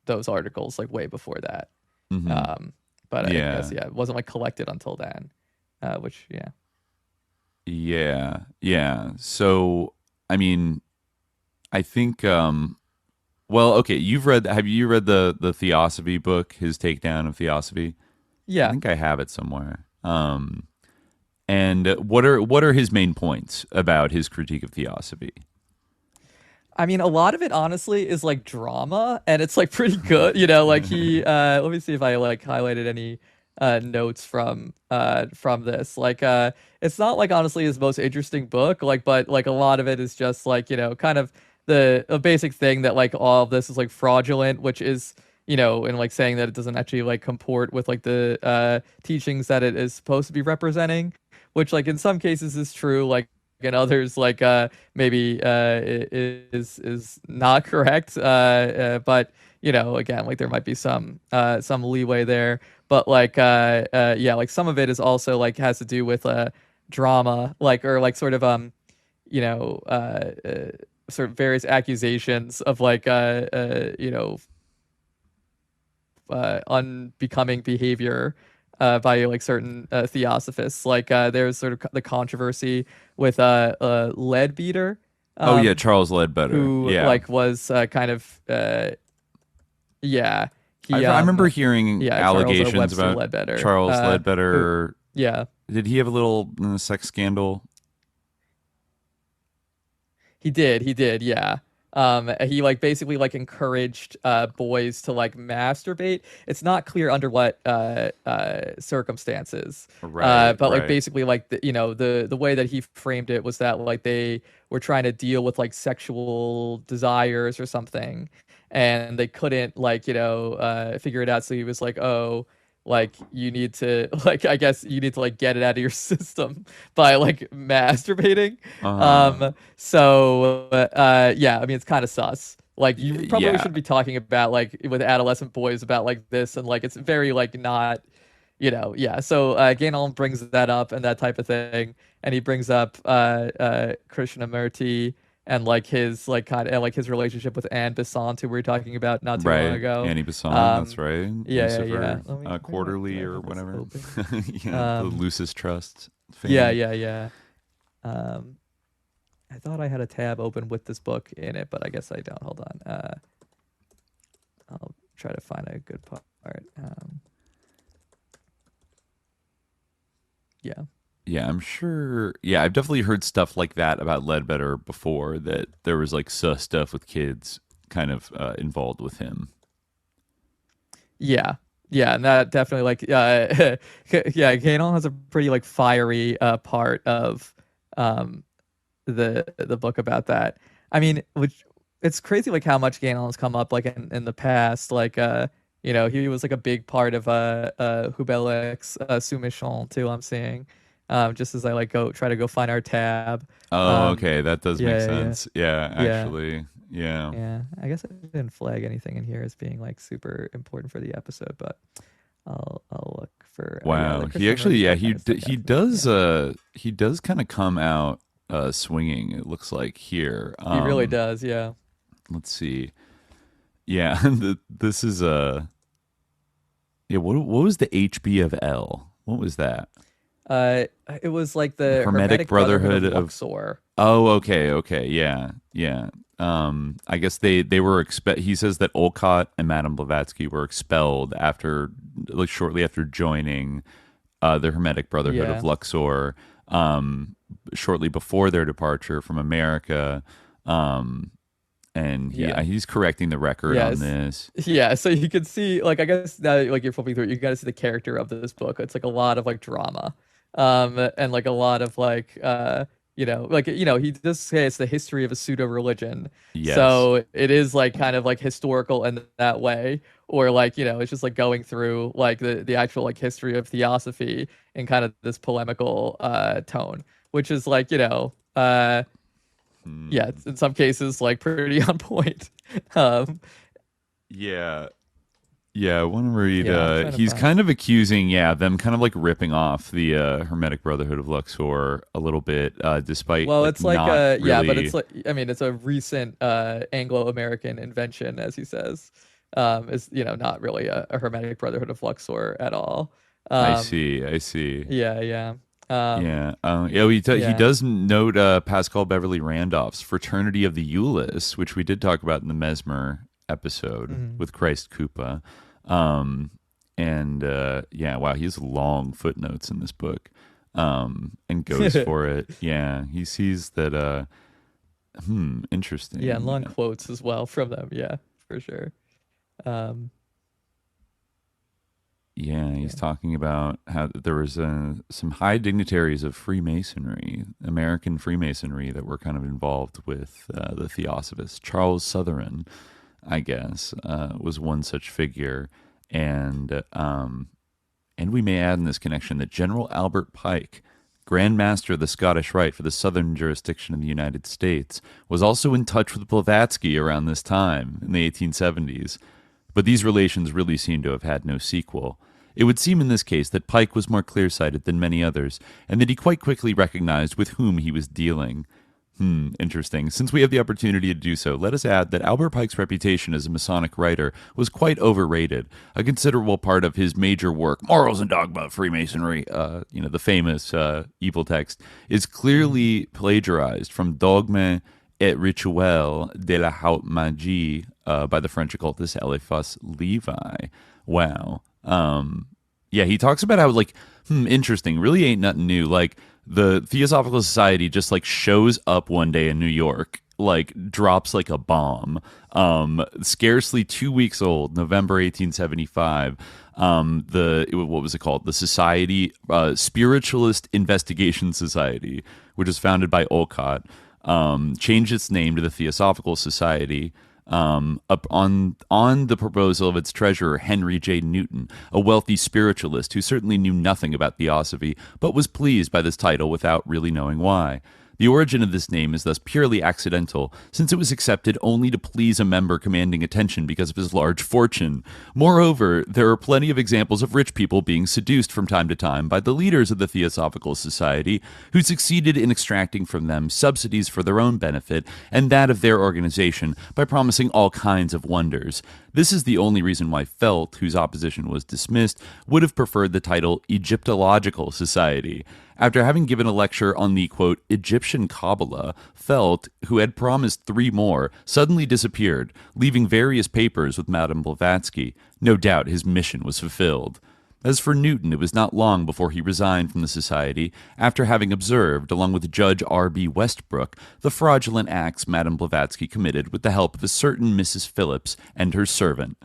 those articles way before that. Mm-hmm. But I guess it wasn't collected until then. Yeah. So I mean, I think have you read the Theosophy book, his takedown of Theosophy? Yeah. I think I have it somewhere. And what are his main points about his critique of Theosophy? I mean, a lot of it honestly is drama, and it's pretty good. He let me see if I highlighted any notes from this. It's not honestly his most interesting book, but a lot of it is just kind of a basic thing that all of this is fraudulent, which is and saying that it doesn't actually comport with the teachings that it is supposed to be representing, which in some cases is true, in others maybe is not correct, but again, there might be some leeway there, but some of it is also has to do with drama, or sort of sort of various accusations of unbecoming behavior by certain theosophists. There's sort of the controversy with Leadbeater. Charles Leadbeater, who was kind of he, I remember hearing allegations Charles about Leadbetter. Charles Leadbetter. Yeah. Did he have a little sex scandal? He did, yeah. He basically encouraged boys to masturbate. It's not clear under what circumstances. Right. But basically the way that he framed it was that they were trying to deal with sexual desires or something. and they couldn't figure it out. So he was like, oh, like you need to I guess you need to like get it out of your system by like masturbating. Yeah, I mean it's kind of sus. Like you probably shouldn't be talking about like with adolescent boys about like this, and like it's very like not, so Guénon brings that up and that type of thing, and he brings up Krishnamurti and like his like kind of like his relationship with Anne Besant, who we were talking about not too long ago. Annie Besant, that's right. Yeah. Quarterly or whatever. The Lucis Trust. Fame. Yeah. I thought I had a tab open with this book in it, but I guess I don't. Hold on. I'll try to find a good part. Yeah. Yeah, I'm sure. Yeah, I've definitely heard stuff like that about Ledbetter before, that there was like sus stuff with kids kind of involved with him. Yeah, and that definitely like Guénon has a pretty like fiery part of the book about that. I mean, which it's crazy like how much Guénon has come up like in the past. Like he was like a big part of Houellebecq's Soumission too. I'm seeing. Just as I like try to go find our tab. Okay, that does make sense. Yeah, actually, yeah. Yeah, I guess I didn't flag anything in here as being like super important for the episode, but I'll look for. Wow, he actually, he does kind of come out swinging. It looks like here. He really does. Yeah. Let's see. Yeah, this is What was the HB of L? What was that? It was like the Hermetic Brotherhood of Luxor. Oh, okay, yeah. I guess they were he says that Olcott and Madame Blavatsky were expelled shortly after joining the Hermetic Brotherhood of Luxor, shortly before their departure from America. And he's correcting the record on this. Yeah, so you can see, like, I guess now, like, you're flipping through it, you got to see the character of this book. It's like a lot of like drama, and like a lot of like, he does say it's the history of a pseudo religion. Yes. So it is like kind of like historical in that way, or like it's just like going through like the actual like history of theosophy in kind of this polemical tone, which is like in some cases like pretty on point. I want to read. He's kind of accusing, them kind of like ripping off the Hermetic Brotherhood of Luxor a little bit, despite. Well, like, it's like really... but it's like, I mean, it's a recent Anglo-American invention, as he says. Is not really a Hermetic Brotherhood of Luxor at all. I see. Yeah. He does note Pascal Beverly Randolph's Fraternity of the Euless, which we did talk about in the Mesmer episode with Christ Koopa. Wow, he has long footnotes in this book, and goes for it. Yeah, he sees that. Interesting. Yeah, and long quotes as well from them. Yeah, for sure. He's talking about how there was some high dignitaries of Freemasonry, American Freemasonry, that were kind of involved with the Theosophists. Charles Sutherland, I guess, was one such figure, and we may add in this connection that General Albert Pike, Grand Master of the Scottish Rite for the southern jurisdiction of the United States, was also in touch with Blavatsky around this time in the 1870s. But these relations really seem to have had no sequel. It would seem in this case that Pike was more clear-sighted than many others, and that he quite quickly recognized with whom he was dealing. Interesting. Since we have the opportunity to do so, let us add that Albert Pike's reputation as a Masonic writer was quite overrated. A considerable part of his major work, Morals and Dogma of Freemasonry, the famous evil text, is clearly plagiarized from Dogme et Rituel de la Haute Magie by the French occultist Eliphas Levi. Wow. He talks about how, like, interesting, really ain't nothing new. Like, the Theosophical Society just, like, shows up one day in New York, like, drops, like, a bomb. Scarcely 2 weeks old, November 1875. What was it called? The Society, Spiritualist Investigation Society, which was founded by Olcott, changed its name to the Theosophical Society. up on the proposal of its treasurer, Henry J. Newton, a wealthy spiritualist who certainly knew nothing about Theosophy, but was pleased by this title without really knowing why. The origin of this name is thus purely accidental, since it was accepted only to please a member commanding attention because of his large fortune. Moreover, there are plenty of examples of rich people being seduced from time to time by the leaders of the Theosophical Society, who succeeded in extracting from them subsidies for their own benefit and that of their organization by promising all kinds of wonders. This is the only reason why Felt, whose opposition was dismissed, would have preferred the title Egyptological Society. After having given a lecture on the, quote, Egyptian Kabbalah, Felt, who had promised 3 more, suddenly disappeared, leaving various papers with Madame Blavatsky. No doubt his mission was fulfilled. As for Newton, it was not long before he resigned from the society, after having observed, along with Judge R.B. Westbrook, the fraudulent acts Madame Blavatsky committed with the help of a certain Mrs. Phillips and her servant.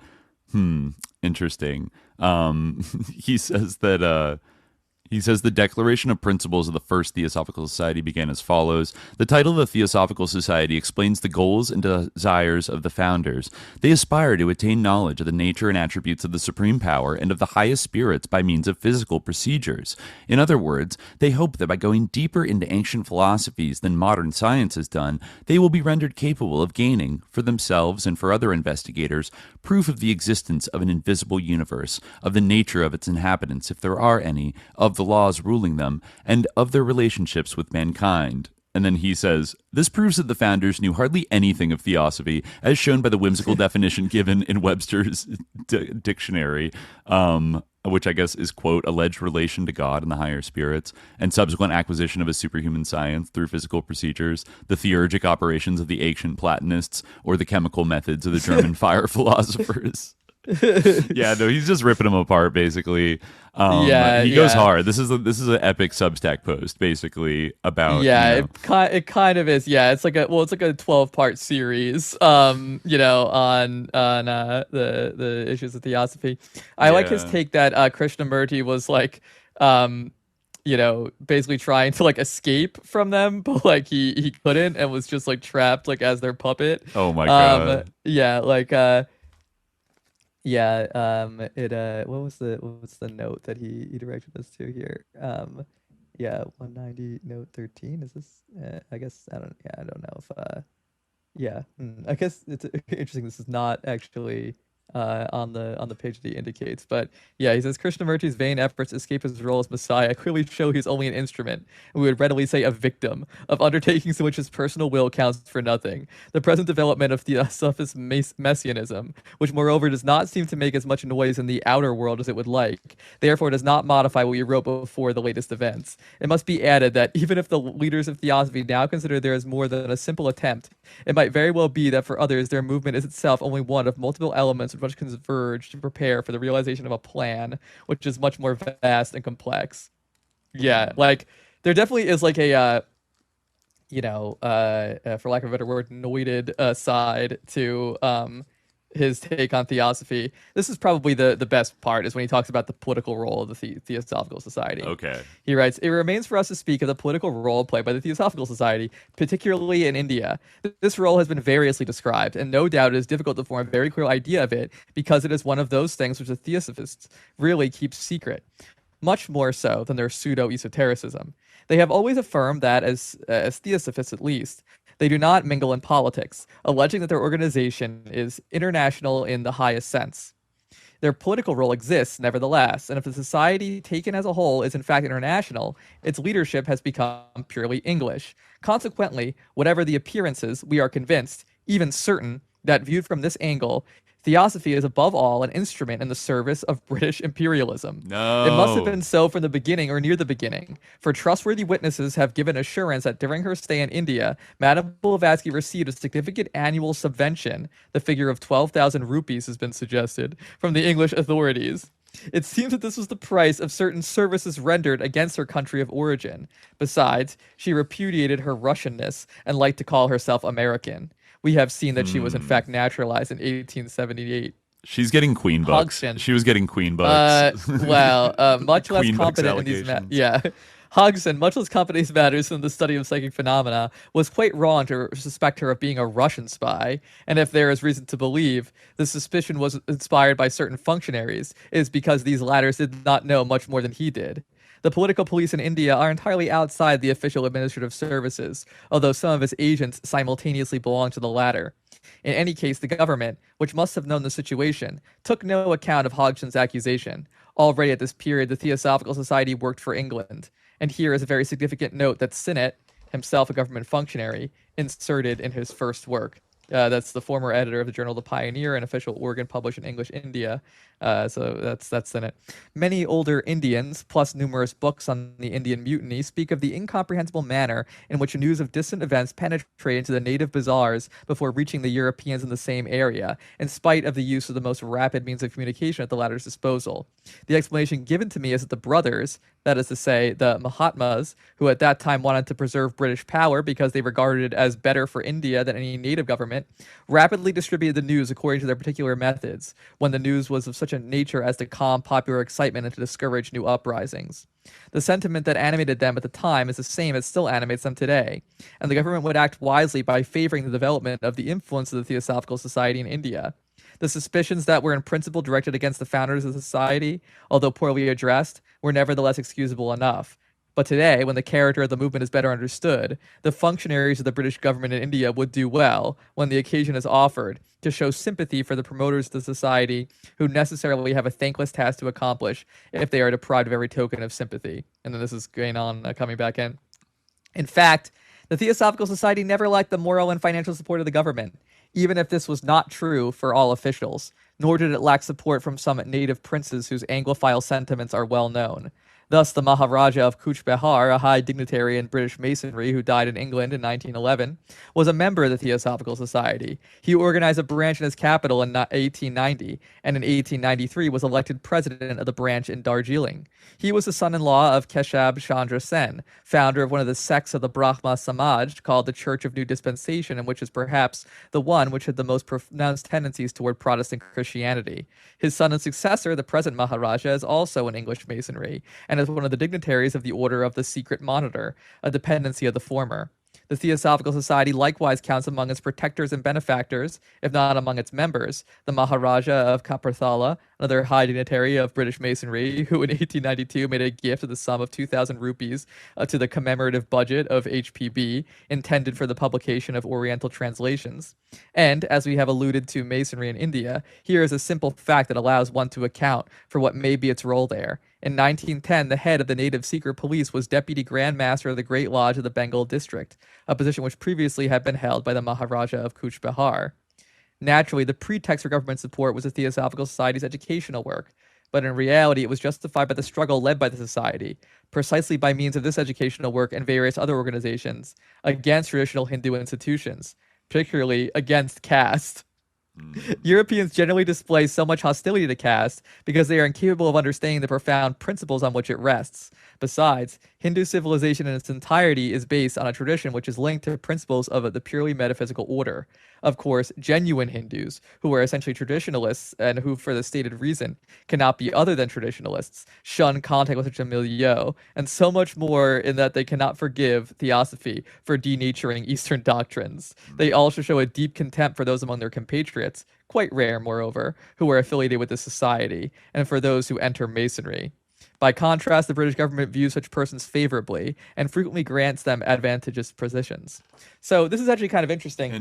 Interesting. He says that... He says the Declaration of Principles of the First Theosophical Society began as follows. The title of the Theosophical Society explains the goals and desires of the founders. They aspire to attain knowledge of the nature and attributes of the supreme power and of the highest spirits by means of physical procedures. In other words, they hope that by going deeper into ancient philosophies than modern science has done, they will be rendered capable of gaining, for themselves and for other investigators, proof of the existence of an invisible universe, of the nature of its inhabitants, if there are any, of the laws ruling them, and of their relationships with mankind. And then he says, this proves that the founders knew hardly anything of theosophy, as shown by the whimsical definition given in Webster's dictionary, which I guess is, quote, alleged relation to God and the higher spirits, and subsequent acquisition of a superhuman science through physical procedures, the theurgic operations of the ancient Platonists, or the chemical methods of the German fire philosophers. Yeah, no, he's just ripping them apart, basically. He goes hard. This is an epic Substack post, basically, about it kind of is. Yeah, it's like a 12-part series. On the issues of theosophy. I like his take that Krishnamurti was like basically trying to like escape from them, but like he couldn't and was just like trapped like as their puppet. Oh my god. What's the note that he directed us to here? 190 note 13. Is this? I guess I don't know if. I guess it's interesting. This is not actually on the page that he indicates, but he says Krishnamurti's vain efforts to escape his role as Messiah clearly show he's only an instrument, and we would readily say a victim, of undertakings in which his personal will counts for nothing. The present development of Theosophist messianism, which moreover does not seem to make as much noise in the outer world as it would like, therefore does not modify what we wrote before the latest events. It must be added that even if the leaders of Theosophy now consider there as more than a simple attempt, it might very well be that for others their movement is itself only one of multiple elements which converge to prepare for the realization of a plan which is much more vast and complex. Like there definitely is like a for lack of a better word, noided side to his take on theosophy. This is probably the best part, is when he talks about the political role of the Theosophical Society. Okay. He writes, it remains for us to speak of the political role played by the Theosophical Society, particularly in India. This role has been variously described, and no doubt it is difficult to form a very clear idea of it, because it is one of those things which the Theosophists really keep secret, much more so than their pseudo-esotericism. They have always affirmed that, as Theosophists at least, they do not mingle in politics, alleging that their organization is international in the highest sense. Their political role exists, nevertheless, and if the society taken as a whole is in fact international, its leadership has become purely English. Consequently, whatever the appearances, we are convinced, even certain, that viewed from this angle, Theosophy is above all an instrument in the service of British imperialism. No. It must have been so from the beginning or near the beginning, for trustworthy witnesses have given assurance that during her stay in India, Madame Blavatsky received a significant annual subvention, the figure of 12,000 rupees has been suggested, from the English authorities. It seems that this was the price of certain services rendered against her country of origin. Besides, she repudiated her Russianness and liked to call herself American. We have seen that she was in fact naturalized in 1878. She's getting queen bucks. She was getting queen bucks. Much less competent in these Hodgson, much less company's matters than the study of psychic phenomena, was quite wrong to suspect her of being a Russian spy, and if there is reason to believe the suspicion was inspired by certain functionaries, it is because these latter did not know much more than he did. The political police in India are entirely outside the official administrative services, although some of its agents simultaneously belong to the latter. In any case, the government, which must have known the situation, took no account of Hodgson's accusation. Already at this period, the Theosophical Society worked for England. And here is a very significant note that Sinnett, himself a government functionary, inserted in his first work. That's the former editor of the journal The Pioneer, an official organ published in English India. So that's in it. Many older Indians, plus numerous books on the Indian Mutiny, speak of the incomprehensible manner in which news of distant events penetrate into the native bazaars before reaching the Europeans in the same area, in spite of the use of the most rapid means of communication at the latter's disposal. The explanation given to me is that the brothers, that is to say, the Mahatmas, who at that time wanted to preserve British power because they regarded it as better for India than any native government, rapidly distributed the news according to their particular methods, when the news was of such a nature as to calm popular excitement and to discourage new uprisings. The sentiment that animated them at the time is the same as still animates them today, and the government would act wisely by favoring the development of the influence of the Theosophical Society in India. The suspicions that were in principle directed against the founders of the society, although poorly addressed, were nevertheless excusable enough. But today, when the character of the movement is better understood, the functionaries of the British government in India would do well, when the occasion is offered, to show sympathy for the promoters of the society who necessarily have a thankless task to accomplish if they are deprived of every token of sympathy. And then this is going on, coming back in. In fact, the Theosophical Society never lacked the moral and financial support of the government, even if this was not true for all officials, nor did it lack support from some native princes whose Anglophile sentiments are well known. Thus, the Maharaja of Cooch Behar, a high dignitary in British Masonry who died in England in 1911, was a member of the Theosophical Society. He organized a branch in his capital in 1890, and in 1893 was elected president of the branch in Darjeeling. He was the son-in-law of Keshab Chandra Sen, founder of one of the sects of the Brahma Samaj called the Church of New Dispensation, and which is perhaps the one which had the most pronounced tendencies toward Protestant Christianity. His son and successor, the present Maharaja, is also in English Masonry, and is one of the dignitaries of the Order of the Secret Monitor, a dependency of the former. The Theosophical Society likewise counts among its protectors and benefactors, if not among its members, the Maharaja of Kapurthala, another high dignitary of British Masonry, who in 1892 made a gift of the sum of 2,000 rupees to the commemorative budget of HPB, intended for the publication of Oriental translations. And, as we have alluded to Masonry in India, here is a simple fact that allows one to account for what may be its role there. In 1910, the head of the native secret police was Deputy Grand Master of the Great Lodge of the Bengal District, a position which previously had been held by the Maharaja of Cooch Behar. Naturally, the pretext for government support was the Theosophical Society's educational work, but in reality it was justified by the struggle led by the society, precisely by means of this educational work and various other organizations, against traditional Hindu institutions, particularly against caste. Europeans generally display so much hostility to caste because they are incapable of understanding the profound principles on which it rests. Besides, Hindu civilization in its entirety is based on a tradition which is linked to principles of the purely metaphysical order. Of course, genuine Hindus, who are essentially traditionalists and who, for the stated reason, cannot be other than traditionalists, shun contact with such a milieu, and so much more in that they cannot forgive Theosophy for denaturing Eastern doctrines. They also show a deep contempt for those among their compatriots, quite rare, moreover, who are affiliated with the society, and for those who enter Masonry. By contrast, the British government views such persons favorably and frequently grants them advantageous positions. So this is actually kind of interesting.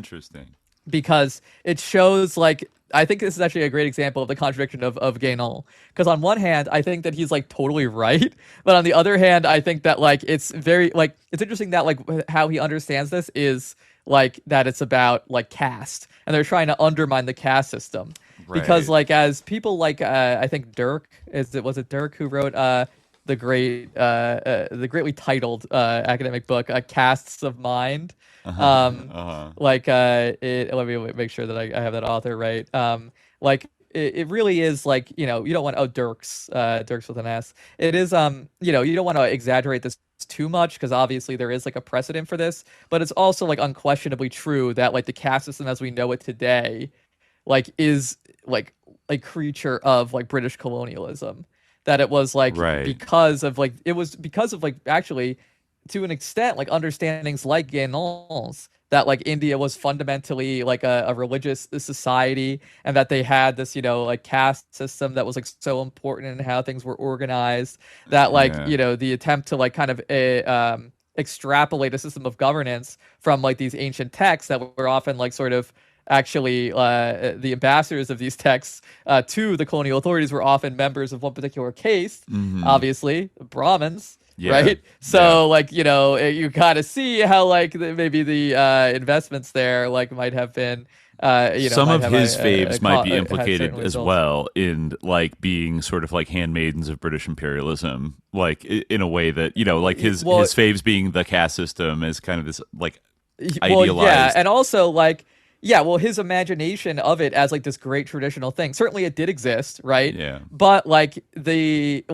Because it shows, like, I think this is actually a great example of the contradiction of Guénon. Because on one hand, I think that he's, like, totally right. But on the other hand, I think that, like, it's very, like, it's interesting that, like, how he understands this is, like, that it's about, like, caste. And they're trying to undermine the caste system. Right. Because, like, as people like, I think Dirk, was it Dirk who wrote the greatly titled academic book, Castes of Mind? Let me make sure that I have that author right. It really is like, you know, you don't want, Dirks with an S. It is, you know, you don't want to exaggerate this too much because obviously there is like a precedent for this, but it's also like unquestionably true that like the caste system as we know it today, like is like a creature of like British colonialism. that it was like Right. because of like actually to an extent like understandings like Guénon's that like India was fundamentally like a religious society, and that they had this, like caste system that was like so important in how things were organized, that like, Yeah. the attempt to like kind of extrapolate a system of governance from like these ancient texts that were often like sort of actually the ambassadors of these texts to the colonial authorities were often members of one particular caste, obviously Brahmins. Yeah. Right. So like, you kind of see how like maybe the investments there like might have been, some might of have his faves might be had implicated certain as results. well in like being sort of like handmaidens of British imperialism, like in a way that, like his faves being the caste system is kind of this like idealized. Well, yeah, and also like, yeah, well, his imagination of it as like this great traditional thing. Certainly, it did exist, right? Yeah. But like the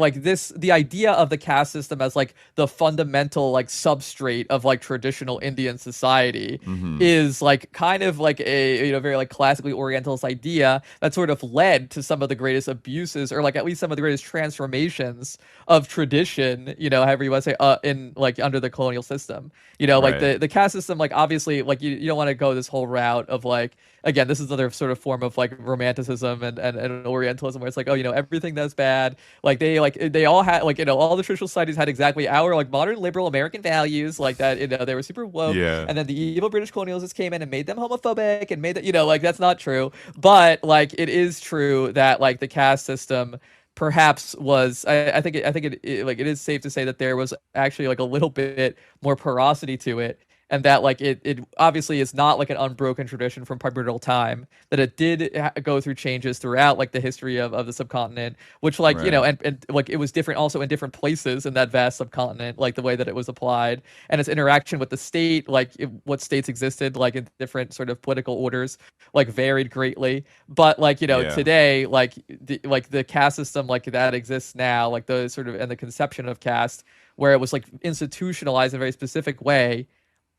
idea of the caste system as like the fundamental like substrate of like traditional Indian society is like kind of like a very like classically Orientalist idea that sort of led to some of the greatest abuses, or like at least some of the greatest transformations of tradition. However you want to say, in like under the colonial system. Like Right. the caste system, like obviously, like you don't want to go this whole route of like, again, this is another sort of form of like romanticism and Orientalism, where it's like, oh, everything that's bad, like they all had like, all the traditional societies had exactly our like modern liberal American values, like that, they were super woke, Yeah. and then the evil British colonialists came in and made them homophobic and made that, like that's not true, but like it is true that like the caste system perhaps was, I think it is safe to say that there was actually like a little bit more porosity to it, and that like it obviously is not like an unbroken tradition from primordial time, that it did go through changes throughout like the history of the subcontinent, which like Right. and like it was different also in different places in that vast subcontinent, like the way that it was applied and its interaction with the state, like what states existed like in different sort of political orders, like varied greatly. But like Yeah. today, like the caste system like that exists now, like the sort of and the conception of caste, where it was like institutionalized in a very specific way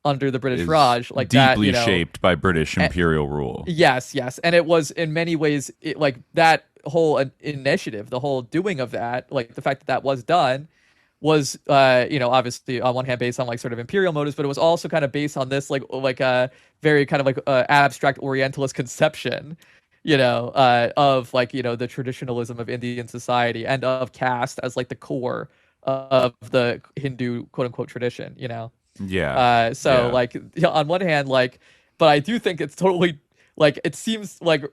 under the British Is Raj, like deeply that, shaped by British imperial rule. Yes, and it was in many ways like that whole initiative, the whole doing of that, like the fact that that was done was obviously on one hand based on like sort of imperial motives, but it was also kind of based on this like a very kind of like abstract Orientalist conception, of like the traditionalism of Indian society and of caste as like the core of the Hindu quote unquote tradition. Yeah. So Yeah. like on one hand, like, but I do think it's totally like it seems like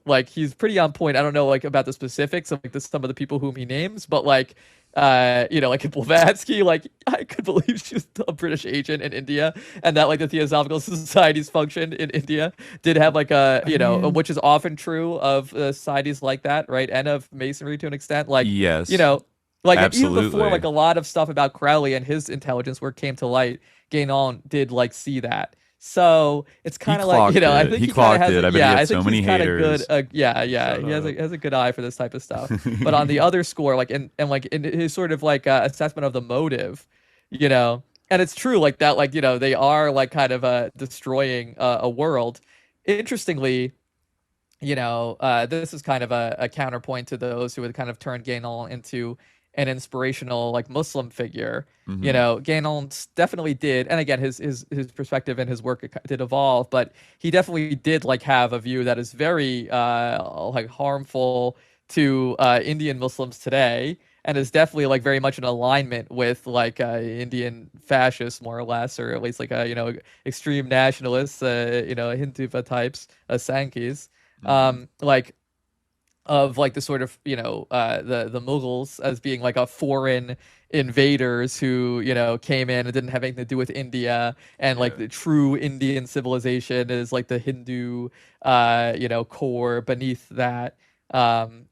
like he's pretty on point. I don't know like about the specifics of like some of the people whom he names, but like like Blavatsky, like I could believe she was a British agent in India, and that like the Theosophical societies functioned in India did have like a which is often true of societies like that, right, and of Masonry to an extent, like Yes. like Absolutely. even before like a lot of stuff about Crowley and his intelligence work came to light, Guénon did like see that. So it's kind of like clocked I it. think He he kind clocked of has it. I bet he yeah, had I so think many he's kind of haters. good. He has a good eye for this type of stuff. But on the other score, like and like in his sort of like assessment of the motive, and it's true like that, like they are like kind of destroying a world. Interestingly, this is kind of a counterpoint to those who would kind of turn Guénon into an inspirational like Muslim figure. Guénon definitely did, and again his perspective and his work did evolve, but he definitely did like have a view that is very like harmful to Indian Muslims today, and is definitely like very much in alignment with like Indian fascists more or less, or at least like extreme nationalists, Hinduva types, Sankhis, like of like the sort of the Mughals as being like a foreign invaders who came in and didn't have anything to do with India, and like the true Indian civilization is like the Hindu core beneath that, and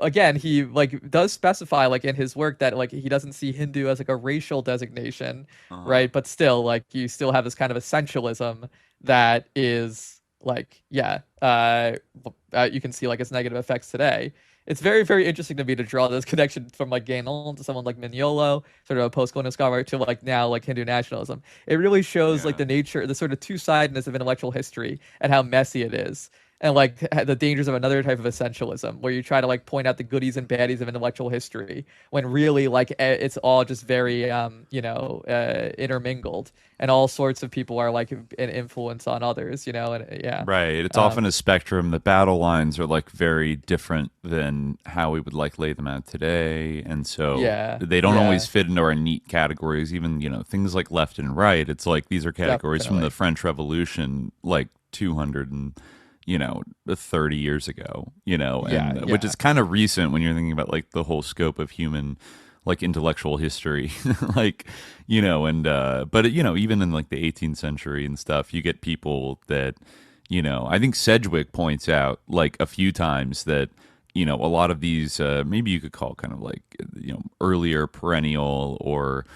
again he like does specify like in his work that like he doesn't see Hindu as like a racial designation, right, but still like you still have this kind of essentialism that is like you can see like its negative effects today. It's very, very interesting to me to draw this connection from like Guénon to someone like Mignolo, sort of a post-colonial scholar, to like now like Hindu nationalism. It really shows like the nature, the sort of two-sidedness of intellectual history and how messy it is. and like the dangers of another type of essentialism where you try to like point out the goodies and baddies of intellectual history when really like it's all just very intermingled, and all sorts of people are like an influence on others, and Right. It's often a spectrum. The battle lines are like very different than how we would like lay them out today. And so they don't always fit into our neat categories. Even, things like left and right. It's like these are categories from the French Revolution, like 200 and 30 years ago, which is kind of recent when you're thinking about like the whole scope of human like intellectual history, like, but even in like the 18th century and stuff, you get people that, I think Sedgwick points out like a few times that, a lot of these, maybe you could call kind of like, earlier perennial or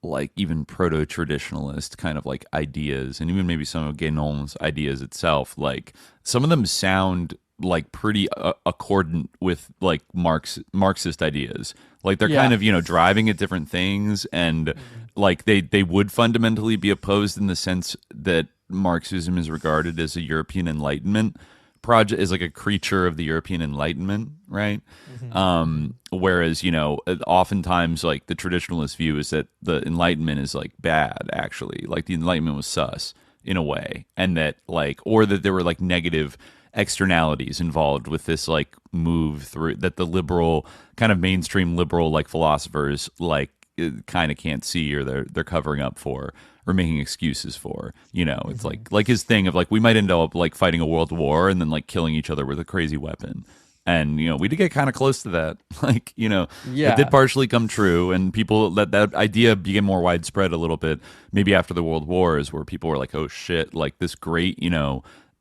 like even proto-traditionalist kind of like ideas, and even maybe some of Guénon's ideas itself, like some of them sound like pretty accordant with like Marxist ideas. Like they're kind of, driving at different things, and like they would fundamentally be opposed in the sense that Marxism is regarded as a European Enlightenment project, is like a creature of the European Enlightenment, right? Whereas, oftentimes like the traditionalist view is that the Enlightenment is like bad, actually. Like the Enlightenment was sus in a way, and that like, or that there were like negative externalities involved with this like move through that the liberal kind of mainstream liberal like philosophers like kind of can't see, or they're covering up for, or making excuses for. It's like his thing of like we might end up like fighting a world war and then like killing each other with a crazy weapon. And we did get kind of close to that. Like, it did partially come true, and people that idea became more widespread a little bit maybe after the world wars, where people were like, oh shit, like this great,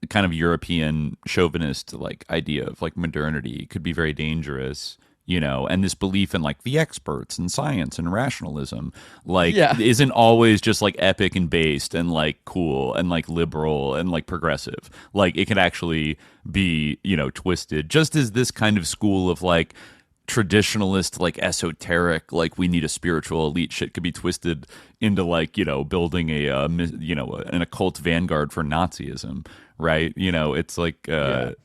kind of European chauvinist like idea of like modernity could be very dangerous, and this belief in like the experts and science and rationalism like isn't always just like epic and based and like cool and like liberal and like progressive. Like it can actually be, twisted, just as this kind of school of like traditionalist, like esoteric, like we need a spiritual elite shit could be twisted into like, building an occult vanguard for Nazism, right? It's like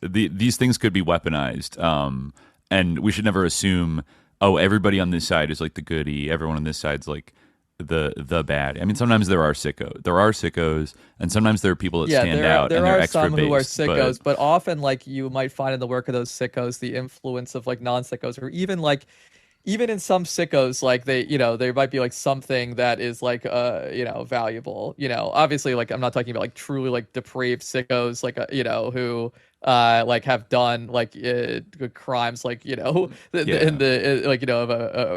these things could be weaponized, and we should never assume, oh, everybody on this side is like the goody, everyone on this side's like the bad. I mean, sometimes there are sickos, and sometimes there are people that stand out, and they're extra based. There are some who are sickos, but often like you might find in the work of those sickos the influence of like non-sickos, or even in some sickos, like there might be like something that is like valuable. Obviously, like I'm not talking about like truly like depraved sickos, like who like have done like crimes, like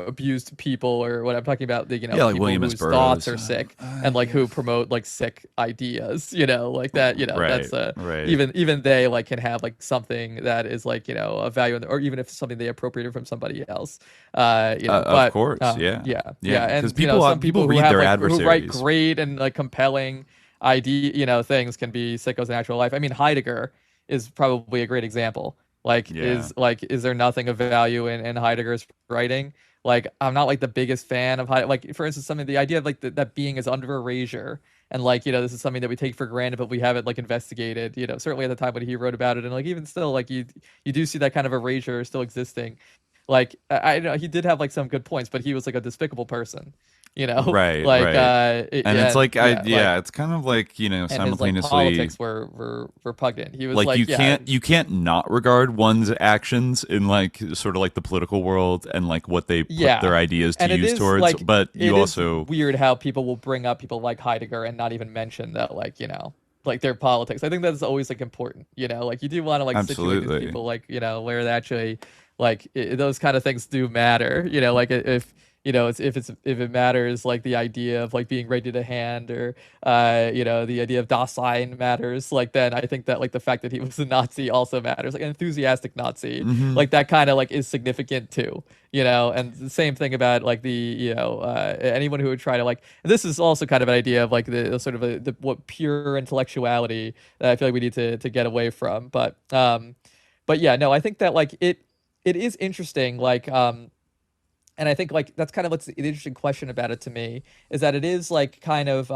abused people or what. I'm talking about the like people William whose thoughts are sick and like who promote like sick ideas, like that. Right, that's right. even they like can have like something that is like a value, or even if something they appropriated from somebody else. Of course, and because people who read have, their like, adversaries, who write great and like compelling things can be sickos in actual life. I mean, Heidegger is probably a great example. Like, is there nothing of value in Heidegger's writing? Like, I'm not like the biggest fan of Heidegger. Like, for instance, the idea of like that being is under erasure, and like this is something that we take for granted, but we haven't like investigated. Certainly at the time when he wrote about it, and like even still, like you do see that kind of erasure still existing. Like I know he did have like some good points, but he was like a despicable person. Right, like right. It's like it's kind of like simultaneously his, like, politics were repugnant. He was like you can't not regard one's actions in like sort of like the political world and like what they put their ideas to use towards, like, but you also weird how people will bring up people like Heidegger and not even mention that like like their politics. I think that's always like important. Like you do want to like situate these people like where they actually like those kind of things do matter. Like if if it matters, like the idea of like being ready to hand, or the idea of Dasein matters, like then I think that like the fact that he was a Nazi also matters, like an enthusiastic Nazi, like that kind of like is significant too, and the same thing about like the anyone who would try to like, this is also kind of an idea of like the sort of the what pure intellectuality that I feel like we need to get away from, but yeah, no, I think that like it is interesting, like and I think like that's kind of what's the interesting question about it to me, is that it is like kind of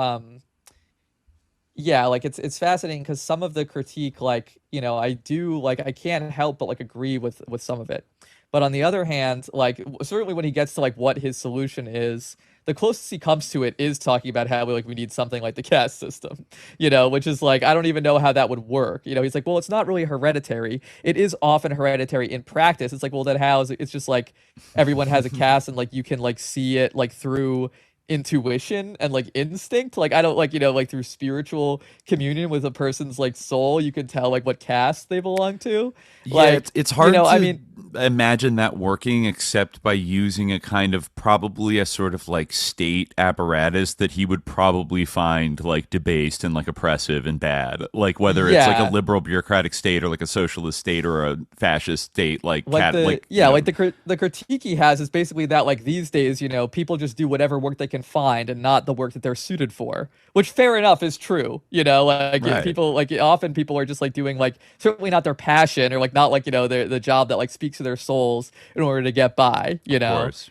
yeah, like it's fascinating because some of the critique, like, I do, like, I can't help but like agree with some of it. But on the other hand, like, certainly when he gets to like what his solution is, the closest he comes to it is talking about how we need something like the caste system, which is like, I don't even know how that would work. He's like, well, it's not really hereditary. It is often hereditary in practice. It's like, well, then how is it? It's just like everyone has a caste, and like you can like see it like through intuition and like instinct. Like, I don't like, like through spiritual communion with a person's like soul, you can tell like what caste they belong to. Yeah, Like, it's hard to I mean, imagine that working except by using a kind of probably a sort of like state apparatus that he would probably find like debased and like oppressive and bad. Like whether it's like a liberal bureaucratic state or like a socialist state or a fascist state, like the critique he has is basically that like these days, people just do whatever work they can find and not the work that they're suited for, which fair enough is true. Like Right. people like often people are just like doing like certainly not their passion or like not like the job that like speaks to their souls in order to get by. Of course.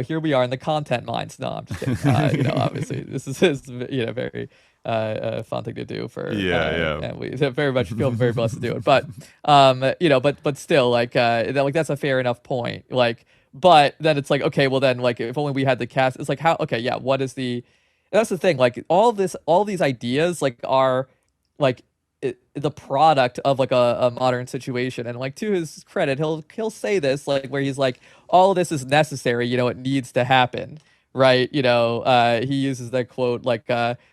Here we are in the content mines. No, I'm just kidding. Obviously this is very fun thing to do for and we very much feel very blessed to do it. But but still like that's a fair enough point. Like, but then it's like, okay, well then like if only we had the cast, it's like how, okay, yeah, what is the, that's the thing, like all these ideas like are like the product of like a modern situation. And like to his credit, he'll say this like where he's like, all of this is necessary, it needs to happen, right? He uses that quote like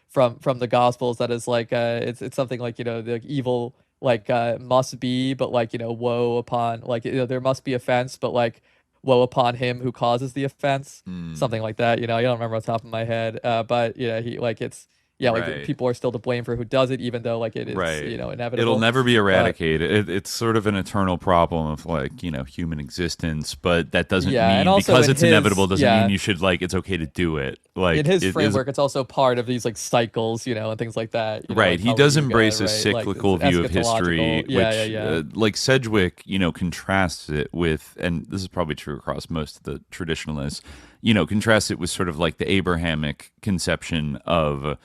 from the Gospels that is like it's something like the evil like must be, but like woe upon, like there must be offense, but like woe upon him who causes the offense, something like that. I don't remember off the top of my head, but he like it's. Yeah, like Right. people are still to blame for who does it, even though like it is, Right. inevitable. It'll never be eradicated. It's sort of an eternal problem of like, human existence, but that doesn't and mean also because in it's his- inevitable doesn't yeah. mean you should like, it's okay to do it. Like in his it is- framework, it's also part of these like cycles, and things like that. Right. Like He Kali does Yuga, embrace a right? cyclical Like, it's view of history, eschatological. which like Sedgwick, contrasts it with, and this is probably true across most of the traditionalists, contrasts it with sort of like the Abrahamic conception of,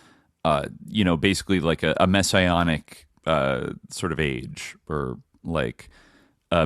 basically like a messianic sort of age, or like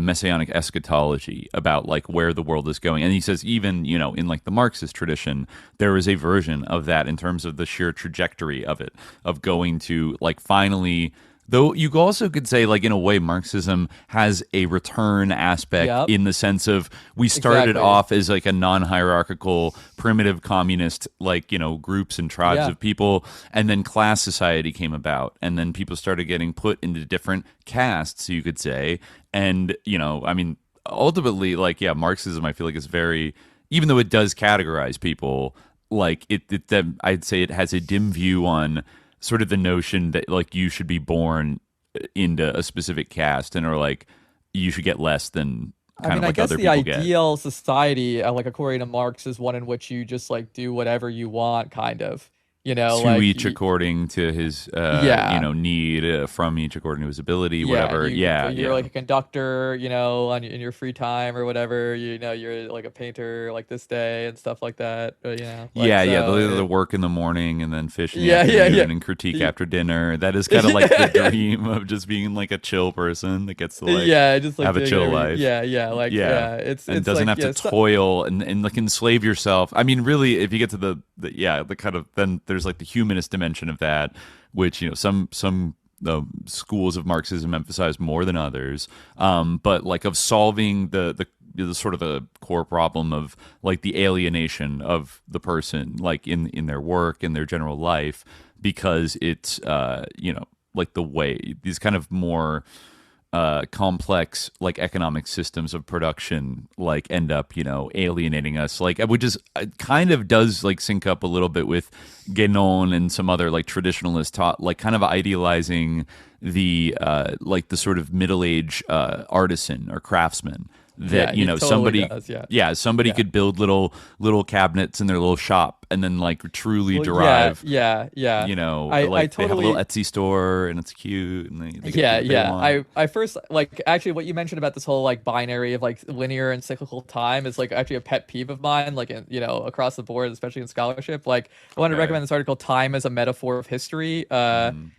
messianic eschatology about like where the world is going. And he says even, in like the Marxist tradition, there is a version of that in terms of the sheer trajectory of it, of going to like finally. Though you also could say, like, in a way, Marxism has a return aspect in the sense of we started Exactly. off as like a non-hierarchical, primitive communist, like, groups and tribes of people, and then class society came about, and then people started getting put into different castes, you could say, and, I mean, ultimately, like, Marxism, I feel like is very, even though it does categorize people, like, I'd say it has a dim view on sort of the notion that like you should be born into a specific caste and or like you should get less than kind of like I guess other the people get. ideal society, like according to Marx, is one in which you just like do whatever you want, kind of. To like each according to his need, from each according to his ability, whatever. You're like a conductor, in your free time or whatever. You're like a painter, like this day and stuff like that. The work in the morning and then fish in the afternoon and critique after dinner. That is kind of like the dream of just being like a chill person that gets to like just like have a chill life. It's doesn't like, have to toil and like enslave yourself. I mean, really, if you get to the kind of, then there's like the humanist dimension of that, which some schools of Marxism emphasize more than others. But like of solving the sort of the core problem of like the alienation of the person, like in their work, in their general life, because it's like the way these kind of more complex like economic systems of production like end up alienating us, like, which is kind of does like sync up a little bit with Guénon and some other like traditionalists taught, like kind of idealizing the like the sort of middle-age artisan or craftsman, that he totally somebody does, somebody could build little cabinets in their little shop and then like truly derive I they have a little Etsy store and it's cute and they get what they want. I first like actually what you mentioned about this whole like binary of like linear and cyclical time is like actually a pet peeve of mine, like across the board, especially in scholarship. Like I want to recommend this article, Time as a Metaphor of History, and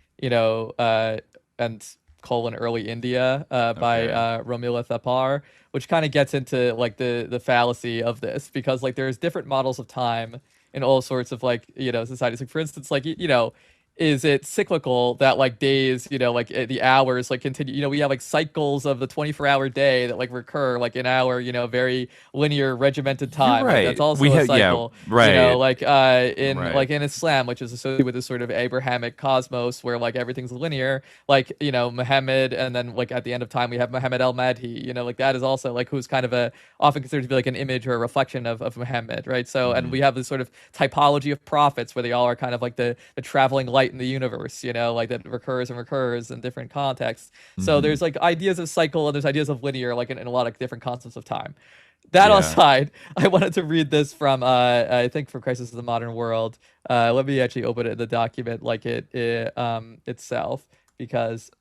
Early India by Romila Thapar, which kind of gets into like the fallacy of this, because like there's different models of time in all sorts of like societies. Like for instance, like is it cyclical that like days, the hours like continue, we have like cycles of the 24-hour day that like recur like in our, very linear regimented time. Right. Like, that's also a cycle. Right. Like in Islam, which is associated with this sort of Abrahamic cosmos where like everything's linear, like, Muhammad, and then like at the end of time we have Muhammad al-Mahdi, like that is also like who's kind of often considered to be like an image or a reflection of Muhammad, right? So and we have this sort of typology of prophets where they all are kind of like the traveling light in the universe, like that recurs in different contexts. So there's like ideas of cycle and there's ideas of linear, like in a lot of different concepts of time. That aside, I wanted to read this from I think from Crisis of the Modern World. Let me actually open it in the document like it itself, because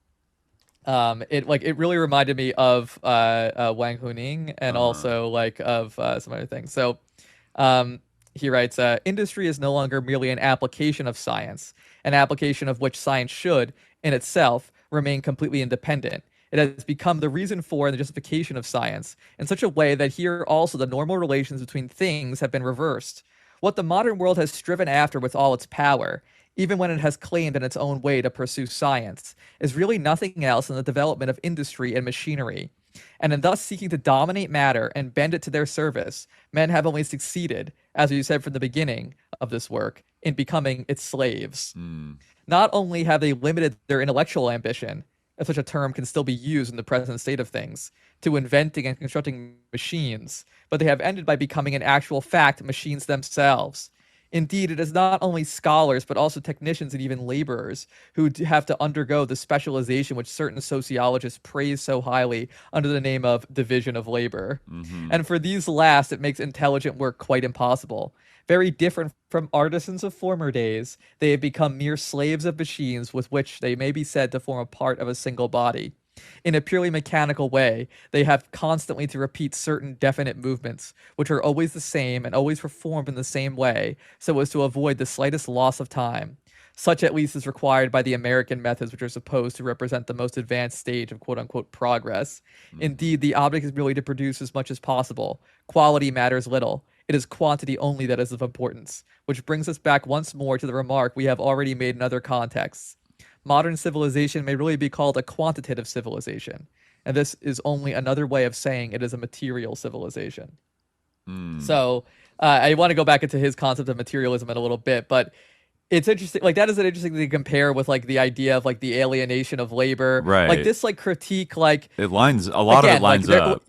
it really reminded me of Wang Huning and also like of some other things. So he writes, industry is no longer merely an application of science, an application of which science should, in itself, remain completely independent. It has become the reason for and the justification of science in such a way that here also the normal relations between things have been reversed. What the modern world has striven after with all its power, even when it has claimed in its own way to pursue science, is really nothing else than the development of industry and machinery. And in thus seeking to dominate matter and bend it to their service, men have only succeeded, as you said from the beginning of this work, in becoming its slaves. Not only have they limited their intellectual ambition, if such a term can still be used in the present state of things, to inventing and constructing machines, but they have ended by becoming in actual fact machines themselves. Indeed, it is not only scholars, but also technicians and even laborers who have to undergo the specialization which certain sociologists praise so highly under the name of division of labor. And for these last, it makes intelligent work quite impossible. Very different from artisans of former days, they have become mere slaves of machines with which they may be said to form a part of a single body. In a purely mechanical way, they have constantly to repeat certain definite movements, which are always the same and always performed in the same way, so as to avoid the slightest loss of time. Such at least is required by the American methods, which are supposed to represent the most advanced stage of quote-unquote progress. Indeed, the object is merely to produce as much as possible. Quality matters little. It is quantity only that is of importance, which brings us back once more to the remark we have already made in other contexts. Modern civilization may really be called a quantitative civilization, and this is only another way of saying it is a material civilization. So I want to go back into his concept of materialism in a little bit, but it's interesting. Like that is an interesting thing to compare with like the idea of like the alienation of labor, right? Like this like critique, like it lines a lot again, of it lines like, up.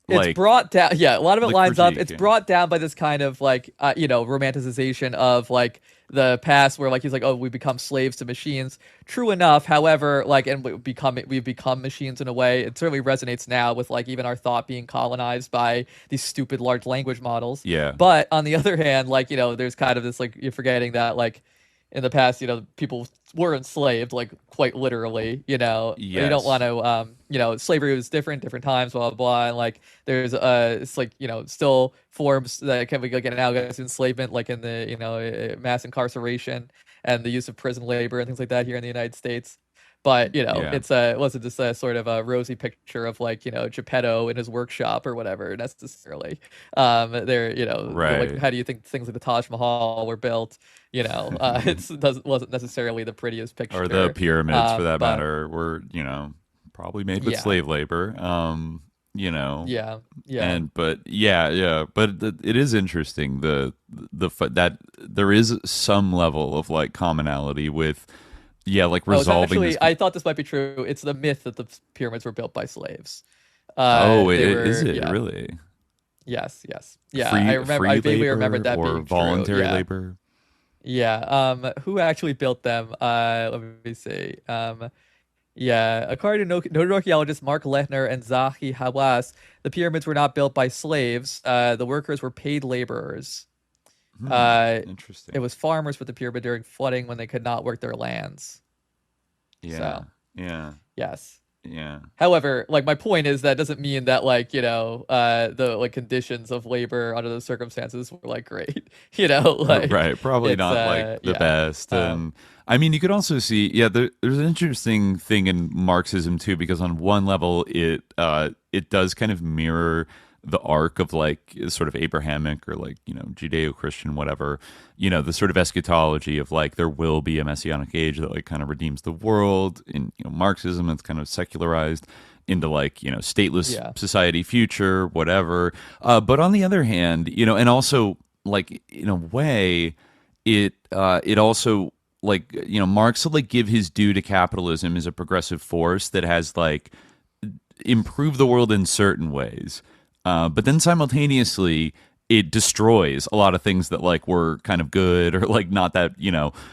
It's brought down, a lot of it lines up. It's brought down by this kind of like, romanticization of like the past, where like he's like, oh, we become slaves to machines. True enough, however, like, and we've become machines in a way. It certainly resonates now with like even our thought being colonized by these stupid large language models. Yeah. But on the other hand, like there's kind of this like you're forgetting that like in the past, people were enslaved, like quite literally, Yes. You don't want to, slavery was different times, blah, blah, blah. And like, there's, it's like, still forms that can be like analogous to enslavement, like in the, mass incarceration and the use of prison labor and things like that here in the United States. But, it's it wasn't just a sort of a rosy picture of like, Geppetto in his workshop or whatever necessarily. Right. Like, how do you think things like the Taj Mahal were built? It wasn't necessarily the prettiest picture. Or the pyramids, for that matter, were, probably made with slave labor. Yeah. But it is interesting that there is some level of like commonality with. Yeah, like resolving. I thought this might be true. It's the myth that the pyramids were built by slaves. Is it yeah. really? Yes. Yeah, I remember. I vaguely remembered that being voluntary true. labor. Yeah. Who actually built them? Let me see. Yeah, according to noted archaeologists Mark Lechner and Zahi Hawass, the pyramids were not built by slaves. The workers were paid laborers. It Interesting. was farmers with the pyramid during flooding when they could not work their lands. Yeah. So, Yeah. yes. Yeah. However, like my point is that doesn't mean that like, the like conditions of labor under those circumstances were like great, like Right. Probably it's not like the yeah. best. And I mean, you could also see, there's an interesting thing in Marxism too, because on one level, it does kind of mirror the arc of like sort of Abrahamic or like, Judeo-Christian, whatever, the sort of eschatology of like there will be a messianic age that like kind of redeems the world. In Marxism, it's kind of secularized into like stateless society future, whatever. But on the other hand, and also like in a way, it also like Marx would like give his due to capitalism as a progressive force that has like improved the world in certain ways. But then simultaneously, it destroys a lot of things that like were kind of good or like not that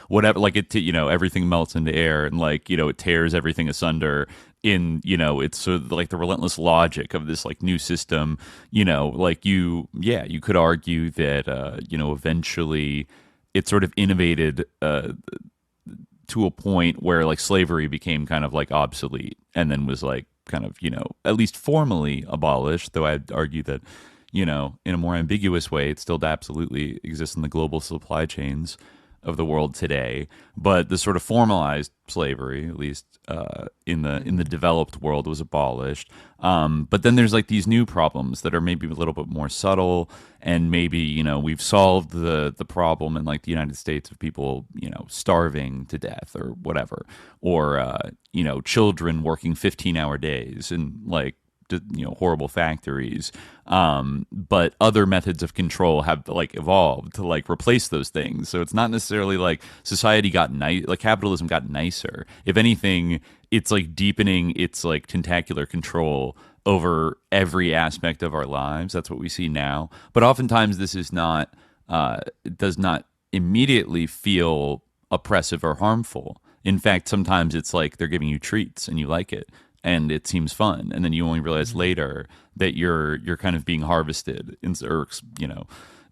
whatever. Like everything melts into air and like it tears everything asunder. It's sort of like the relentless logic of this like new system. Like you could argue that eventually it sort of innovated to a point where like slavery became kind of like obsolete and then was like kind of, at least formally abolished, though I'd argue that, in a more ambiguous way, it still absolutely exists in the global supply chains of the world today. But the sort of formalized slavery, at least in the developed world, was abolished. But then there's like these new problems that are maybe a little bit more subtle, and maybe we've solved the problem in like the United States of people starving to death or whatever, or children working 15-hour days and like horrible factories, but other methods of control have like evolved to like replace those things. So it's not necessarily like society got like capitalism got nicer. If anything, it's like deepening its like tentacular control over every aspect of our lives. That's what we see now. But oftentimes this is not it does not immediately feel oppressive or harmful. In fact, sometimes it's like they're giving you treats and you like it and it seems fun, and then you only realize later that you're kind of being harvested, or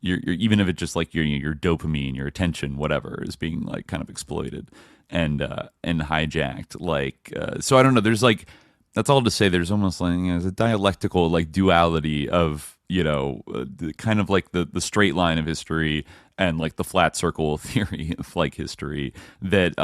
you're even if it's just like your dopamine, your attention, whatever, is being like kind of exploited and hijacked. Like so, I don't know. There's like that's all to say. There's almost like there's a dialectical like duality of kind of like the straight line of history and like the flat circle theory of like history that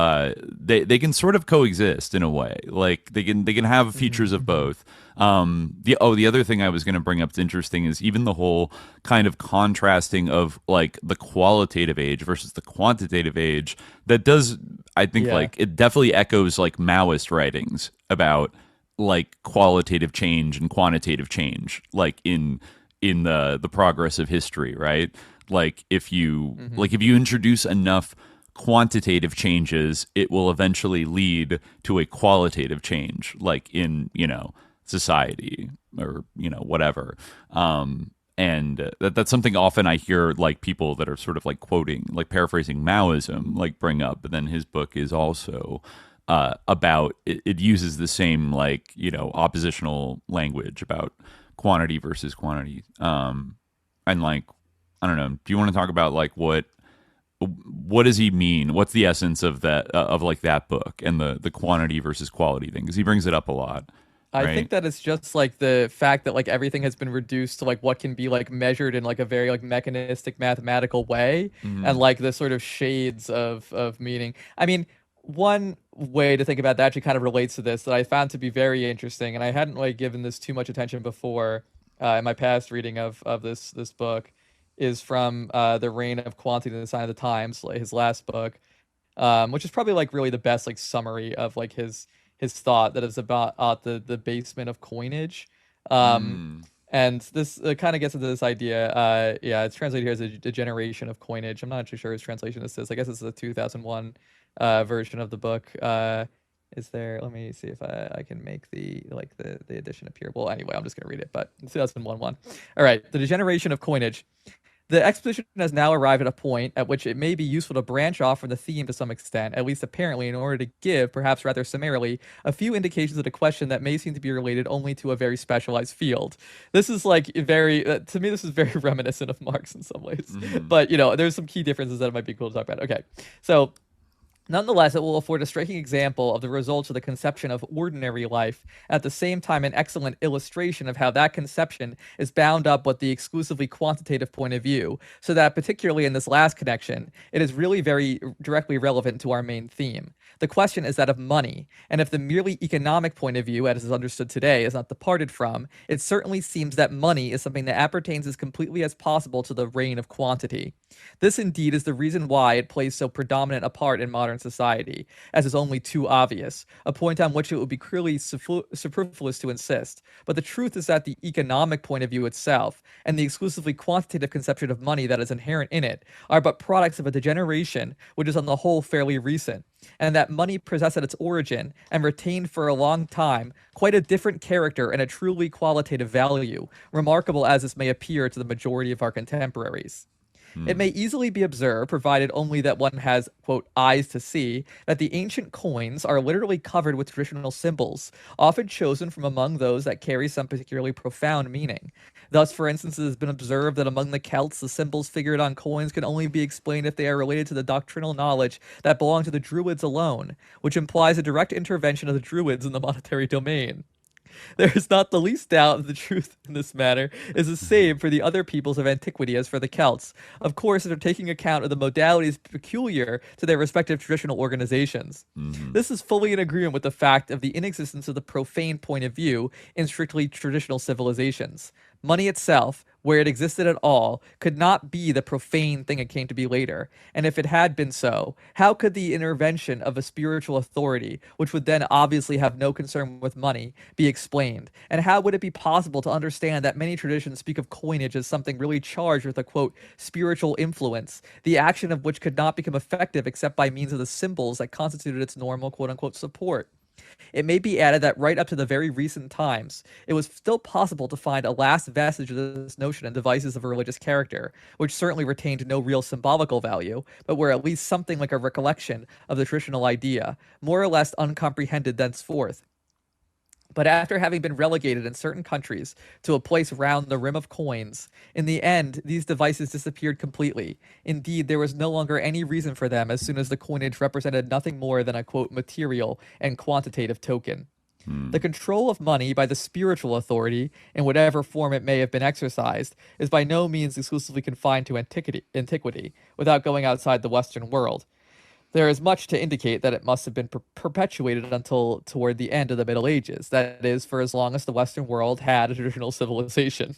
they can sort of coexist in a way. Like they can have features of both. The other thing I was going to bring up that's interesting is even the whole kind of contrasting of like the qualitative age versus the quantitative age. That does, I think, like it definitely echoes like Maoist writings about like qualitative change and quantitative change, like in the progress of history, right? Like if you introduce enough quantitative changes, it will eventually lead to a qualitative change, like in society or whatever. And that's something often I hear like people that are sort of like quoting, like paraphrasing Maoism, like bring up. But then his book is also about it uses the same like oppositional language about quantity versus quantity, and like I don't know, do you want to talk about like what does he mean, what's the essence of that of like that book and the quantity versus quality thing, because he brings it up a lot, right? I think that it's just like the fact that like everything has been reduced to like what can be like measured in like a very like mechanistic mathematical way, and like the sort of shades of meaning. I mean, one way to think about that actually kind of relates to this that I found to be very interesting, and I hadn't like given this too much attention before in my past reading of this book, is from The Reign of Quantity and the Sign of the Times, like his last book, which is probably like really the best like summary of like his thought that is about the basement of coinage. And this kind of gets into this idea. It's translated here as a generation of coinage. I'm not actually sure his translation this is. I guess it's the 2001 version of the book. Is there? Let me see if I can make the edition appear. Well, anyway, I'm just gonna read it. But 2001 one. All right, the degeneration of coinage. The exposition has now arrived at a point at which it may be useful to branch off from the theme to some extent, at least apparently, in order to give, perhaps rather summarily, a few indications of a question that may seem to be related only to a very specialized field. This is like very, to me, this is very reminiscent of Marx in some ways. But, there's some key differences that it might be cool to talk about. Okay, so nonetheless, it will afford a striking example of the results of the conception of ordinary life, at the same time an excellent illustration of how that conception is bound up with the exclusively quantitative point of view, so that particularly in this last connection, it is really very directly relevant to our main theme. The question is that of money, and if the merely economic point of view, as is understood today, is not departed from, it certainly seems that money is something that appertains as completely as possible to the reign of quantity. This indeed is the reason why it plays so predominant a part in modern society, as is only too obvious, a point on which it would be clearly superfluous to insist. But the truth is that the economic point of view itself, and the exclusively quantitative conception of money that is inherent in it, are but products of a degeneration which is on the whole fairly recent, and that money possessed at its origin, and retained for a long time, quite a different character and a truly qualitative value, remarkable as this may appear to the majority of our contemporaries. It may easily be observed, provided only that one has, quote, eyes to see, that the ancient coins are literally covered with traditional symbols, often chosen from among those that carry some particularly profound meaning. Thus, for instance, it has been observed that among the Celts, the symbols figured on coins can only be explained if they are related to the doctrinal knowledge that belonged to the Druids alone, which implies a direct intervention of the Druids in the monetary domain. There is not the least doubt that the truth in this matter is the same for the other peoples of antiquity as for the Celts, of course, after taking account of the modalities peculiar to their respective traditional organizations. This is fully in agreement with the fact of the inexistence of the profane point of view in strictly traditional civilizations. Money itself, where it existed at all, could not be the profane thing it came to be later, and if it had been so, how could the intervention of a spiritual authority, which would then obviously have no concern with money, be explained? And how would it be possible to understand that many traditions speak of coinage as something really charged with a, quote, spiritual influence, the action of which could not become effective except by means of the symbols that constituted its normal, quote unquote, support? It may be added that right up to the very recent times, it was still possible to find a last vestige of this notion in devices of a religious character, which certainly retained no real symbolical value, but were at least something like a recollection of the traditional idea, more or less uncomprehended thenceforth. But after having been relegated in certain countries to a place round the rim of coins, in the end, these devices disappeared completely. Indeed, there was no longer any reason for them as soon as the coinage represented nothing more than a, quote, material and quantitative token. The control of money by the spiritual authority, in whatever form it may have been exercised, is by no means exclusively confined to antiquity, without going outside the Western world. There is much to indicate that it must have been perpetuated until toward the end of the Middle Ages, that is, for as long as the Western world had a traditional civilization.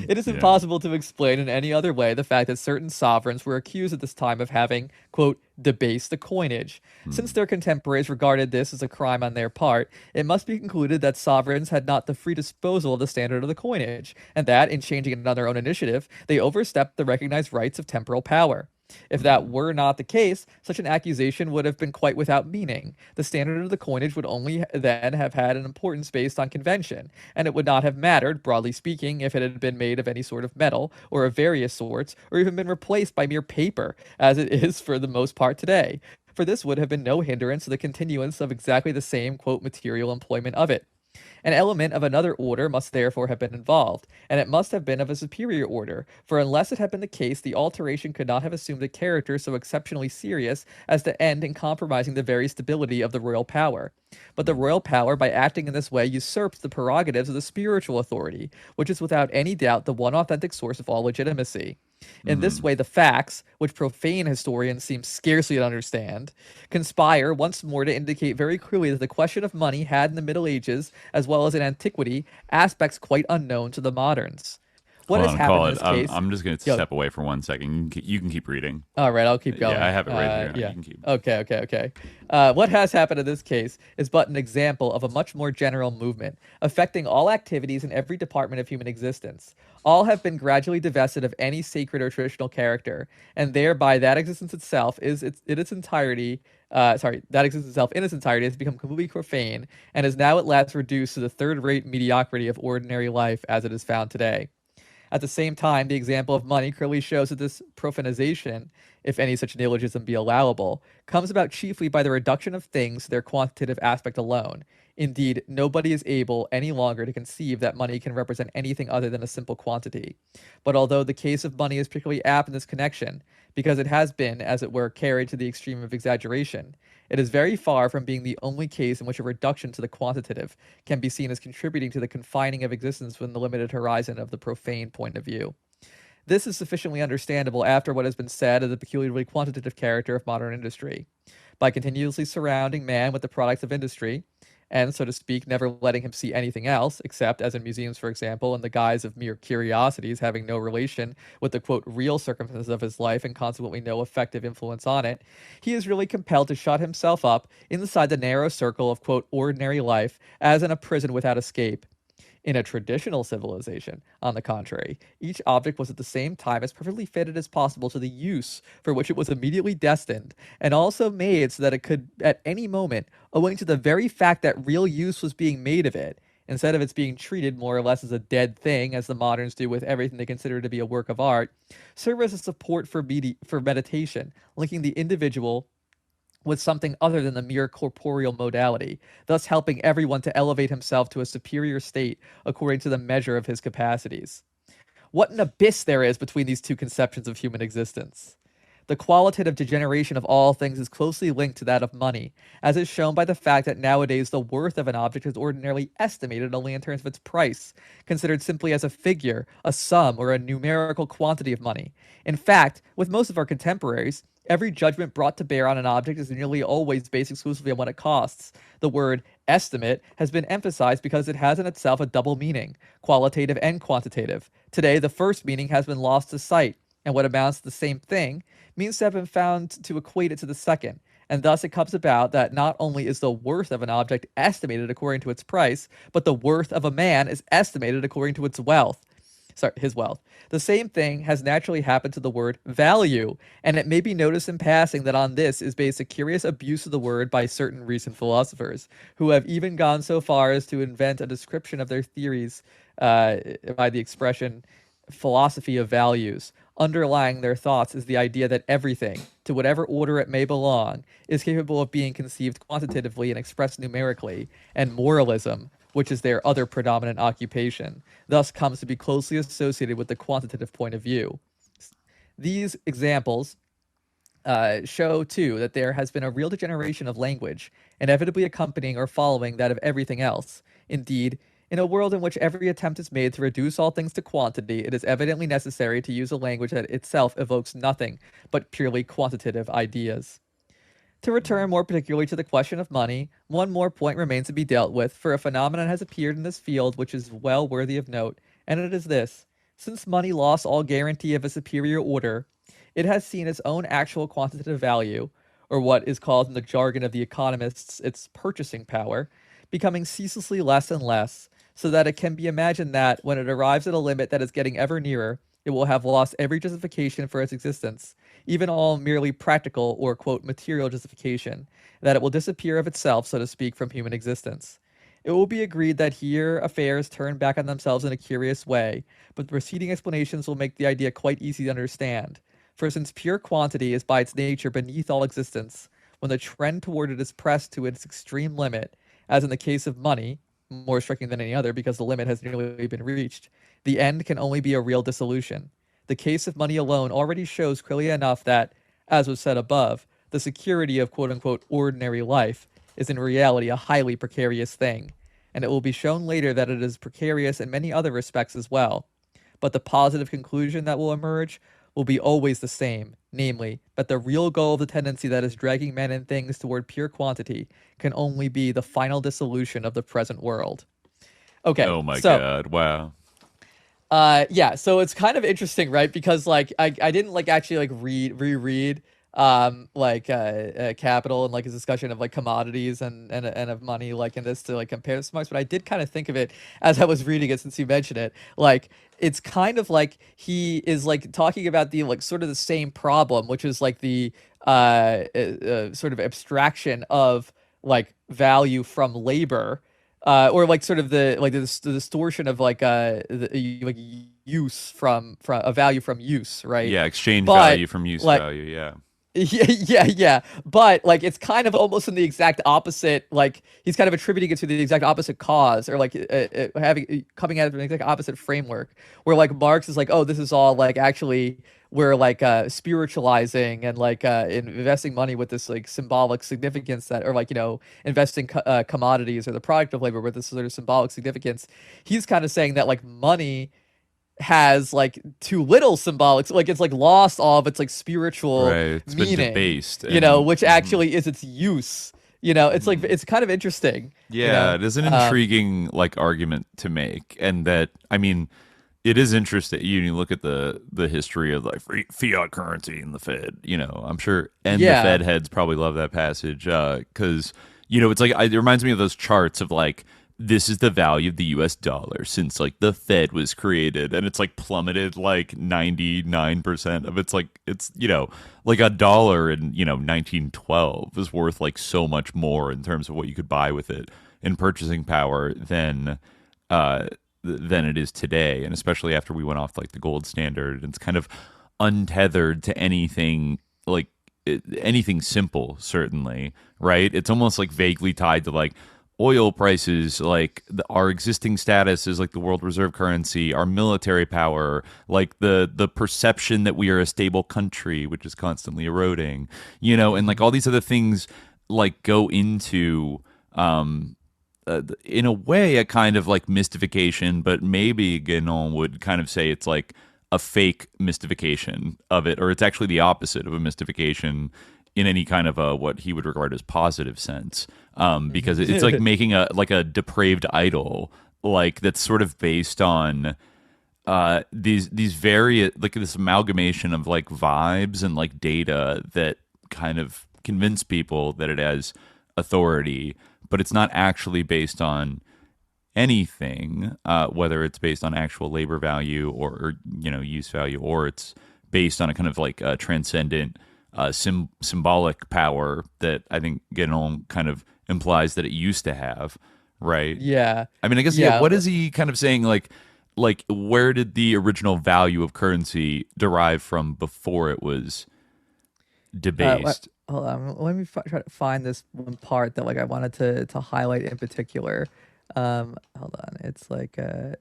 It is impossible to explain in any other way the fact that certain sovereigns were accused at this time of having, quote, debased the coinage. Since their contemporaries regarded this as a crime on their part, it must be concluded that sovereigns had not the free disposal of the standard of the coinage, and that, in changing it on their own initiative, they overstepped the recognized rights of temporal power. If that were not the case, such an accusation would have been quite without meaning. The standard of the coinage would only then have had an importance based on convention, and it would not have mattered, broadly speaking, if it had been made of any sort of metal, or of various sorts, or even been replaced by mere paper, as it is for the most part today. For this would have been no hindrance to the continuance of exactly the same, quote, material employment of it. An element of another order must therefore have been involved, and it must have been of a superior order, for unless it had been the case, the alteration could not have assumed a character so exceptionally serious as to end in compromising the very stability of the royal power. But the royal power, by acting in this way, usurped the prerogatives of the spiritual authority, which is without any doubt the one authentic source of all legitimacy. In this way, the facts, which profane historians seem scarcely to understand, conspire once more to indicate very clearly that the question of money had in the Middle Ages, as well as in antiquity, aspects quite unknown to the moderns. What has happened in this case? I'm just going to step away for 1 second. You can keep reading. All right, I'll keep going. Yeah, I have it right here. Yeah. You can keep. Okay. What has happened in this case is but an example of a much more general movement, affecting all activities in every department of human existence. All have been gradually divested of any sacred or traditional character, and thereby that existence itself in its entirety has become completely profane, and is now at last reduced to the third-rate mediocrity of ordinary life as it is found today. At the same time, the example of money clearly shows that this profanization, if any such neologism be allowable, comes about chiefly by the reduction of things to their quantitative aspect alone. Indeed, nobody is able any longer to conceive that money can represent anything other than a simple quantity. But although the case of money is particularly apt in this connection, because it has been, as it were, carried to the extreme of exaggeration, it is very far from being the only case in which a reduction to the quantitative can be seen as contributing to the confining of existence within the limited horizon of the profane point of view. This is sufficiently understandable after what has been said of the peculiarly quantitative character of modern industry. By continuously surrounding man with the products of industry, and, so to speak, never letting him see anything else, except, as in museums, for example, in the guise of mere curiosities having no relation with the, quote, real circumstances of his life and consequently no effective influence on it, he is really compelled to shut himself up inside the narrow circle of, quote, ordinary life, as in a prison without escape. In a traditional civilization, on the contrary, each object was at the same time as perfectly fitted as possible to the use for which it was immediately destined, and also made so that it could, at any moment, owing to the very fact that real use was being made of it, instead of its being treated more or less as a dead thing, as the moderns do with everything they consider to be a work of art, serve as a support for meditation, linking the individual with something other than the mere corporeal modality, thus helping everyone to elevate himself to a superior state according to the measure of his capacities. What an abyss there is between these two conceptions of human existence. The qualitative degeneration of all things is closely linked to that of money, as is shown by the fact that nowadays the worth of an object is ordinarily estimated only in terms of its price, considered simply as a figure, a sum, or a numerical quantity of money. In fact, with most of our contemporaries, every judgment brought to bear on an object is nearly always based exclusively on what it costs. The word estimate has been emphasized because it has in itself a double meaning, qualitative and quantitative. Today, the first meaning has been lost to sight, and what amounts to the same thing means to have been found to equate it to the second. And thus it comes about that not only is the worth of an object estimated according to its price, but the worth of a man is estimated according to his wealth. The same thing has naturally happened to the word value, and it may be noticed in passing that on this is based a curious abuse of the word by certain recent philosophers, who have even gone so far as to invent a description of their theories by the expression philosophy of values. Underlying their thoughts is the idea that everything, to whatever order it may belong, is capable of being conceived quantitatively and expressed numerically, and moralism, which is their other predominant occupation, thus comes to be closely associated with the quantitative point of view. These examples show, too, that there has been a real degeneration of language, inevitably accompanying or following that of everything else. Indeed, in a world in which every attempt is made to reduce all things to quantity, it is evidently necessary to use a language that itself evokes nothing but purely quantitative ideas. To return more particularly to the question of money, one more point remains to be dealt with, for a phenomenon has appeared in this field which is well worthy of note, and it is this. Since money lost all guarantee of a superior order, it has seen its own actual quantitative value, or what is called in the jargon of the economists its purchasing power, becoming ceaselessly less and less, so that it can be imagined that, when it arrives at a limit that is getting ever nearer, it will have lost every justification for its existence, even all merely practical or, quote, material justification, that it will disappear of itself, so to speak, from human existence. It will be agreed that here affairs turn back on themselves in a curious way, but the preceding explanations will make the idea quite easy to understand. For since pure quantity is by its nature beneath all existence, when the trend toward it is pressed to its extreme limit, as in the case of money, more striking than any other because the limit has nearly been reached, the end can only be a real dissolution. The case of money alone already shows clearly enough that, as was said above, the security of quote-unquote ordinary life is in reality a highly precarious thing, and it will be shown later that it is precarious in many other respects as well. But the positive conclusion that will emerge will be always the same, namely, that the real goal of the tendency that is dragging men and things toward pure quantity can only be the final dissolution of the present world. Okay. Oh my God. Wow. Yeah, so it's kind of interesting, right? Because like I didn't like actually like reread Capital and like his discussion of like commodities and of money like in this to like compare this much, but I did kind of think of it as I was reading it since you mentioned it. Like it's kind of like he is like talking about the like sort of the same problem, which is like the sort of abstraction of like value from labor. or like sort of the distortion of like like use from a value from use, right? Yeah, exchange But, value from use like, value. Yeah. yeah. But like it's kind of almost in the exact opposite. Like he's kind of attributing it to the exact opposite cause, or like coming at it from the exact opposite framework. Where like Marx is like, oh, this is all like actually we're like spiritualizing and like investing money with this like symbolic significance that, or like investing commodities or the product of labor with this sort of symbolic significance. He's kind of saying that like money has like too little symbolic, like it's like lost all of its like spiritual Right. It's meaning, been debased. which actually is its use. It's like it's kind of interesting. Yeah, it is an intriguing like argument to make, and that I mean, it is interesting. You look at the history of like fiat currency and the Fed. I'm sure, and the Fed heads probably love that passage because it's like it reminds me of those charts of like, this is the value of the US dollar since like the Fed was created, and it's like plummeted like 99% of it's like like a dollar in 1912 was worth like so much more in terms of what you could buy with it in purchasing power than it is today, and especially after we went off like the gold standard. It's kind of untethered to anything like anything simple, certainly, right? It's almost like vaguely tied to like oil prices, like our existing status as like the world reserve currency, our military power, like the perception that we are a stable country, which is constantly eroding, and like all these other things like go into in a way a kind of like mystification, but maybe Guénon would kind of say it's like a fake mystification of it, or it's actually the opposite of a mystification in any kind of what he would regard as positive sense, because it's like making a depraved idol, like that's sort of based on these various, like this amalgamation of like vibes and like data that kind of convince people that it has authority, but it's not actually based on anything, whether it's based on actual labor value or use value, or it's based on a kind of like transcendent symbolic power that I think Guénon kind of implies that it used to have, right? Yeah. I mean, I guess, what is he kind of saying? Like where did the original value of currency derive from before it was debased? Hold on, let me try to find this one part that like I wanted to highlight in particular. Hold on, it's like in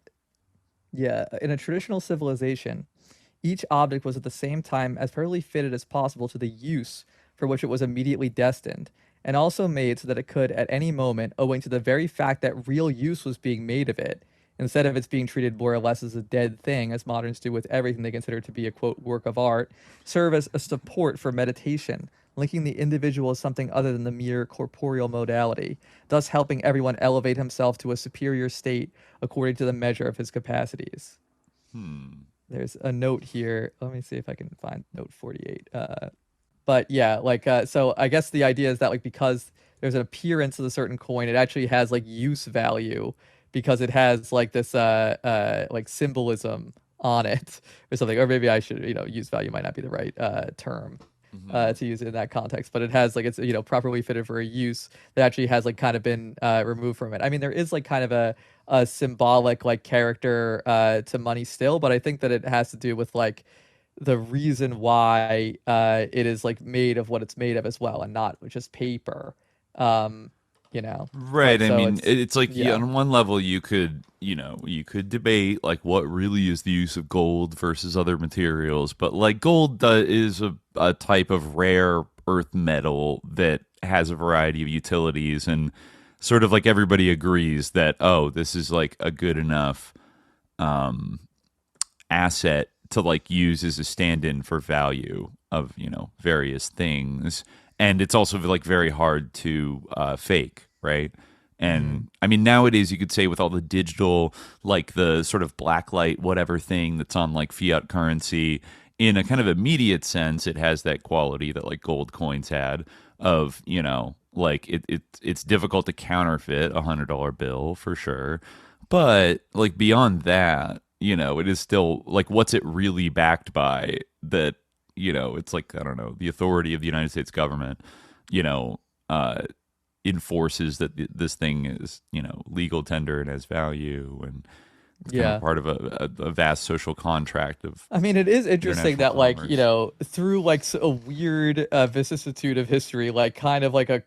a traditional civilization, each object was at the same time as perfectly fitted as possible to the use for which it was immediately destined, and also made so that it could at any moment, owing to the very fact that real use was being made of it, instead of its being treated more or less as a dead thing, as moderns do with everything they consider to be a, quote, work of art, serve as a support for meditation, linking the individual as something other than the mere corporeal modality, thus helping everyone elevate himself to a superior state according to the measure of his capacities. There's a note here. Let me see if I can find note 48. But yeah, like, so I guess the idea is that like, because there's an appearance of a certain coin, it actually has like use value because it has like this like symbolism on it or something. Or maybe I should, use value might not be the right term to use it in that context, but it has like, it's, properly fitted for a use that actually has like kind of been removed from it. I mean, there is like kind of a symbolic like character to money still, but I think that it has to do with like the reason why it is like made of what it's made of as well, and not just paper. Right. I mean, it's like, on one level you could debate like what really is the use of gold versus other materials, but like gold is a type of rare earth metal that has a variety of utilities, and sort of like everybody agrees that, oh, this is like a good enough asset to like use as a stand-in for value of various things. And it's also like very hard to fake, right? And I mean, nowadays you could say with all the digital, like the sort of blacklight whatever thing that's on like fiat currency, in a kind of immediate sense, it has that quality that like gold coins had of, like it's difficult to counterfeit $100 bill for sure. But like beyond that, it is still like, what's it really backed by that? It's like, I don't know, the authority of the United States government, enforces that this thing is, legal tender and has value, and it's kind of part of a vast social contract of. I mean, it is interesting that, like, commerce. through like a weird vicissitude of history, like kind of like a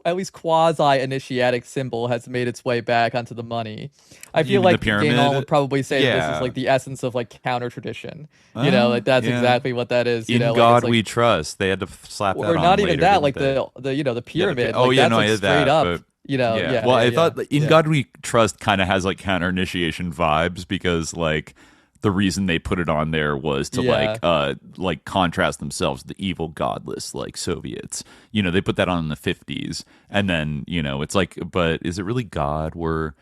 at least quasi-initiatic symbol has made its way back onto the money. I feel like Guénon would probably say this is like the essence of like counter-tradition. Like that's exactly what that is. In God we trust. They had to slap that on. Or not even later, that, like they? the pyramid. Oh, like, yeah, that's, no, like, I did straight that. up. But well, I thought In God We Trust kind of has like counter initiation vibes, because like the reason they put it on there was to like contrast themselves to the evil, godless like Soviets. They put that on in the 50s, and then it's like, but is it really God we're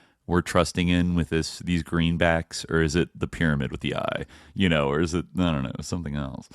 trusting in with these greenbacks, or is it the pyramid with the eye? Or is it, I don't know, something else?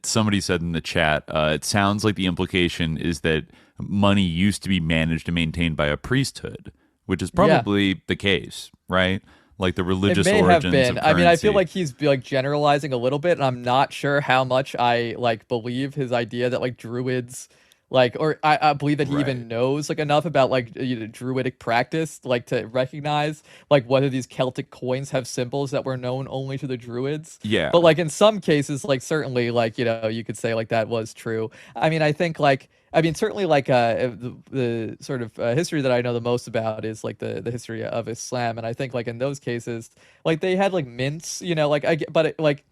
Somebody said in the chat, it sounds like the implication is that money used to be managed and maintained by a priesthood, which is probably the case, right? Like the religious origins have been. of currency. I mean, I feel like he's like generalizing a little bit, and I'm not sure how much I like believe his idea that like druids, like, or I believe that he even knows like enough about like druidic practice, like to recognize like whether these Celtic coins have symbols that were known only to the druids. Yeah. But like in some cases, like certainly like you could say like that was true. I mean, I think like. I mean, certainly, like the sort of history that I know the most about is like the history of Islam, and I think like in those cases, like they had like mints, like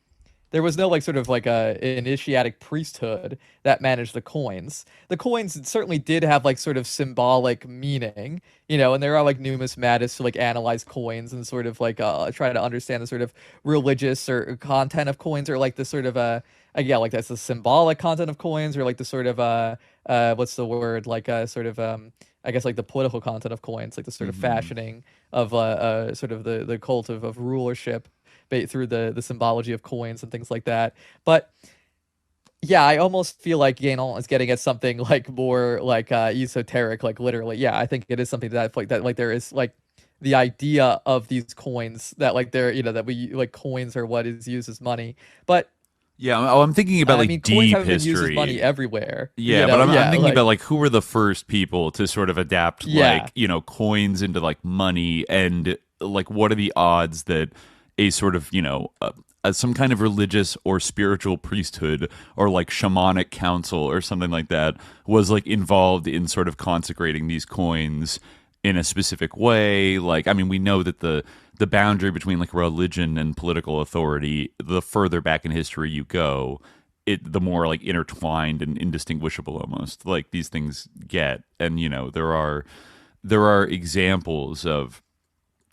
there was no like sort of like a initiatic priesthood that managed the coins. The coins certainly did have like sort of symbolic meaning, and there are like numismatists who like analyze coins and sort of like try to understand the sort of religious or content of coins, or like the sort of like that's the symbolic content of coins, or like the sort of what's the word, like sort of I guess like the political content of coins, like the sort of fashioning of sort of the cult of rulership through the symbology of coins and things like that. But yeah, I almost feel like Guénon is getting at something like more like esoteric, like literally. Yeah, I think it is something that like there is like the idea of these coins that like they're that we like coins are what is used as money, but. Yeah, I'm thinking about like deep coins haven't history. Been used as money everywhere. Yeah, but I'm thinking about like who were the first people to sort of adapt like coins into like money, and like what are the odds that a sort of some kind of religious or spiritual priesthood or like shamanic council or something like that was like involved in sort of consecrating these coins in a specific way. Like, I mean, we know that the boundary between like religion and political authority, the further back in history you go, the more like intertwined and indistinguishable almost like these things get. And there are examples of,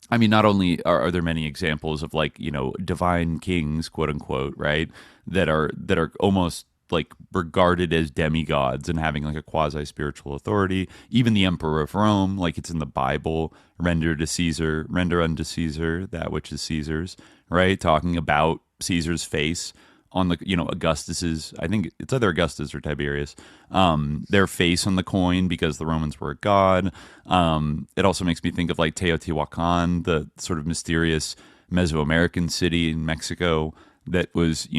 I mean, not only are there many examples of like divine kings, quote unquote, right, that are almost like regarded as demigods and having like a quasi spiritual authority. Even the emperor of Rome, like it's in the Bible, render unto Caesar that which is Caesar's, right? Talking about Caesar's face on the Augustus's, I think it's either Augustus or Tiberius, their face on the coin, because the Romans were a god. It also makes me think of like Teotihuacan, the sort of mysterious Mesoamerican city in Mexico that was,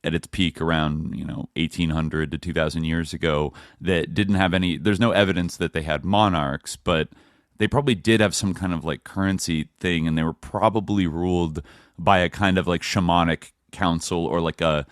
at its peak around, 1800 to 2000 years ago, that didn't have there's no evidence that they had monarchs, but they probably did have some kind of like currency thing, and they were probably ruled by a kind of like shamanic council, or like a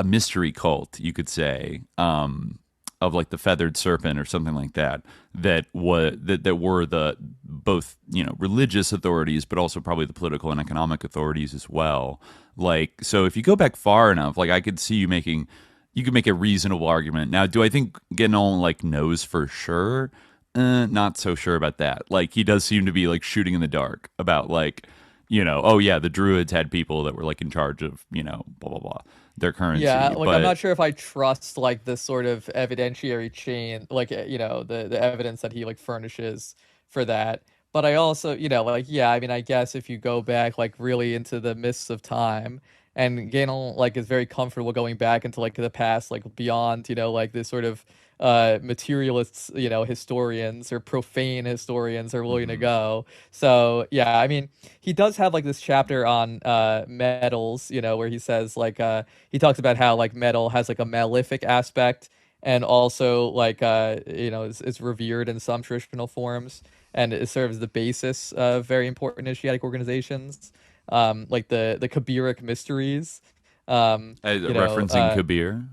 mystery cult, you could say, of like the feathered serpent or something like that, that were the both religious authorities, but also probably the political and economic authorities as well. Like, so if you go back far enough, like I could see you could make a reasonable argument. Now, do I think Guénon like knows for sure? Not so sure about that. Like, he does seem to be like shooting in the dark about like, oh yeah, the Druids had people that were like in charge of, blah, blah, blah, their currency. Yeah, like I'm not sure if I trust like the sort of evidentiary chain, like, the evidence that he like furnishes for that. But I also, I mean, I guess if you go back like really into the mists of time, and Guénon like is very comfortable going back into like the past, like beyond, like this sort of materialists, historians or profane historians are willing to go. So yeah, I mean, he does have like this chapter on metals, where he says like he talks about how like metal has like a malefic aspect, and also like is revered in some traditional forms, and it serves the basis of very important initiatic organizations, like the Kabiric mysteries. Referencing Kabir,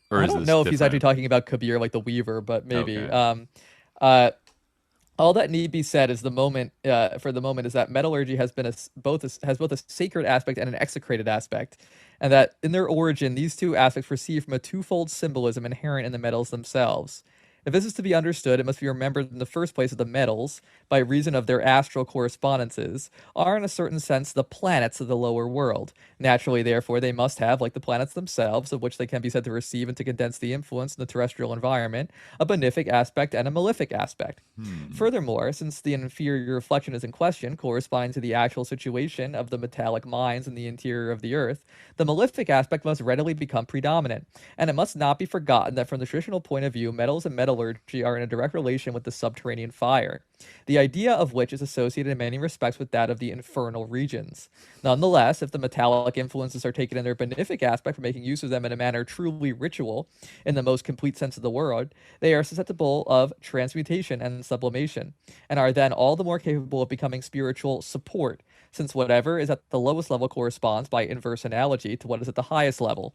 or I is don't this know if he's actually different? talking about Kabir, like the Weaver, but maybe. Okay. Uh, all that need be said is the moment for the moment is that metallurgy has been has both a sacred aspect and an execrated aspect, and that in their origin these two aspects proceed from a twofold symbolism inherent in the metals themselves. If this is to be understood, it must be remembered in the first place that the metals, by reason of their astral correspondences, are in a certain sense the planets of the lower world. Naturally, therefore, they must have, like the planets themselves, of which they can be said to receive and to condense the influence in the terrestrial environment, a benefic aspect and a malefic aspect. Furthermore, since the inferior reflection is in question, corresponding to the actual situation of the metallic mines in the interior of the earth, the malefic aspect must readily become predominant. And it must not be forgotten that from the traditional point of view, metals and metallurgy are in a direct relation with the subterranean fire, the idea of which is associated in many respects with that of the infernal regions. Nonetheless, if the metallic influences are taken in their benefic aspect for making use of them in a manner truly ritual, in the most complete sense of the word, they are susceptible of transmutation and sublimation, and are then all the more capable of becoming spiritual support, since whatever is at the lowest level corresponds, by inverse analogy, to what is at the highest level.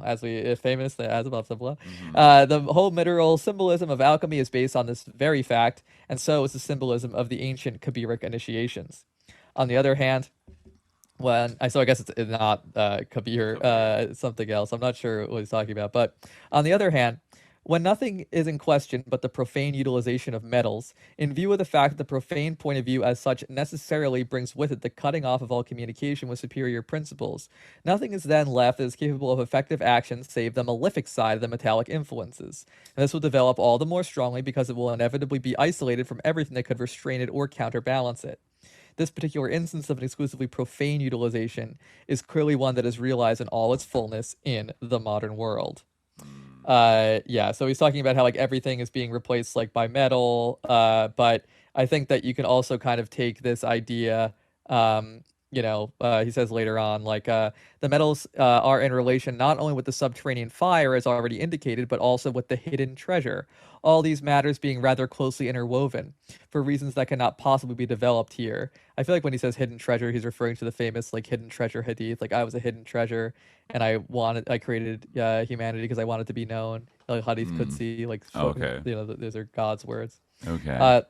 As we famous as above, so below. The whole mineral symbolism of alchemy is based on this very fact, and so is the symbolism of the ancient Kabiric initiations. On the other hand, so I guess it's not Kabir, it's something else. I'm not sure what he's talking about. But on the other hand, when nothing is in question but the profane utilization of metals, in view of the fact that the profane point of view as such necessarily brings with it the cutting off of all communication with superior principles, nothing is then left that is capable of effective action save the malefic side of the metallic influences. And this will develop all the more strongly because it will inevitably be isolated from everything that could restrain it or counterbalance it. This particular instance of an exclusively profane utilization is clearly one that is realized in all its fullness in the modern world. So he's talking about how like everything is being replaced like by metal, but I think that you can also kind of take this idea, he says later on, like the metals are in relation not only with the subterranean fire as already indicated, but also with the hidden treasure, all these matters being rather closely interwoven for reasons that cannot possibly be developed here. I feel like when he says hidden treasure, he's referring to the famous like hidden treasure hadith, like I was a hidden treasure and I created humanity because I wanted to be known, like hadith Qudsi, like Okay. Those are God's words. Okay.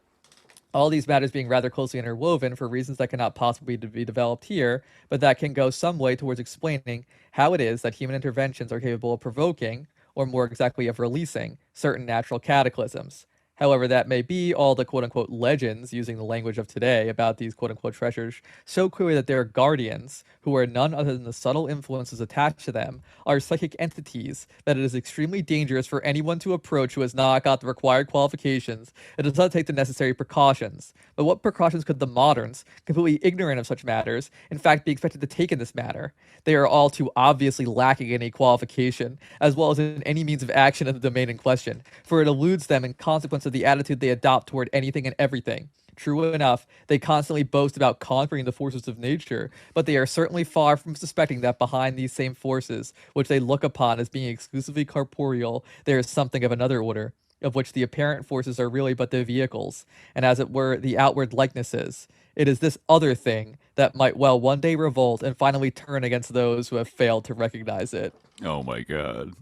All these matters being rather closely interwoven for reasons that cannot possibly be developed here, but that can go some way towards explaining how it is that human interventions are capable of provoking, or more exactly of releasing, certain natural cataclysms. However, that may be, all the quote-unquote legends, using the language of today, about these quote-unquote treasures so clearly that their guardians, who are none other than the subtle influences attached to them, are psychic entities that it is extremely dangerous for anyone to approach who has not got the required qualifications and does not take the necessary precautions. But what precautions could the moderns, completely ignorant of such matters, in fact be expected to take in this matter? They are all too obviously lacking in any qualification, as well as in any means of action in the domain in question, for it eludes them in consequence of the attitude they adopt toward anything and everything. True enough, they constantly boast about conquering the forces of nature, but they are certainly far from suspecting that behind these same forces, which they look upon as being exclusively corporeal, there is something of another order, of which the apparent forces are really but the vehicles, and as it were, the outward likenesses. It is this other thing that might well one day revolt and finally turn against those who have failed to recognize it. Oh my god.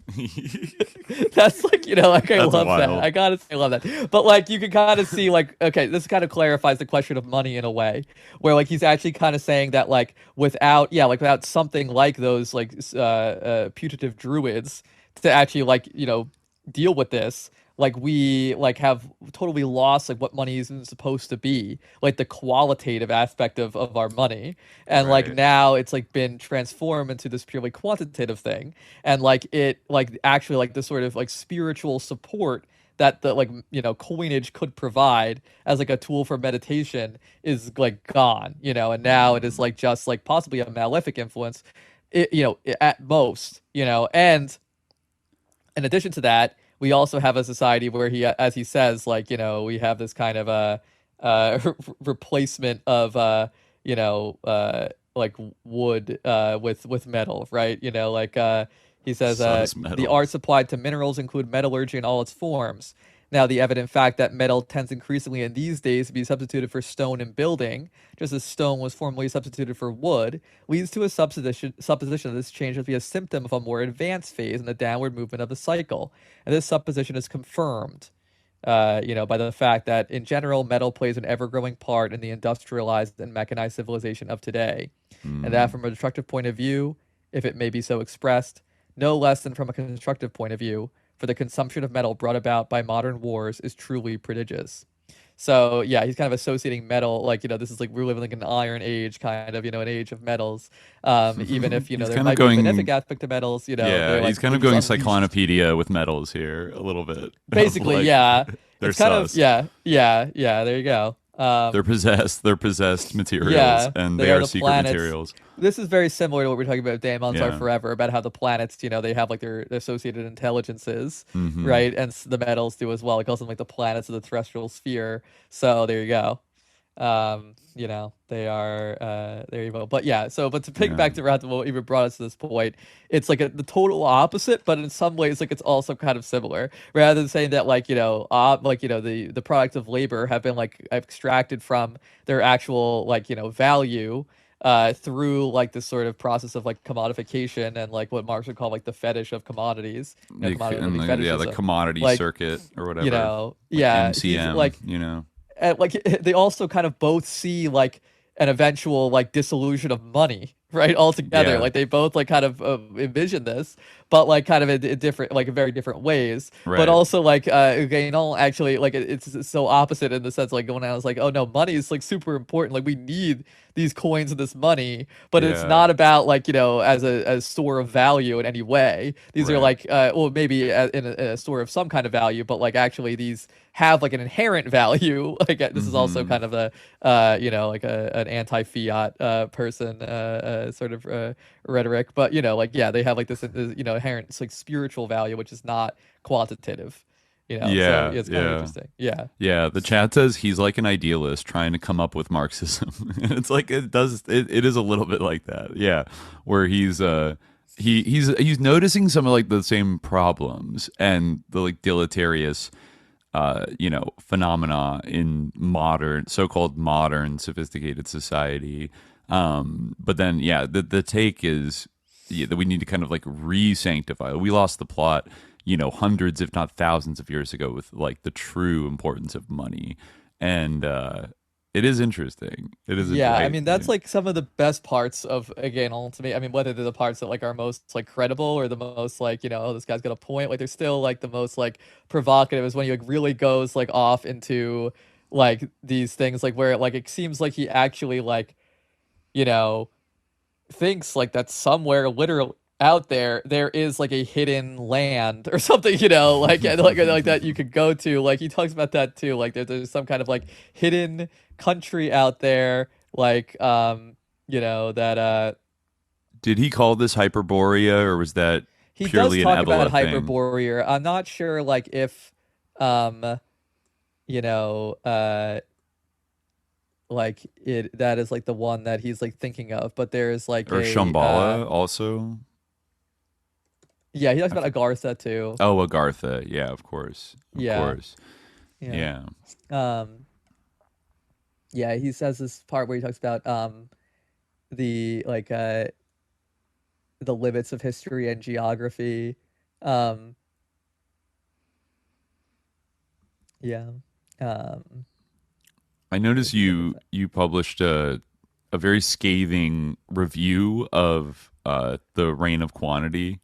That's like, I That's love that. wild. I gotta say, I love that. But like, you can kind of see, like, okay, this kind of clarifies the question of money in a way, where like he's actually kind of saying that like without something like those like putative druids to actually like deal with this, like we like have totally lost like what money is supposed to be, like the qualitative aspect of our money, and like Right. now it's like been transformed into this purely quantitative thing, and like it like actually like the sort of like spiritual support that the coinage could provide as like a tool for meditation is like gone, and now it is like just like possibly a malefic influence, at most, and in addition to that, we also have a society where he, as he says, like, we have this kind of replacement of, like wood with metal, right? He says, Sun is the metal. arts applied to minerals include metallurgy in all its forms. Now, the evident fact that metal tends increasingly in these days to be substituted for stone in building, just as stone was formerly substituted for wood, leads to a supposition that this change must be a symptom of a more advanced phase in the downward movement of the cycle. And this supposition is confirmed, by the fact that, in general, metal plays an ever-growing part in the industrialized and mechanized civilization of today. And that, from a destructive point of view, if it may be so expressed, no less than from a constructive point of view, for the consumption of metal brought about by modern wars is truly prodigious. So yeah, he's kind of associating metal, this is like we're living like an iron age, kind of, an age of metals. Even if there might be a benefic aspect to metals, Yeah, he's kind of going cyclopedia with metals here a little bit. Basically, yeah. They're it's kind sus. of yeah. There you go. They're possessed materials, and they are secret planets. materials. This is very similar to what we were talking about Day Months Are Yeah. Forever, about how the planets, they have like their associated intelligences, Mhm. right? And the metals do as well. It calls them like the planets of the terrestrial sphere. So there you go. They are there you go. But yeah, but to pick back to what even brought us to this point, it's like the total opposite, but in some ways like it's also kind of similar. Rather than saying that the products of labor have been like extracted from their actual value through like this sort of process of like commodification and like what Marx would call like the fetish of commodities. The commodity like, circuit or whatever. MCM, and they also kind of both see like an eventual like dissolution of money, right? Altogether, like they both like kind of envision this, but like kind of in different, like in very different ways. Right. But also like Guénon actually like it's so opposite in the sense like when I was like, oh no, money is like super important. Like we need these coins and this money, but it's not about like as a store of value in any way. These are like maybe in a store of some kind of value, but like actually these have like an inherent value. Like this is also kind of a an anti-fiat person sort of rhetoric, but they have like this inherent like spiritual value which is not quantitative. So it's kind of interesting. Yeah, the chat says he's like an idealist trying to come up with Marxism. It's like it is a little bit like that. Yeah, where he's noticing some of like the same problems and the like deleterious phenomena in so-called modern sophisticated society. But then the take is that we need to kind of like re-sanctify. We lost the plot hundreds if not thousands of years ago with like the true importance of money. And it is interesting. I mean that's like some of the best parts of Guénon to me. I mean whether they're the parts that like are most like credible or the most like this guy's got a point, like they're still like the most like provocative is when he like really goes like off into like these things like where like it seems like he actually like thinks like that somewhere literally out there is like a hidden land or something, like that you could go to. Like he talks about that too, like there's some kind of like hidden country out there, like that did he call this Hyperborea or was that he purely does an talk about Evola thing? Hyperborea. I'm not sure like if like that is like the one that he's like thinking of, but there's like or Shambhala also. Yeah, he talks about Agartha too. Oh, Agartha. Yeah, of course. Of course. Yeah. He says this part where he talks about the like the limits of history and geography. I noticed you published a very scathing review of the Reign of Quantity.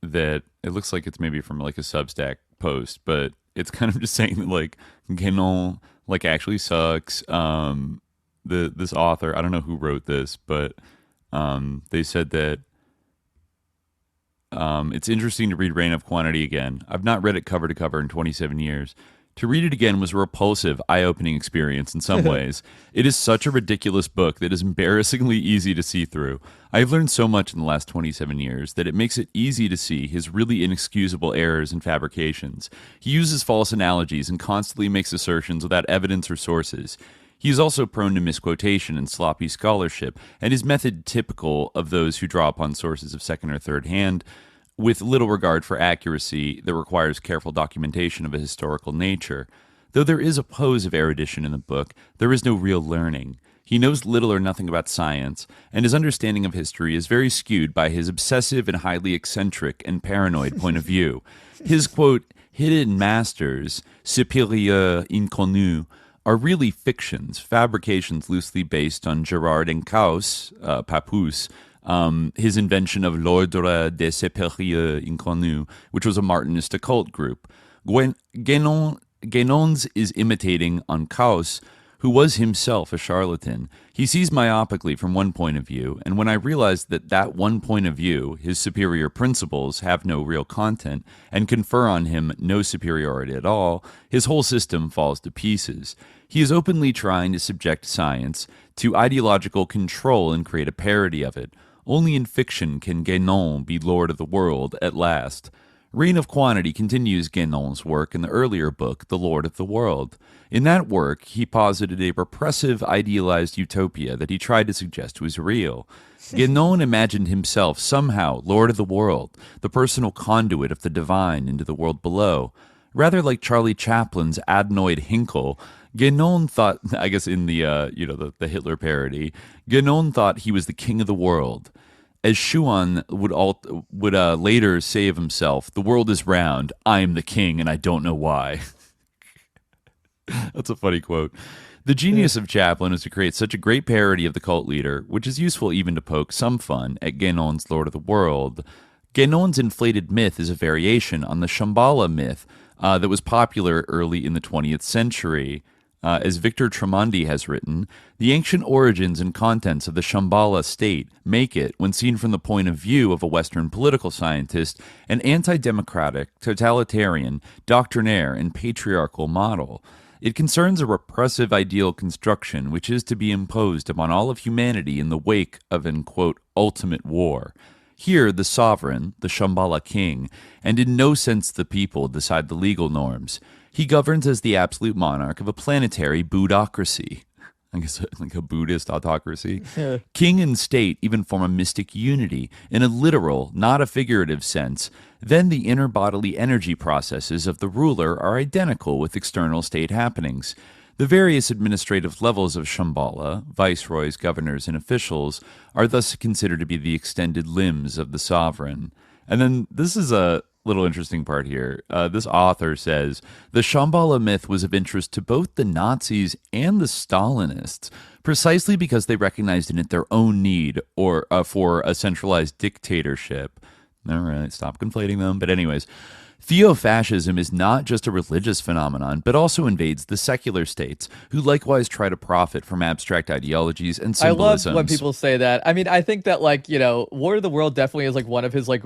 That it looks like it's maybe from like a Substack post, but it's kind of just saying that like Guénon like actually sucks. This author, I don't know who wrote this, but they said that it's interesting to read Reign of Quantity again. I've not read it cover to cover in 27 years. To read it again was a repulsive, eye-opening experience in some ways. It is such a ridiculous book that is embarrassingly easy to see through. I've learned so much in the last 27 years that it makes it easy to see his really inexcusable errors and fabrications. He uses false analogies and constantly makes assertions without evidence or sources. He is also prone to misquotation and sloppy scholarship, and his method typical of those who draw upon sources of second or third hand. with little regard for accuracy that requires careful documentation of a historical nature. Though there is a pose of erudition in the book, there is no real learning. He knows little or nothing about science, and his understanding of history is very skewed by his obsessive and highly eccentric and paranoid point of view. His, quote, hidden masters, supérieurs inconnus, are really fictions, fabrications loosely based on Gerard Encausse, Papoose, his invention of l'Ordre des Supérieurs Inconnus, which was a Martinist occult group. Guénon's is imitating Encausse, who was himself a charlatan. He sees myopically from one point of view, and when I realize that that one point of view, his superior principles, have no real content and confer on him no superiority at all, his whole system falls to pieces. He is openly trying to subject science to ideological control and create a parody of it. Only in fiction can Guénon be lord of the world at last. Reign of Quantity continues Guénon's work in the earlier book, The Lord of the World. In that work, he posited a repressive, idealized utopia that he tried to suggest was real. Guénon imagined himself somehow Lord of the World, the personal conduit of the divine into the world below. Rather like Charlie Chaplin's adenoid Hinkle, Guénon thought, I guess in the the Hitler parody, Guénon thought he was the king of the world. As Schuon would later say of himself, the world is round, I am the king, and I don't know why. That's a funny quote. The genius of Chaplin is to create such a great parody of the cult leader, which is useful even to poke some fun at Guénon's Lord of the World. Guénon's inflated myth is a variation on the Shambhala myth that was popular early in the 20th century. As Victor Tremonti has written, the ancient origins and contents of the Shambhala state make it, when seen from the point of view of a Western political scientist, an anti-democratic, totalitarian, doctrinaire, and patriarchal model. It concerns a repressive ideal construction which is to be imposed upon all of humanity in the wake of an, quote, ultimate war. Here, the sovereign, the Shambhala king, and in no sense the people, decide the legal norms. He governs as the absolute monarch of a planetary Buddhocracy. I guess like a Buddhist autocracy. Yeah. King and state even form a mystic unity in a literal, not a figurative sense. Then the inner bodily energy processes of the ruler are identical with external state happenings. The various administrative levels of Shambhala, viceroys, governors, and officials, are thus considered to be the extended limbs of the sovereign. And then this is a little interesting part here. This author says, the Shambhala myth was of interest to both the Nazis and the Stalinists, precisely because they recognized in it their own need for a centralized dictatorship. All right, stop conflating them. But anyways, Theofascism is not just a religious phenomenon, but also invades the secular states, who likewise try to profit from abstract ideologies and symbolisms. I love when people say that. I mean, I think that, like, War of the World definitely is, like, one of his, like,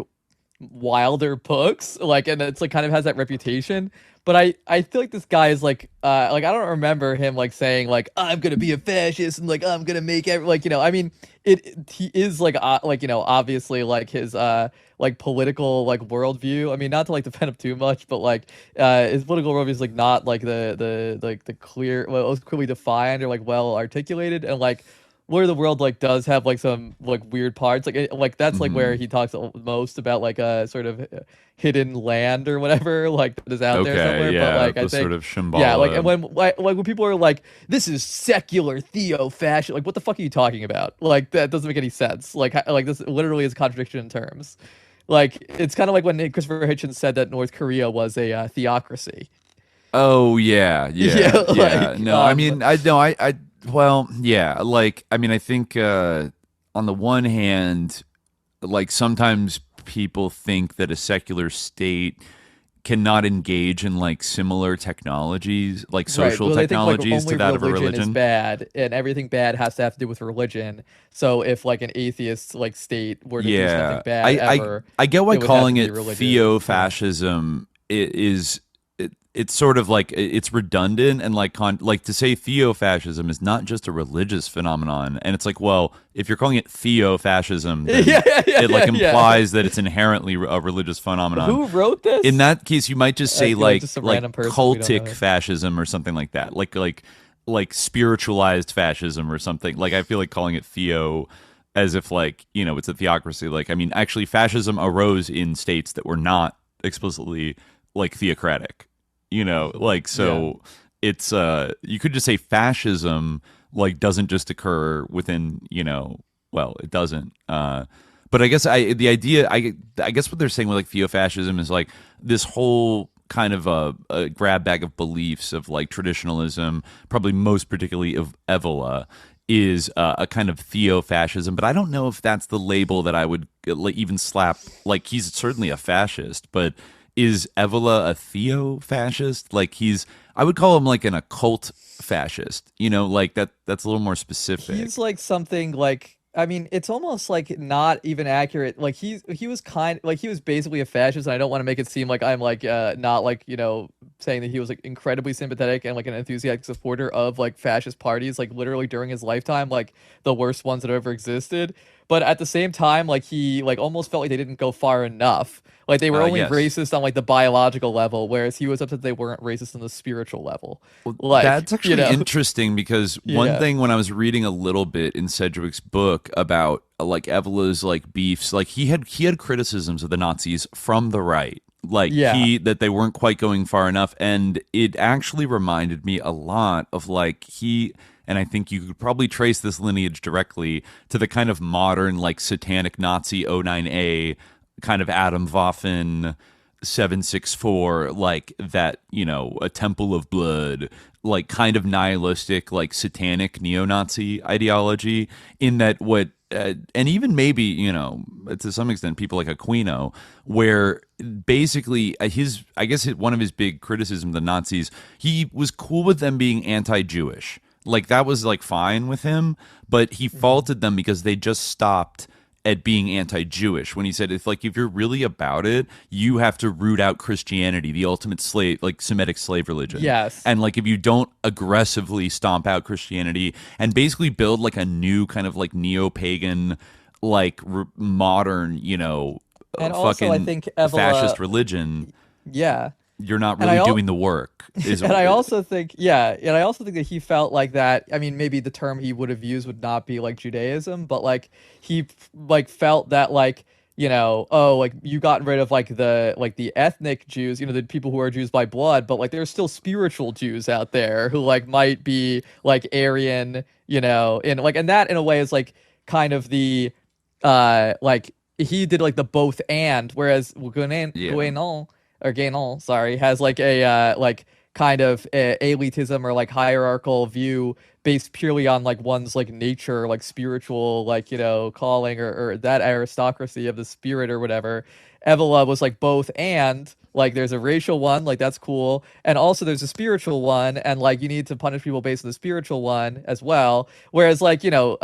wilder books, like, and it's like kind of has that reputation, but I feel like this guy is like I don't remember him like saying like I'm gonna be a fascist and like I'm gonna make I mean he is like obviously like his like political like worldview. I mean, not to like defend him too much, but like his political worldview is like not like the clear, well, clearly defined or like well articulated, and like War of the World like does have like some like weird parts, like that's like where he talks most about like a sort of hidden land or whatever like that is out there somewhere. Yeah, but like the I think sort of Shambhala. Yeah, like and when people are like, this is secular theo-fascist, like what the fuck are you talking about? Like that doesn't make any sense. Like this literally is a contradiction in terms. Like it's kind of like when Christopher Hitchens said that North Korea was a theocracy. Oh yeah. No, I mean well, yeah, like, I mean, I think on the one hand, like, sometimes people think that a secular state cannot engage in, like, similar technologies, like social technologies to that of a religion. Is bad, and everything bad has to have to do with religion. So if, like, an atheist, like, state were to do something bad I get why calling it theo-fascism is... It's sort of like it's redundant, and like to say theo-fascism is not just a religious phenomenon, and it's like, well, if you're calling it theo-fascism, then it like implies that it's inherently a religious phenomenon. Who wrote this? In that case, you might just say like cultic fascism or something like that, like spiritualized fascism or something. Like I feel like calling it theo as if like, you know, it's a theocracy. Like, I mean, actually fascism arose in states that were not explicitly like theocratic, you know, like, so it's you could just say fascism like doesn't just occur within, you know, well, it doesn't, but I guess I guess what they're saying with like theofascism is like this whole kind of a grab bag of beliefs of like traditionalism, probably most particularly of Evola, is a kind of theofascism. But I don't know if that's the label that I would even slap. Like, he's certainly a fascist, but is Evola a theo-fascist? Like, I would call him like an occult fascist, you know, like that's a little more specific. He's like something like, I mean, it's almost like not even accurate. Like he was he was basically a fascist, and I don't want to make it seem like I'm like not like, you know, saying that he was like incredibly sympathetic and like an enthusiastic supporter of like fascist parties, like literally during his lifetime, like the worst ones that ever existed. But at the same time, like he like almost felt like they didn't go far enough. Like they were only racist on like the biological level, whereas he was upset they weren't racist on the spiritual level. Like, that's actually, you know, interesting, because one Yeah. thing when I was reading a little bit in Sedgwick's book about like Evola's like beefs, like he had criticisms of the Nazis from the right, like that they weren't quite going far enough, and it actually reminded me a lot of like and I think you could probably trace this lineage directly to the kind of modern like satanic Nazi O9A kind of Adam Waffen 764, like that, you know, a temple of blood, like kind of nihilistic, like satanic neo-Nazi ideology, in that what and even maybe, you know, to some extent people like Aquino, where basically I guess one of his big criticism of the Nazis, he was cool with them being anti-Jewish. Like that was like fine with him, but he faulted them because they just stopped at being anti-Jewish, when he said if you're really about it, you have to root out Christianity, the ultimate slave, like Semitic slave religion. Yes. And like if you don't aggressively stomp out Christianity and basically build like a new kind of like neo-pagan, like modern, you know, And fucking also, I think Evola, fascist religion, yeah, you're not really doing the work. And I also think that he felt like that. I mean, maybe the term he would have used would not be like Judaism, but like he like felt that like, you know, oh, like you got rid of like the ethnic Jews, you know, the people who are Jews by blood, but like there's still spiritual Jews out there who like might be like Aryan, you know, and that in a way is like kind of the like he did like the both and, whereas Guénon, sorry, has like a like kind of elitism or like hierarchical view based purely on like one's like nature, like spiritual, like, you know, calling or that aristocracy of the spirit or whatever. Evola was like both and, like there's a racial one, like that's cool, and also there's a spiritual one, and like you need to punish people based on the spiritual one as well. Whereas like, you know,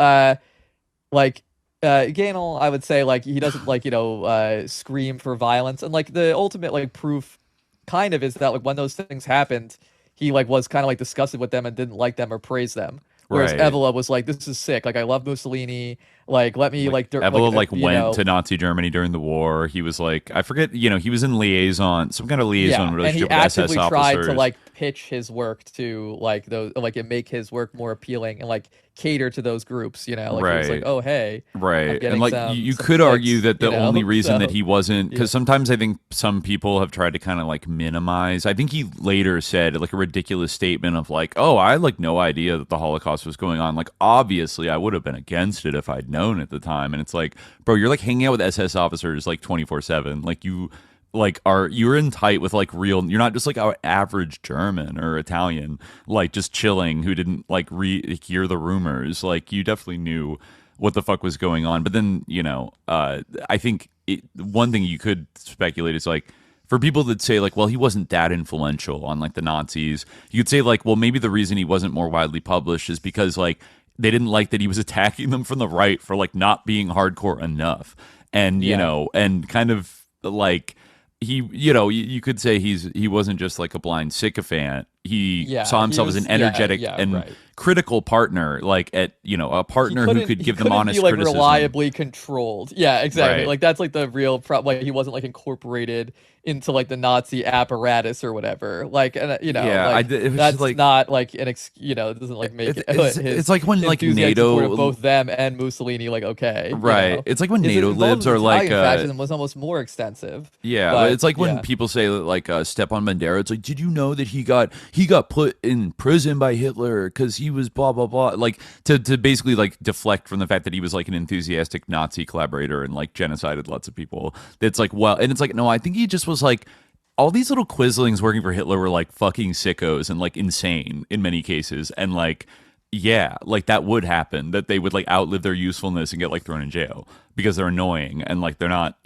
Guénon, I would say like he doesn't like, you know, scream for violence, and like the ultimate like proof kind of is that like when those things happened, he like was kind of like disgusted with them and didn't like them or praise them. Whereas Evola was like, this is sick. Like I love Mussolini. Like let me like Evola like went to Nazi Germany during the war. He was like, I forget, you know, he was in liaison, some kind of liaison relationship with SS officers. And he actively tried to like pitch his work to like those, like and make his work more appealing and like cater to those groups, you know, like he was like, oh hey, and like you could argue that the only reason that he wasn't, because sometimes I think some people have tried to kind of like minimize. I think he later said like a ridiculous statement of like, oh, I had like no idea that the Holocaust was going on. Like obviously I would have been against it if I'd known at the time. And it's like, bro, you're like hanging out with SS officers like 24/7. Like you're in tight with like real, you're not just like our average German or Italian, like just chilling who didn't like hear the rumors. Like you definitely knew what the fuck was going on. But then, you know, I think one thing you could speculate is like, for people that say like, well, he wasn't that influential on like the Nazis, you could say like, well, maybe the reason he wasn't more widely published is because like they didn't like that he was attacking them from the right for like not being hardcore enough. And, you know, and kind of like, he, you know, you could say he wasn't just like a blind sycophant, saw himself as an energetic and right. critical partner, like a partner who could give them honest be, like, criticism. reliably controlled. Yeah, exactly. Right. Like that's like the real problem. Like he wasn't like incorporated into like the Nazi apparatus or whatever. Like, and that's like, not like an it doesn't like make it's like when like NATO, both them and Mussolini, like okay, right? It's like when NATO libs are like fascism was almost more extensive. Yeah, but it's like when people say like Stepan Bandera. It's like, did you know that he got put in prison by Hitler because he was blah blah blah, like to basically like deflect from the fact that he was like an enthusiastic Nazi collaborator and like genocided lots of people. That's like, well, and it's like, no, I think he just was like, all these little quislings working for Hitler were like fucking sickos and like insane in many cases, and like, yeah, like that would happen, that they would like outlive their usefulness and get like thrown in jail because they're annoying and like they're not,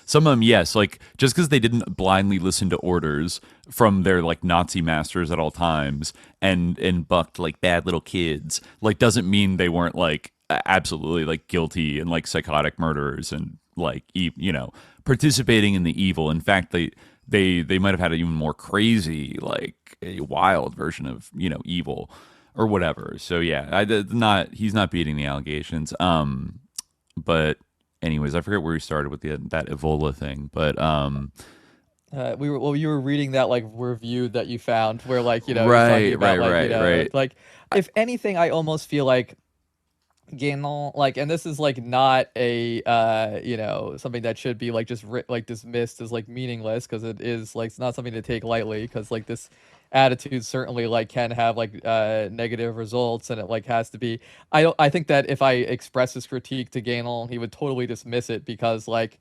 some of them, yes, like just because they didn't blindly listen to orders from their like Nazi masters at all times and bucked like bad little kids, like doesn't mean they weren't like absolutely like guilty and like psychotic murderers and like participating in the evil. In fact, they might have had an even more crazy, like a wild version of evil or whatever. So yeah, he's not beating the allegations. But anyways, I forget where we started with that Evola thing, but you were reading that like review that you found where like right. Like if anything, I almost feel like Guénon, like, and this is like not a something that should be like just dismissed as like meaningless, because it is like, it's not something to take lightly, because like this attitude certainly like can have like negative results, and it like has to be. I think that if I express this critique to Guénon, he would totally dismiss it, because like,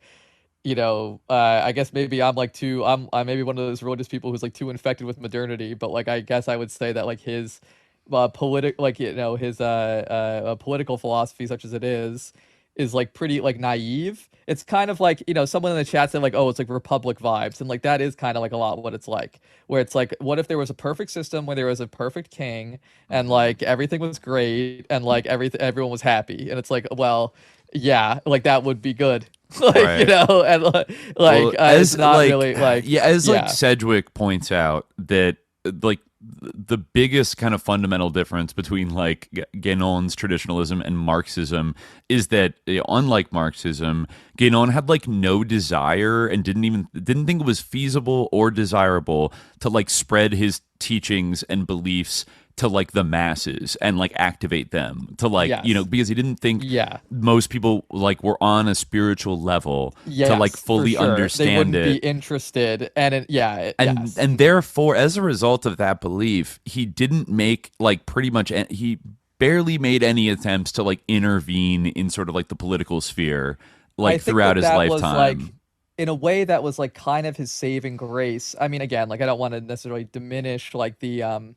I guess maybe I'm maybe one of those religious people who's like too infected with modernity, but like I guess I would say that like his his political philosophy, such as it is like pretty like naive. It's kind of like, someone in the chat said like, oh, it's like Republic vibes, and like that is kind of like a lot what it's like, where it's like, what if there was a perfect system where there was a perfect king and like everything was great and like everyone was happy, and it's like, well, yeah, like that would be good. Like, right. And like as it's not like, really like, like Sedgwick points out, that like the biggest kind of fundamental difference between like Guénon's traditionalism and Marxism is that, unlike Marxism, Guénon had like no desire and didn't think it was feasible or desirable to like spread his teachings and beliefs to like the masses and like activate them to like, because he didn't think most people like were on a spiritual level to like fully understand they wouldn't it. be interested. And and therefore, as a result of that belief, he didn't make like he barely made any attempts to like intervene in sort of like the political sphere, like throughout his lifetime. Was, like, in a way that was like kind of his saving grace. I mean, again, like I don't want to necessarily diminish like the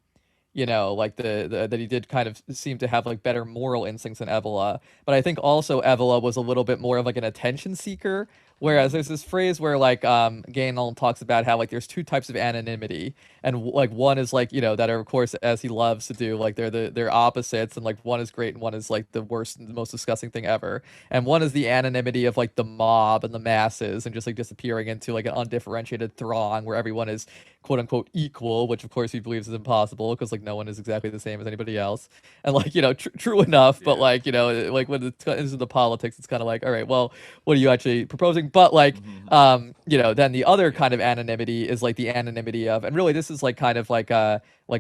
like the that he did kind of seem to have like better moral instincts than Evola, but I think also Evola was a little bit more of like an attention seeker. Whereas there's this phrase where like Guénon talks about how like there's two types of anonymity, and like one is like that are, of course, as he loves to do, like they're opposites, and like one is great and one is like the worst and the most disgusting thing ever. And one is the anonymity of like the mob and the masses and just like disappearing into like an undifferentiated throng where everyone is quote unquote equal, which of course he believes is impossible, because like no one is exactly the same as anybody else. And like true enough, but like like when it comes into politics, it's kind of like, all right, well, what are you actually proposing? But like then the other kind of anonymity is like the anonymity of, and really this is like kind of like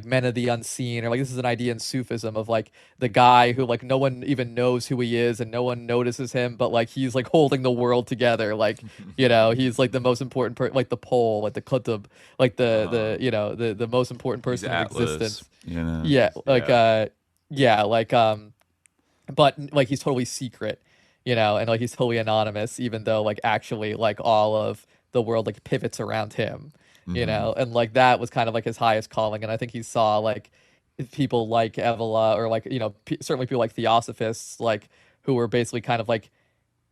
men of the unseen, or like this is an idea in Sufism of like the guy who like no one even knows who he is and no one notices him, but like he's like holding the world together, like he's like the most important like the pole, like the kutub, like the most important person in existence. But like he's totally secret, and like he's totally anonymous, even though like actually like all of the world like pivots around him, and like that was kind of like his highest calling. And I think he saw like people like Evola, or like certainly people like Theosophists, like who were basically kind of like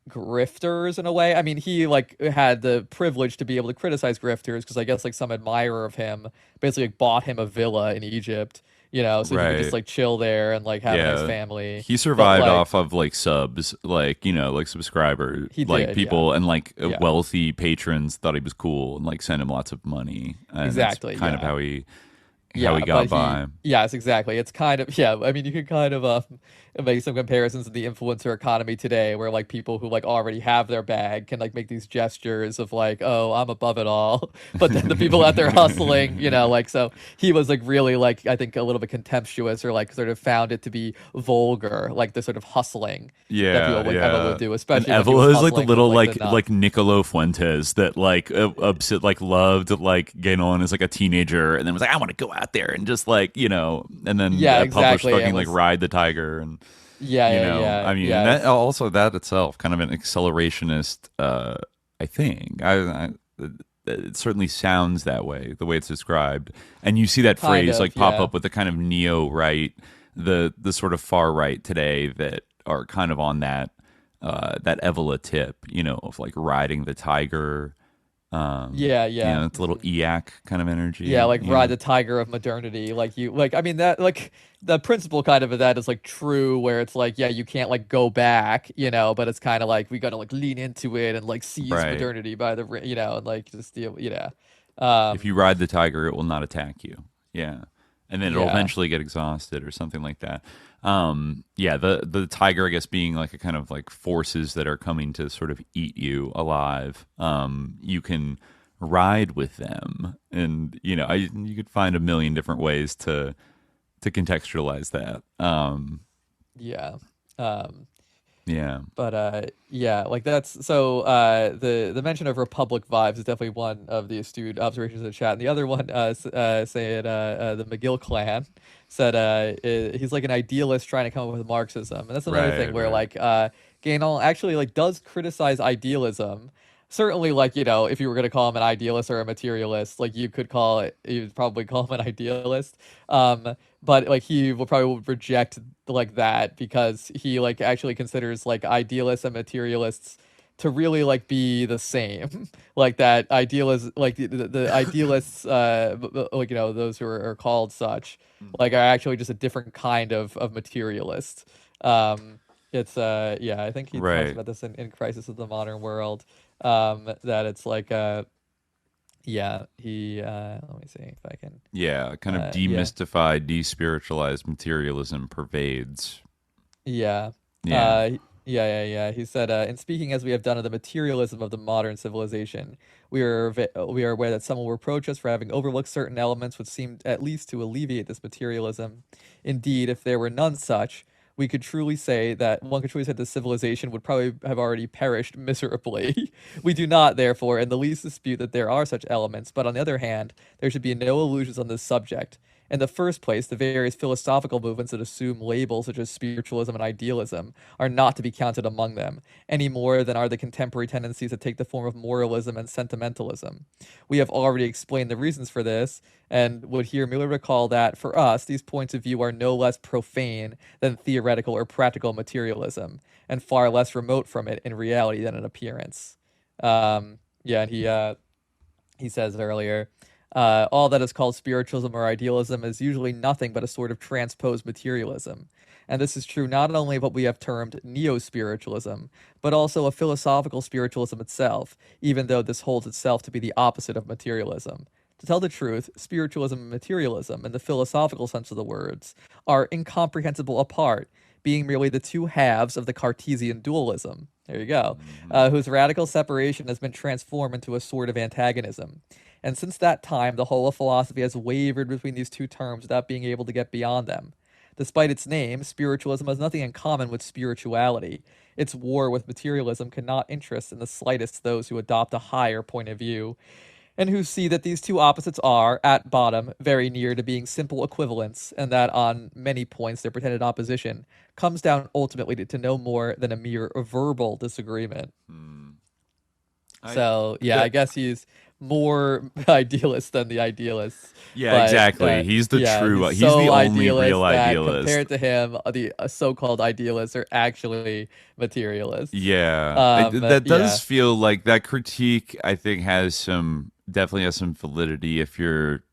grifters in a way. I mean, he like had the privilege to be able to criticize grifters, because I guess like some admirer of him basically like bought him a villa in Egypt, so he could just like chill there and like have a nice family. He survived off of like subs, like like subscribers, like people and like wealthy patrons thought he was cool and like sent him lots of money. And exactly, that's kind of how he how he got by. Yes, exactly. It's kind of, yeah. I mean, you can kind of make some comparisons to the influencer economy today, where like people who like already have their bag can like make these gestures of like, oh, I'm above it all, but then the people out there hustling, like, so he was like really like, I think a little bit contemptuous, or like sort of found it to be vulgar, like the sort of hustling that people like Evola would do, especially. And Evola is like the little like Nicolo Fuentes that like loved like Guénon as like a teenager, and then was like, I want to go out there and just like and then published fucking like Ride the Tiger and I mean that, also that itself kind of an accelerationist I think it certainly sounds that way, the way it's described, and you see that phrase pop up with the kind of neo right, the sort of far right today that are kind of on that Evola tip, of like riding the tiger. It's a little EAC kind of energy. Yeah, like ride the tiger of modernity. I mean that like the principle kind of that is like true, where it's like, yeah, you can't like go back, but it's kind of like we got to like lean into it and like seize modernity by the and like just deal. If you ride the tiger, it will not attack you. Yeah, and then it'll eventually get exhausted or something like that. The tiger, I guess, being like a kind of like forces that are coming to sort of eat you alive. You can ride with them, and you could find a million different ways to contextualize that. Like that's so. The mention of Republic vibes is definitely one of the astute observations of the chat, and the other one, the McGill clan said he's like an idealist trying to come up with Marxism, and that's another thing where like Guénon actually like does criticize idealism. Certainly, like, if you were going to call him an idealist or a materialist, like you'd probably call him an idealist. But like he will probably reject like that, because he like actually considers like idealists and materialists to really like be the same. Like that idealists, like the idealists, like, those who are called such, like are actually just a different kind of materialist. It's I think he talks about this in Crisis of the Modern World. That it's like he let me see if I can kind of demystified, despiritualized materialism pervades. He said, in speaking as we have done of the materialism of the modern civilization, we are aware that some will reproach us for having overlooked certain elements which seemed at least to alleviate this materialism. Indeed, if there were none such, one could truly say that the civilization would probably have already perished miserably. We do not, therefore, in the least dispute that there are such elements, but on the other hand, there should be no illusions on this subject. In the first place, the various philosophical movements that assume labels such as spiritualism and idealism are not to be counted among them, any more than are the contemporary tendencies that take the form of moralism and sentimentalism. We have already explained the reasons for this, and would here merely recall that, for us, these points of view are no less profane than theoretical or practical materialism, and far less remote from it in reality than in appearance. And he says earlier, all that is called spiritualism or idealism is usually nothing but a sort of transposed materialism. And this is true not only of what we have termed neo-spiritualism, but also of philosophical spiritualism itself, even though this holds itself to be the opposite of materialism. To tell the truth, spiritualism and materialism, in the philosophical sense of the words, are incomprehensible apart, being merely the two halves of the Cartesian dualism. There you go. Whose radical separation has been transformed into a sort of antagonism. And since that time, the whole of philosophy has wavered between these two terms without being able to get beyond them. Despite its name, spiritualism has nothing in common with spirituality. Its war with materialism cannot interest in the slightest those who adopt a higher point of view, and who see that these two opposites are, at bottom, very near to being simple equivalents, and that on many points their pretended opposition comes down ultimately to no more than a mere verbal disagreement. I guess he's more idealist than the idealists. Yeah, exactly. He's the true. He's the only real idealist. Compared to him, the so-called idealists are actually materialists. Yeah, that does feel like that critique. I think definitely has some validity if you're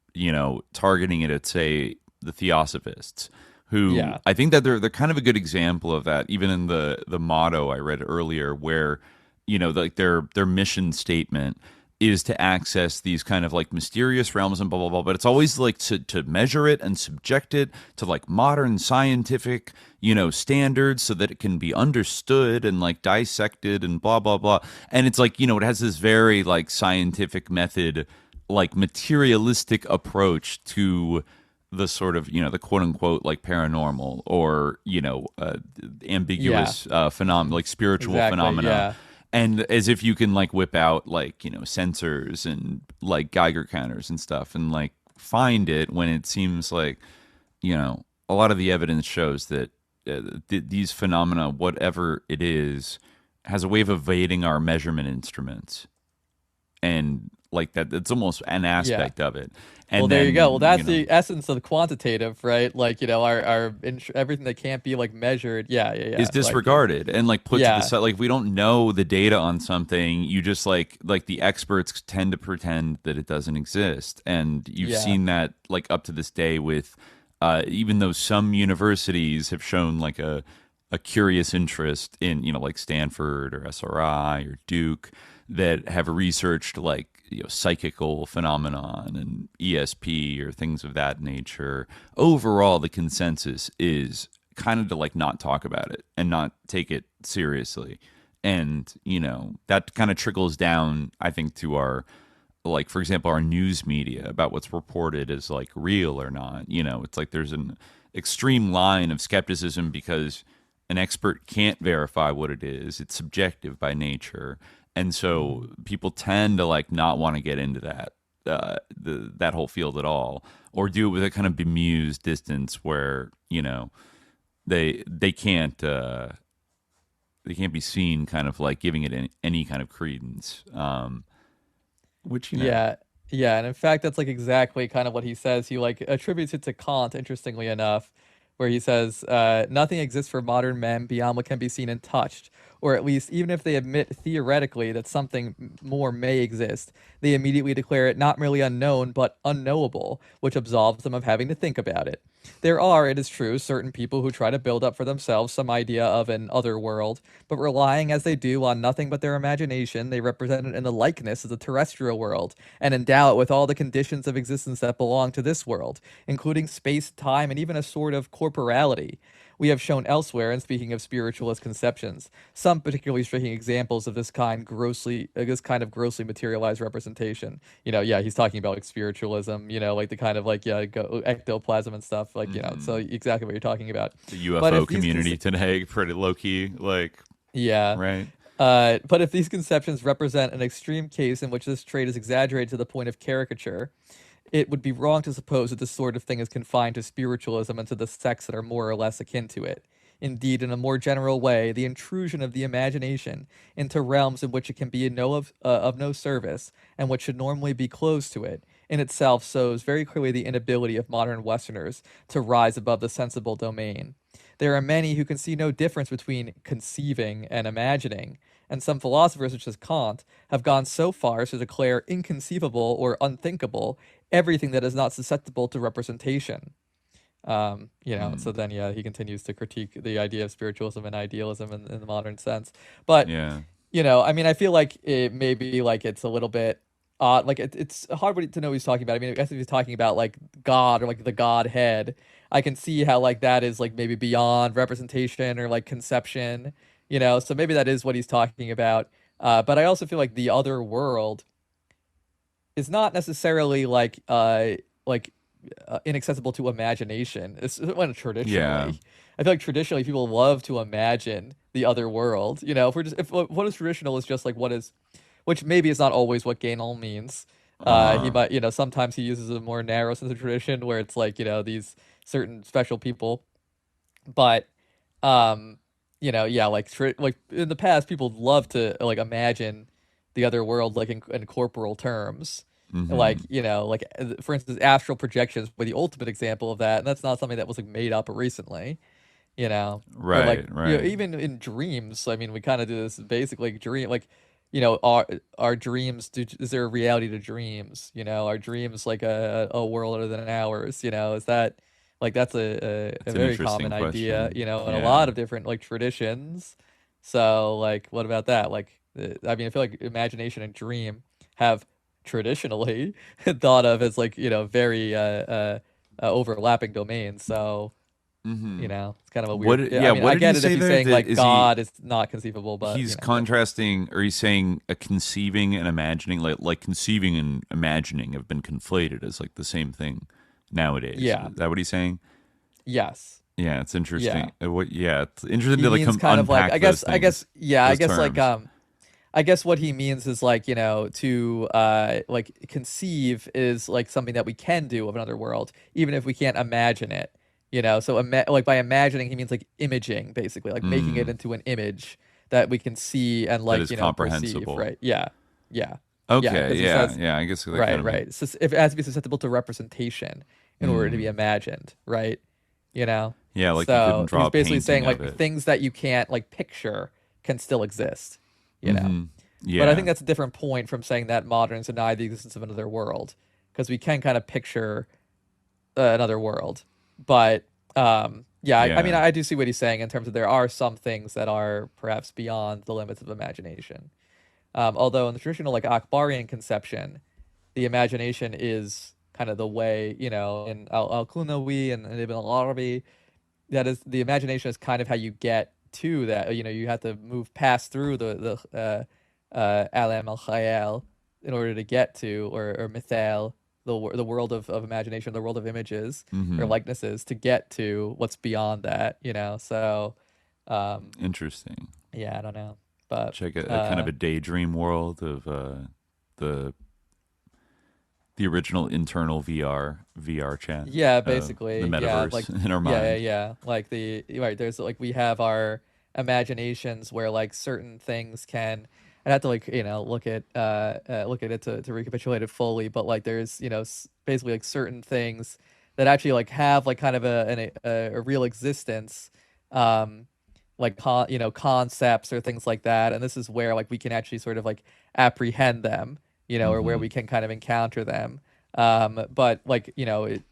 targeting it at, say, the Theosophists, who I think that they're kind of a good example of that. Even in the motto I read earlier, where like their mission statement is to access these kind of like mysterious realms and blah blah blah, but it's always like to measure it and subject it to like modern scientific, you know, standards so that it can be understood and like dissected and blah blah blah. And it's like, you know, it has this very like scientific method, like materialistic approach to the sort of, you know, the quote unquote like paranormal or, you know, ambiguous phenomena, like spiritual phenomena. Yeah. And as if you can like whip out like, you know, sensors and like Geiger counters and stuff and like find it when it seems like, you know, a lot of the evidence shows that these phenomena, whatever it is, has a way of evading our measurement instruments. And like that, it's almost an aspect of it. And well, there you go. Well, that's you know, the essence of the quantitative, right? Like, you know, our everything that can't be like measured, is disregarded and like put to the side. Like, if we don't know the data on something, you just like the experts tend to pretend that it doesn't exist. And you've seen that like up to this day with even though some universities have shown like a curious interest in, you know, like Stanford or SRI or Duke, that have researched like, you know, psychical phenomenon and ESP or things of that nature. Overall, the consensus is kind of to like not talk about it and not take it seriously. And, you know, that kind of trickles down, I think, to our, like, for example, our news media about what's reported as like real or not. You know, it's like there's an extreme line of skepticism because an expert can't verify what it is. It's subjective by nature. And so people tend to like not want to get into that that whole field at all, or do it with a kind of bemused distance where, you know, they can't be seen kind of like giving it any kind of credence. Which, you know, yeah, and in fact that's like exactly kind of what he says. He like attributes it to Kant, interestingly enough, where he says nothing exists for modern men beyond what can be seen and touched. Or at least, even if they admit theoretically that something more may exist, they immediately declare it not merely unknown, but unknowable, which absolves them of having to think about it. There are, it is true, certain people who try to build up for themselves some idea of an other world, but relying as they do on nothing but their imagination, they represent it in the likeness of the terrestrial world, and endow it with all the conditions of existence that belong to this world, including space, time, and even a sort of corporality. We have shown elsewhere, and speaking of spiritualist conceptions, some particularly striking examples of this kind of grossly materialized representation. You know, he's talking about like spiritualism, you know, like the kind of like ectoplasm and stuff, like, you know, so exactly what you're talking about. The UFO community today, pretty low key, like, right. But if these conceptions represent an extreme case in which this trait is exaggerated to the point of caricature, it would be wrong to suppose that this sort of thing is confined to spiritualism and to the sects that are more or less akin to it. Indeed, in a more general way, the intrusion of the imagination into realms in which it can be of no service and which should normally be closed to it, in itself shows very clearly the inability of modern Westerners to rise above the sensible domain. There are many who can see no difference between conceiving and imagining, and some philosophers, such as Kant, have gone so far as to declare inconceivable or unthinkable everything that is not susceptible to representation. You know, so then, he continues to critique the idea of spiritualism and idealism in the modern sense. But, you know, I mean, I feel like it maybe like it's a little bit odd. Like it's hard to know what he's talking about. I mean, I guess if he's talking about like God or like the Godhead, I can see how like that is like maybe beyond representation or like conception, you know, so maybe that is what he's talking about. But I also feel like the other world is not necessarily like inaccessible to imagination. It's when traditionally, I feel like traditionally people love to imagine the other world. You know, if what is traditional is just like what is, which maybe is not always what Guénon means. He might, you know, sometimes he uses a more narrow sense of tradition where it's like, you know, these certain special people, but you know, like in the past, people love to like imagine the other world like in corporal terms. Mm-hmm. Like, you know, like for instance, astral projections were the ultimate example of that, and that's not something that was like made up recently, you know. Right, like, right. You know, even in dreams, I mean, we kind of do this basically dream, like, you know, our dreams. Is there a reality to dreams? You know, are dreams like a world other than ours? You know, is that like that's a very common idea? You know, in a lot of different like traditions. So, like, what about that? Like, I mean, I feel like imagination and dream have traditionally thought of as like, very overlapping domains. So, it's kind of a weird. I mean, what I did get he it say if he's there? saying like Is God is not conceivable, but he's contrasting, or he's saying a conceiving and imagining, like conceiving and imagining have been conflated as like the same thing nowadays. Yeah. Is that what he's saying? Yes. Yeah, it's interesting. Yeah. It's interesting He to like means kind of like unpack I guess terms. I guess what he means is like, to like conceive is like something that we can do of another world, even if we can't imagine it. So like by imagining, he means like imaging, basically, like making it into an image that we can see and like, that is comprehensible. perceive, right? Yeah. Yeah. Okay, Yeah, yeah, I guess that right, kind of right. So if it has to be susceptible to representation in order to be imagined, right? Yeah, like you so couldn't draw he's a basically painting saying of like it. things that you can't like picture can still exist, Yeah. But I think that's a different point from saying that moderns deny the existence of another world, because we can kind of picture another world. But I mean, I do see what he's saying in terms of there are some things that are perhaps beyond the limits of imagination. Although in the traditional like Akbarian conception, the imagination is kind of the way, in Al-Qunawi and Ibn al-Arabi, that is, the imagination is kind of how you get to that. You have to move past through the alam al-khayal in order to get to, or mithal, the world of imagination, the world of images or likenesses, to get to what's beyond that. So Interesting. yeah, I don't know, but Check a kind of a daydream world of the original internal VR chat. Yeah, basically. The metaverse yeah, like, in our mind. Yeah. Like there's like we have our imaginations where like certain things can. I'd have to like look at it to recapitulate it fully, but like there's basically like certain things that actually like have like kind of a real existence, like concepts or things like that, and this is where like we can actually sort of like apprehend them, or where we can kind of encounter them. But like it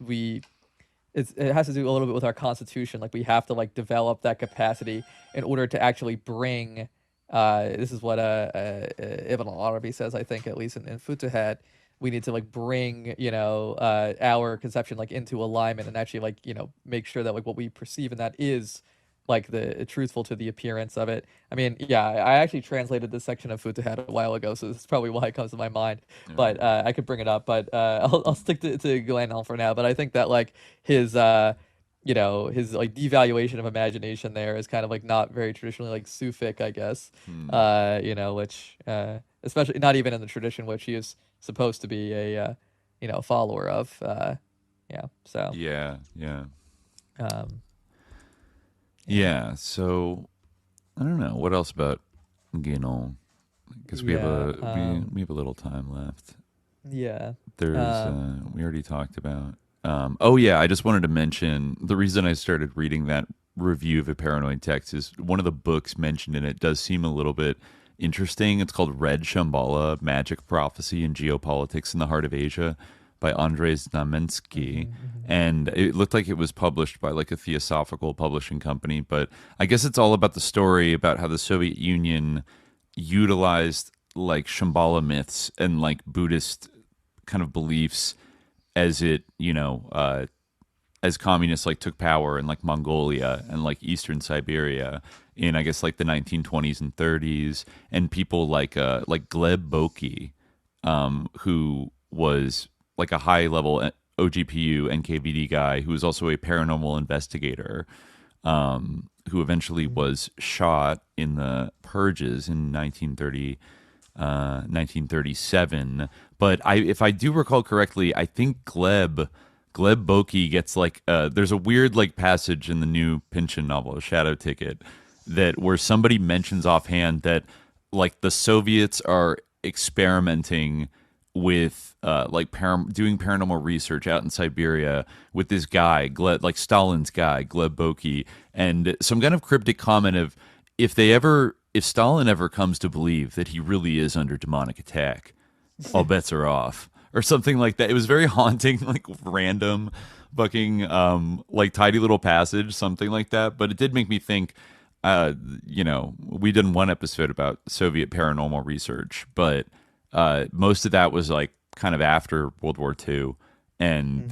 has to do a little bit with our constitution. Like we have to like develop that capacity in order to actually bring. This is what Ibn al-Arabi says, I think, at least in Futuhat. We need to like bring our conception like into alignment and actually like make sure that like what we perceive in that is like the truthful to the appearance of it. I mean, yeah, I actually translated this section of Futuhat a while ago, so this is probably why it comes to my mind. Yeah. But I could bring it up, but I'll stick to Guénon for now. But I think that like his his like devaluation of imagination there is kind of like not very traditionally like Sufic, I guess. Which especially not even in the tradition which he is supposed to be a follower of. So so I don't know what else about Guénon, because we have a little time left. There's we already talked about. I just wanted to mention the reason I started reading that review of a paranoid text is one of the books mentioned in it does seem a little bit interesting. It's called Red Shambhala, Magic, Prophecy, and Geopolitics in the Heart of Asia by Andrzej Znamensky. And it looked like it was published by like a Theosophical publishing company, but I guess it's all about the story about how the Soviet Union utilized like Shambhala myths and like Buddhist kind of beliefs as it, as communists like took power in like Mongolia and like Eastern Siberia in, I guess, like the 1920s and 30s, and people like Gleb Boki, who was like a high level OGPU NKVD guy who was also a paranormal investigator, who eventually was shot in the purges in 1937. But if I do recall correctly, I think Gleb Boki gets like there's a weird like passage in the new Pynchon novel Shadow Ticket where somebody mentions offhand that like the Soviets are experimenting with doing paranormal research out in Siberia with this guy like Stalin's guy Gleb Boki, and some kind of cryptic comment of if Stalin ever comes to believe that he really is under demonic attack, all bets are off, or something like that. It was very haunting, like random fucking like tidy little passage, something like that. But it did make me think, we did one episode about Soviet paranormal research, but most of that was like kind of after World War II, and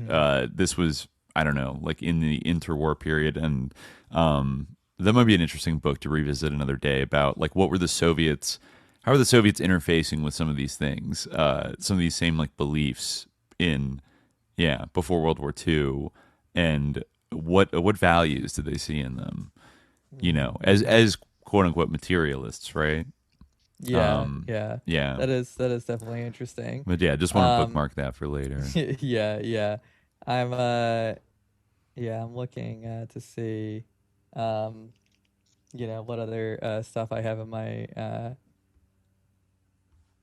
this was, I don't know, like in the interwar period, and that might be an interesting book to revisit another day about like what were the Soviets, how are the Soviets interfacing with some of these things, some of these same like beliefs in before World War II, and what values did they see in them, you know, as quote unquote materialists, right? Yeah, yeah. That is definitely interesting. But yeah, just want to bookmark that for later. yeah. I'm I'm looking to see you know, what other stuff I have in my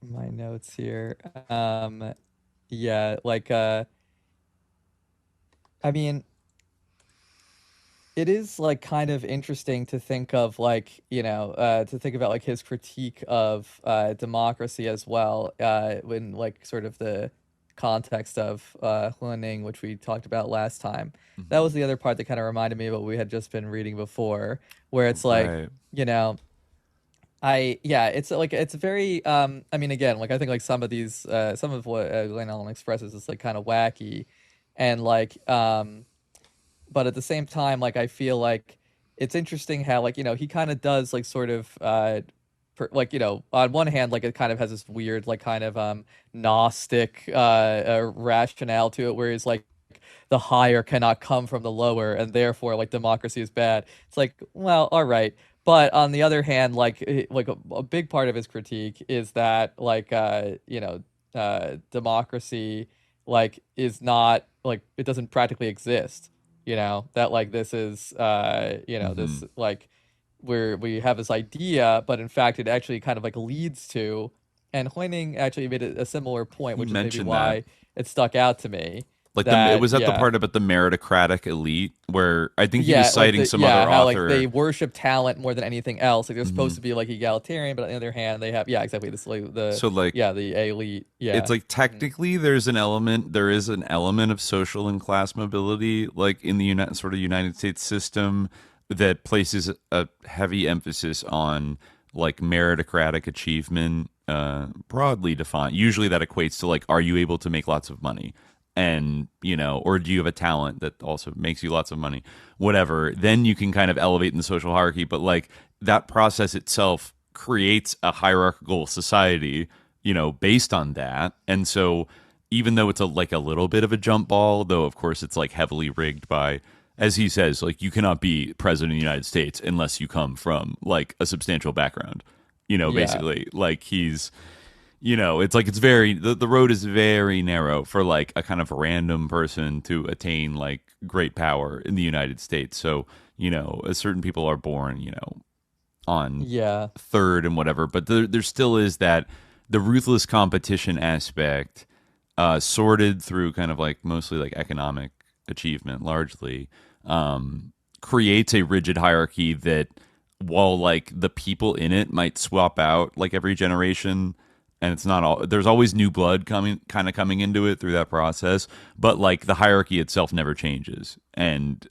my notes here. Like I mean, it is like kind of interesting to think of like, you know, to think about like his critique of democracy as well, when like sort of the context of Huaning, which we talked about last time. That was the other part that kind of reminded me of what we had just been reading before, where it's like, Right. you know, it's like it's very I mean, again, like I think like some of these some of what Guénon expresses is like kind of wacky, and like but at the same time, like I feel like it's interesting how like, you know, he kind of does like sort of like, you know, on one hand, like it kind of has this weird like kind of gnostic rationale to it, whereas like the higher cannot come from the lower, and therefore like democracy is bad. It's like, well, all right. But on the other hand, like a big part of his critique is that like you know, democracy like is not like, it doesn't practically exist, you know, that like this is you know, this like where we have this idea, but in fact it actually kind of like leads to, and Hoining actually made a similar point, which is maybe why it stuck out to me. Like that, it was at the part about the meritocratic elite, where I think he was citing like some other how, author. Like they worship talent more than anything else. Like they're supposed to be like egalitarian, but on the other hand, they have exactly this like the elite. Yeah, it's like technically there is an element of social and class mobility, like in the United States system, that places a heavy emphasis on like meritocratic achievement, broadly defined. Usually that equates to like, are you able to make lots of money? And, you know, or do you have a talent that also makes you lots of money? Whatever. Then you can kind of elevate in the social hierarchy. But like that process itself creates a hierarchical society, you know, based on that. And so even though it's like a little bit of a jump ball, though, of course, it's like heavily rigged by, as he says, like you cannot be president of the United States unless you come from like a substantial background, you know, basically like he's, you know, it's like it's very the road is very narrow for like a kind of random person to attain like great power in the United States. So, you know, certain people are born, you know, on third and whatever, but there still is that the ruthless competition aspect, sorted through kind of like mostly like economic achievement largely, creates a rigid hierarchy that, while like the people in it might swap out like every generation, and it's not all, there's always new blood coming into it through that process, but like the hierarchy itself never changes. And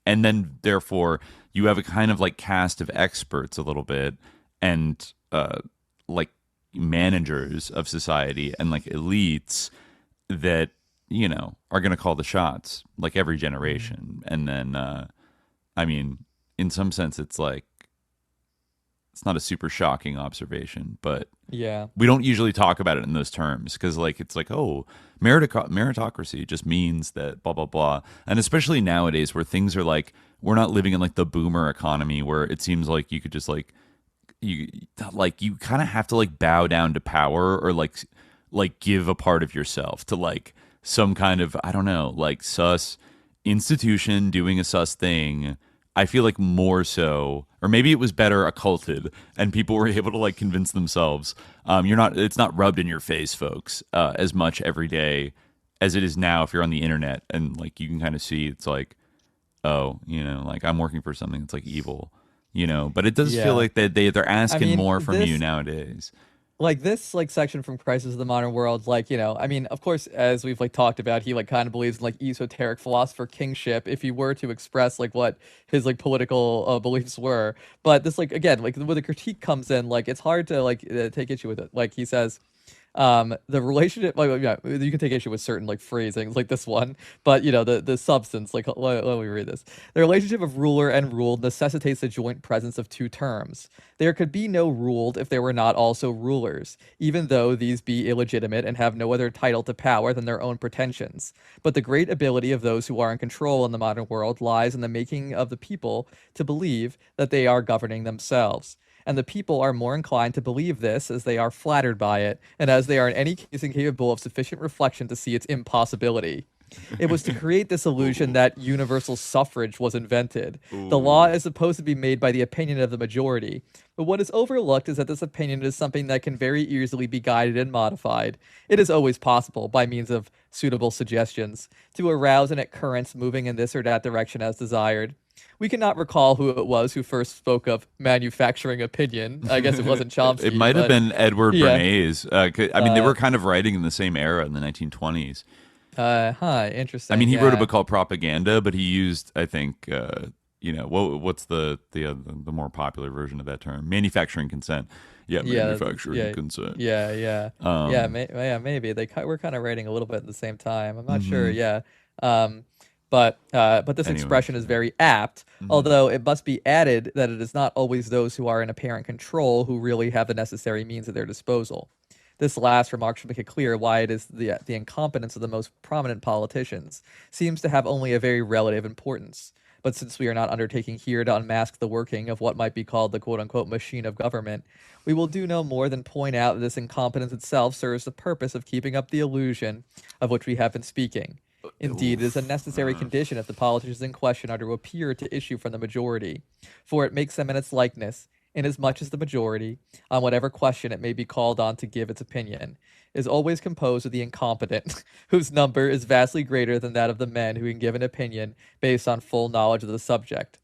then therefore you have a kind of like cast of experts a little bit, and like managers of society and like elites that, you know, are going to call the shots like every generation. And then I mean, in some sense it's like, it's not a super shocking observation, but we don't usually talk about it in those terms, because like it's like, oh, meritocracy just means that blah blah blah. And especially nowadays where things are like, we're not living in like the boomer economy where it seems like you could just like you kind of have to like bow down to power, or like give a part of yourself to like some kind of, I don't know, like sus institution doing a sus thing. I feel like more so, or maybe it was better occulted and people were able to like convince themselves. It's not rubbed in your face, folks, as much every day as it is now. If you're on the internet and like you can kind of see, it's like, oh, you know, like I'm working for something that's like evil, you know, but it does feel like they're asking more from you nowadays. Like this like section from Crisis of the Modern World, like, you know, I mean, of course, as we've like talked about, he like kind of believes in like esoteric philosopher kingship if he were to express like what his like political beliefs were. But this, like, again, like when the critique comes in, like it's hard to like take issue with it. Like he says, The relationship, like, yeah, you can take issue with certain like phrasings like this one, but the substance, like, let me read this. The relationship of ruler and ruled necessitates the joint presence of two terms. There could be no ruled if there were not also rulers, even though these be illegitimate and have no other title to power than their own pretensions. But the great ability of those who are in control in the modern world lies in the making of the people to believe that they are governing themselves. And the people are more inclined to believe this as they are flattered by it, and as they are in any case incapable of sufficient reflection to see its impossibility. It was to create this illusion that universal suffrage was invented. The law is supposed to be made by the opinion of the majority, but what is overlooked is that this opinion is something that can very easily be guided and modified. It is always possible, by means of suitable suggestions, to arouse in it currents moving in this or that direction as desired. We cannot recall who it was who first spoke of manufacturing opinion. I guess it wasn't Chomsky. It might have been Edward Bernays. I mean, they were kind of writing in the same era in the 1920s. Interesting. I mean, he wrote a book called Propaganda, but he used, I think, what's the more popular version of that term? Manufacturing consent. Yeah, manufacturing consent. Yeah. Maybe they were kind of writing a little bit at the same time. I'm not sure. Yeah. But this expression is very apt, although it must be added that it is not always those who are in apparent control who really have the necessary means at their disposal. This last remark should make it clear why it is the incompetence of the most prominent politicians seems to have only a very relative importance. But since we are not undertaking here to unmask the working of what might be called the quote-unquote machine of government, we will do no more than point out that this incompetence itself serves the purpose of keeping up the illusion of which we have been speaking. Indeed, it is a necessary condition if the politicians in question are to appear to issue from the majority, for it makes them in its likeness, inasmuch as the majority, on whatever question it may be called on to give its opinion, is always composed of the incompetent, whose number is vastly greater than that of the men who can give an opinion based on full knowledge of the subject.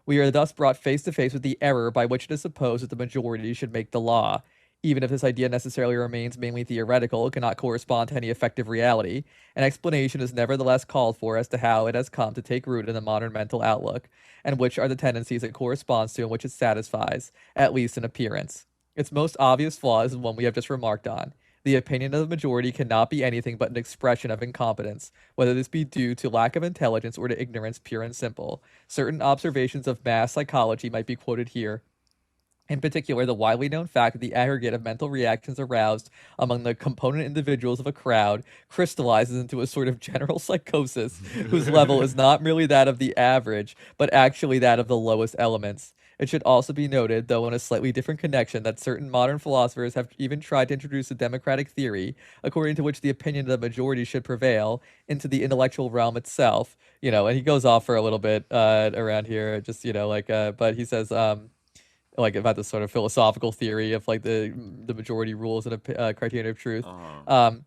We are thus brought face to face with the error by which it is supposed that the majority should make the law. Even if this idea necessarily remains mainly theoretical, it cannot correspond to any effective reality, an explanation is nevertheless called for as to how it has come to take root in the modern mental outlook, and which are the tendencies it corresponds to and which it satisfies, at least in appearance. Its most obvious flaw is the one we have just remarked on. The opinion of the majority cannot be anything but an expression of incompetence, whether this be due to lack of intelligence or to ignorance pure and simple. Certain observations of mass psychology might be quoted here. In particular, the widely known fact that the aggregate of mental reactions aroused among the component individuals of a crowd crystallizes into a sort of general psychosis whose level is not merely that of the average, but actually that of the lowest elements. It should also be noted, though in a slightly different connection, that certain modern philosophers have even tried to introduce a democratic theory, according to which the opinion of the majority should prevail, into the intellectual realm itself. And he goes off for a little bit around here, just, but he says... about this sort of philosophical theory of like the majority rules and a criterion of truth. In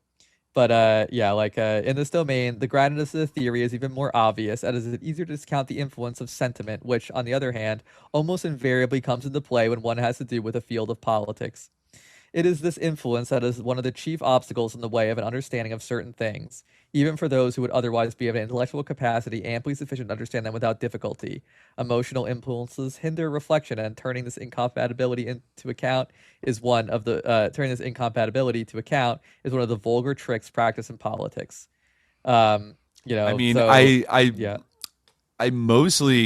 this domain, the groundedness of the theory is even more obvious, as it is easier to discount the influence of sentiment, which, on the other hand, almost invariably comes into play when one has to do with a field of politics. It is this influence that is one of the chief obstacles in the way of an understanding of certain things, even for those who would otherwise be of an intellectual capacity amply sufficient to understand them without difficulty. Emotional impulses hinder reflection, and turning this incompatibility to account is one of the vulgar tricks practiced in politics. I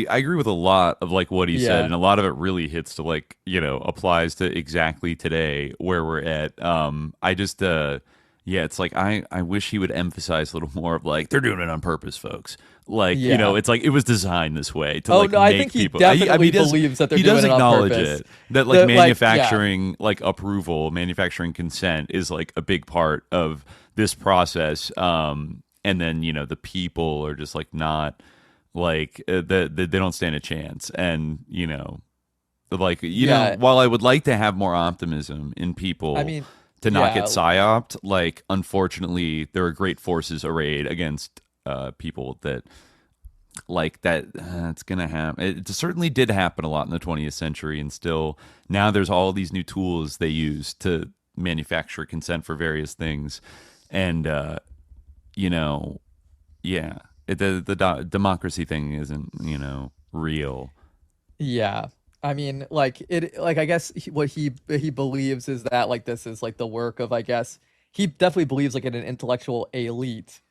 agree with a lot of like what he said, and a lot of it really hits to like, applies to exactly today where we're at. It's like I wish he would emphasize a little more of like, they're doing it on purpose, folks. Like, it's like it was designed this way to make I think he people. Definitely believes that they're doing it on purpose. He does acknowledge it, that like manufacturing approval, manufacturing consent is like a big part of this process. And then the people are just like not like they don't stand a chance, and while I would like to have more optimism in people. To not get psyoped, like, unfortunately, there are great forces arrayed against people that, like, it's going to happen. It certainly did happen a lot in the 20th century, and still, now there's all these new tools they use to manufacture consent for various things. And, the democracy thing isn't, real. Yeah. I mean, like it, like I guess what he believes is that like this is like the work of, I guess he definitely believes like in an intellectual elite,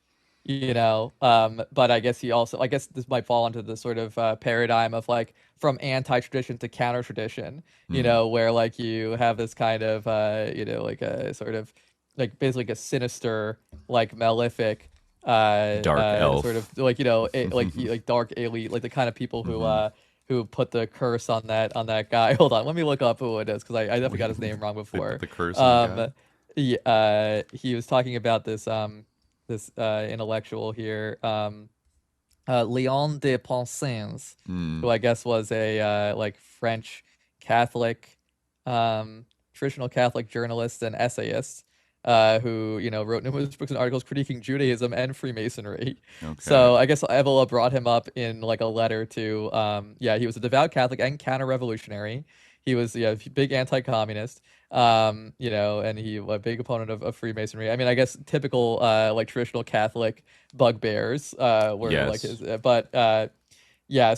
but I guess he also, I guess this might fall into the sort of paradigm of like from anti-tradition to counter-tradition, where like you have this kind of like a sort of like basically a sinister, like malefic Dark elf. sort of like like dark elite, like the kind of people who put the curse on that guy. Hold on, let me look up who it is, because I definitely got his name wrong before. The curse on the guy. He was talking about this intellectual here, Léon de Pensens, who I guess was a like French Catholic, traditional Catholic journalist and essayist, who wrote numerous books and articles critiquing Judaism and Freemasonry. Okay. So I guess Evola brought him up in like a letter to he was a devout Catholic and counter-revolutionary. He was big anti-communist, and he a big opponent of Freemasonry. I mean, I guess typical like traditional Catholic bugbears were like his,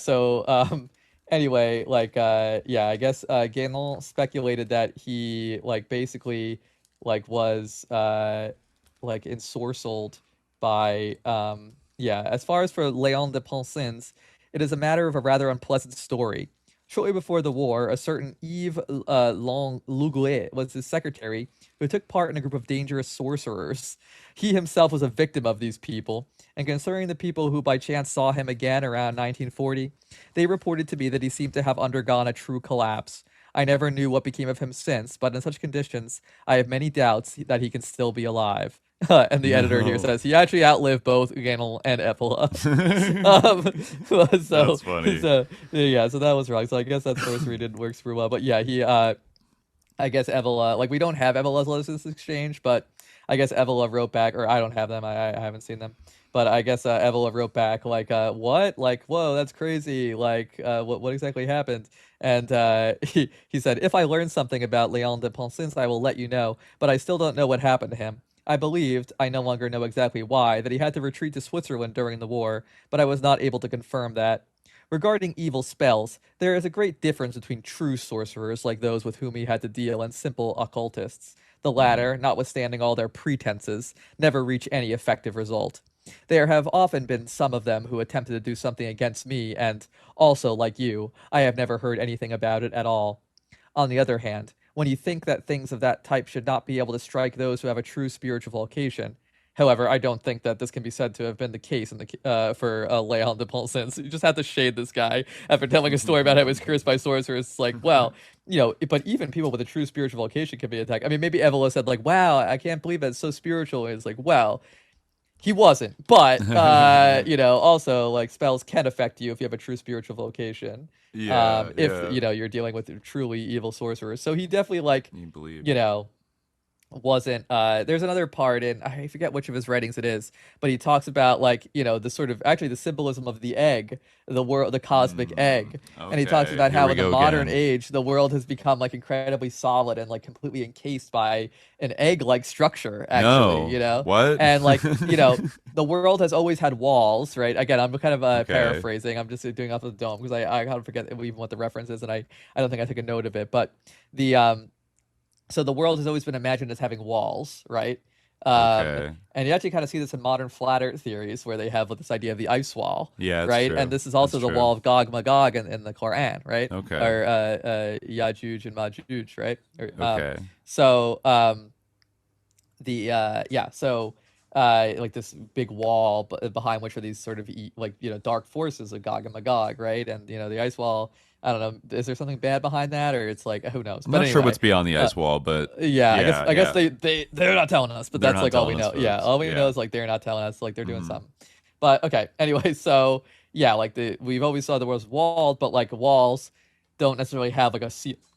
So anyway, like I guess Guénon speculated that he like basically like was like ensorcelled by as far as for Léon de Pensens, it is a matter of a rather unpleasant story. Shortly before the war, a certain Yves Longluguet was his secretary, who took part in a group of dangerous sorcerers. He himself was a victim of these people, and concerning the people who by chance saw him again around 1940, they reported to me that he seemed to have undergone a true collapse. I never knew what became of him since, but in such conditions, I have many doubts that he can still be alive. And the editor here says he actually outlived both Guénon and Evola. That's funny. So that was wrong. So I guess that first read didn't work super well. But yeah, I guess Evola, like we don't have Evola's letters in this exchange, but I guess Evola wrote back, or I don't have them. I haven't seen them. But I guess Evola wrote back like, what? Like, whoa, that's crazy. Like, what exactly happened? And he said, if I learn something about Léon de Pensens, I will let you know, but I still don't know what happened to him. I believed, I no longer know exactly why, that he had to retreat to Switzerland during the war, but I was not able to confirm that. Regarding evil spells, there is a great difference between true sorcerers like those with whom he had to deal and simple occultists. The latter, notwithstanding all their pretenses, never reach any effective result. There have often been some of them who attempted to do something against me, and, also like you, I have never heard anything about it at all. On the other hand, when you think that things of that type should not be able to strike those who have a true spiritual vocation. However, I don't think that this can be said to have been the case for Léon de Pensens. You just have to shade this guy after telling a story about how he was cursed by sorcerers. It's like, well, but even people with a true spiritual vocation can be attacked. I mean, maybe Evola said like, wow, I can't believe that's so spiritual. And it's like, well, he wasn't, but also like spells can affect you if you have a true spiritual vocation. If you're dealing with truly evil sorcerers. So he definitely like wasn't there's another part in, I forget which of his writings it is, but he talks about like the sort of actually the symbolism of the egg, the cosmic egg. Okay. And he talks about how in the modern age the world has become like incredibly solid and like completely encased by an egg-like structure, actually. What? And like the world has always had walls, right? Again, I'm kind of paraphrasing, I'm just doing off the dome because I kind of forget even what the reference is, and I don't think I took a note of it, but so the world has always been imagined as having walls, right? And you actually kind of see this in modern flat earth theories where they have this idea of the ice wall, right? True. And this is also the wall of Gog Magog in the Quran, right? Or Yajuj and Majuj, right? Like this big wall behind which are these sort of dark forces of Gog and Magog, right? And the ice wall, I don't know, is there something bad behind that, or it's like who knows? I'm not sure what's beyond the ice wall, but I guess they're not telling us, but that's like all we know. All we know is like they're not telling us, like they're doing something. But okay, anyway, so like we've always saw the world's walled, but like walls don't necessarily have like a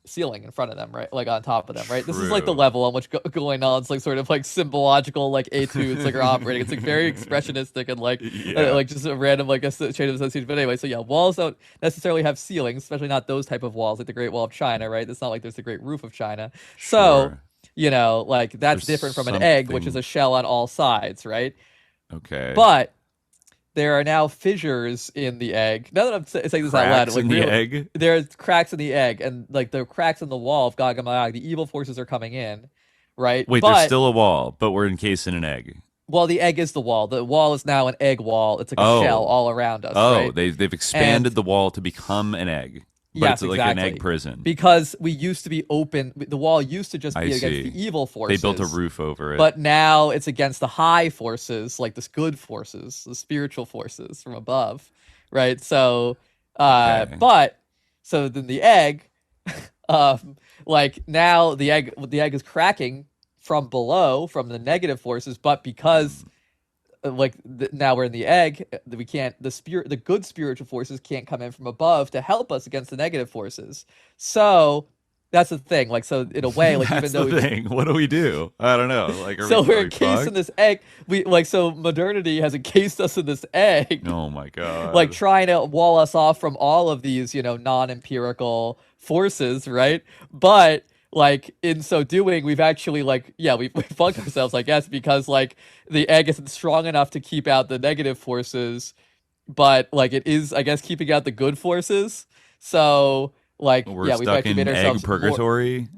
ceiling in front of them, right? Like on top of them, right? True. This is like the level on which going on. It's like sort of like symbological like etudes like are operating. It's like very expressionistic and like just a random like a chain of association. But anyway, so walls don't necessarily have ceilings, especially not those type of walls like the Great Wall of China, right? It's not like there's the Great Roof of China. So like that's different from an egg, which is a shell on all sides, right? Okay. But there are now fissures in the egg. Now that I'm saying this out Cracks loud, like in the egg? there's cracks in the egg, and like the cracks in the wall of Gog and Magog, the evil forces are coming in, right? Wait, there's still a wall, but we're encased in an egg. Well, the egg is the wall. The wall is now an egg wall. It's like a shell all around us. Oh, right? they've expanded the wall to become an egg. But Yes, it's like exactly. an egg prison. Because we used to be open. The wall used to just be against see. the evil forces. They built a roof over it. But now it's against the high forces, like the good forces, the spiritual forces from above, right? So, but so then the egg, like now the egg is cracking from below, from the negative forces, but because now we're in the egg, we can't, the good spiritual forces can't come in from above to help us against the negative forces. So that's the thing. Like, so in a way, like, that's even though the thing, what do we do? I don't know. Like, we're encased in this egg. So modernity has encased us in this egg. Oh my god! Like trying to wall us off from all of these, non-empirical forces, right? But like in so doing, we've actually we fucked ourselves, I guess, because like the egg isn't strong enough to keep out the negative forces, but like it is, I guess, keeping out the good forces. So like we've actually stuck in made ourselves egg purgatory.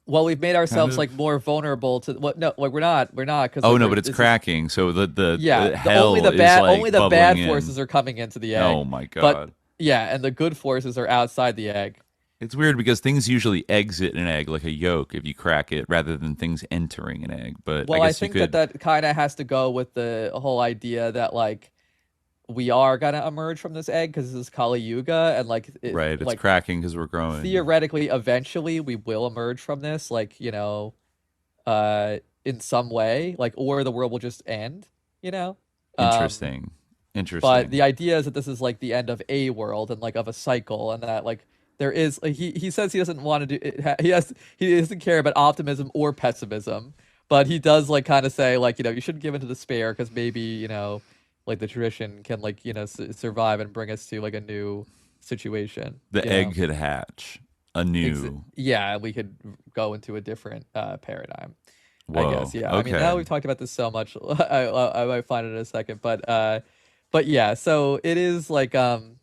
We've made ourselves like more vulnerable to what? No, like we're not because but it's cracking. So the hell only the bad is like only the bad bubbling forces are coming into the egg. Oh my god! But and the good forces are outside the egg. It's weird because things usually exit an egg like a yolk if you crack it, rather than things entering an egg. But I think that kind of has to go with the whole idea that like we are gonna emerge from this egg because this is Kali Yuga, and it's like, cracking because we're growing. Theoretically, eventually we will emerge from this, in some way, or the world will just end. Interesting. But the idea is that this is like the end of a world and like of a cycle, and that like there is he says he doesn't want to do it, he doesn't care about optimism or pessimism, but he does like kind of say like you shouldn't give into despair because maybe like the tradition can survive and bring us to like a new situation. The egg could hatch a new. We could go into a different paradigm. Whoa. I guess. Yeah. Okay. I mean, now we've talked about this so much. I might find it in a second, but yeah. So it is like I'll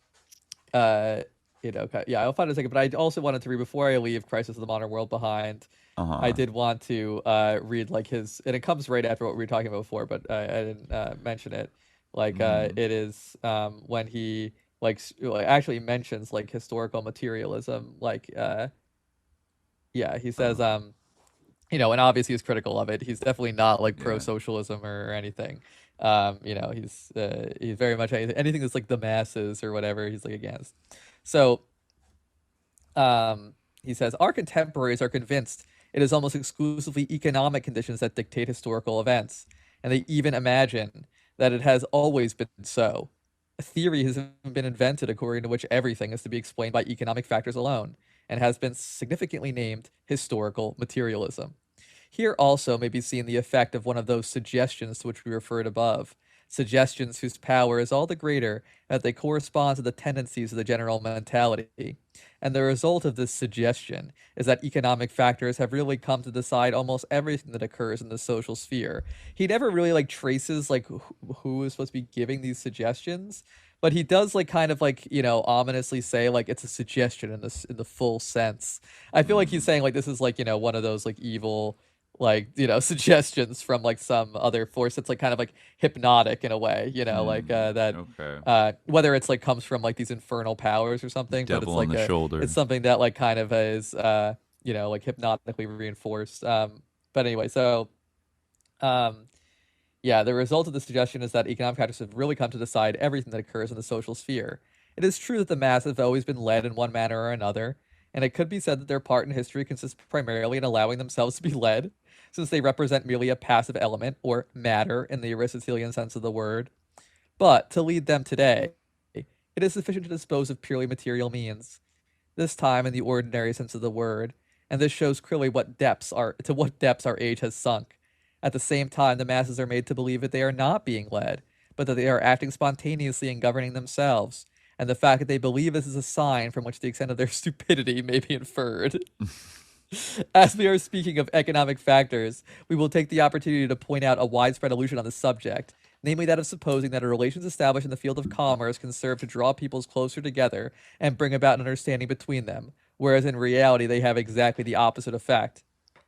find it in a second. But I also wanted to read before I leave "Crisis of the Modern World" behind. I did want to read like his, and it comes right after what we were talking about before, but I didn't mention it. Like it is when he actually mentions like historical materialism. Like he says and obviously he's critical of it. He's definitely not like pro-socialism or anything. He's very much anything that's like the masses or whatever he's like against. So he says our contemporaries are convinced it is almost exclusively economic conditions that dictate historical events, and they even imagine that it has always been so. A theory has been invented according to which everything is to be explained by economic factors alone, and has been significantly named historical materialism. Here also may be seen the effect of one of those suggestions to which we referred above, suggestions whose power is all the greater that they correspond to the tendencies of the general mentality. And the result of this suggestion is that economic factors have really come to decide almost everything that occurs in the social sphere. He never really like traces like who is supposed to be giving these suggestions, but he does like kind of like ominously say like it's a suggestion in the full sense. I feel like he's saying like this is like one of those like evil suggestions from like some other force that's like kind of like hypnotic in a way, whether it's like comes from like these infernal powers or something, Devil but it's like on the shoulder. It's something that like kind of is like hypnotically reinforced. But anyway, so the result of the suggestion is that economic factors have really come to decide everything that occurs in the social sphere. It is true that the masses have always been led in one manner or another, and it could be said that their part in history consists primarily in allowing themselves to be led, since they represent merely a passive element, or matter in the Aristotelian sense of the word. But to lead them today, it is sufficient to dispose of purely material means, this time in the ordinary sense of the word, and this shows clearly to what depths our age has sunk. At the same time, the masses are made to believe that they are not being led, but that they are acting spontaneously and governing themselves, and the fact that they believe this is a sign from which the extent of their stupidity may be inferred. As we are speaking of economic factors, we will take the opportunity to point out a widespread illusion on the subject, namely that of supposing that a relations established in the field of commerce can serve to draw peoples closer together and bring about an understanding between them, whereas in reality they have exactly the opposite effect.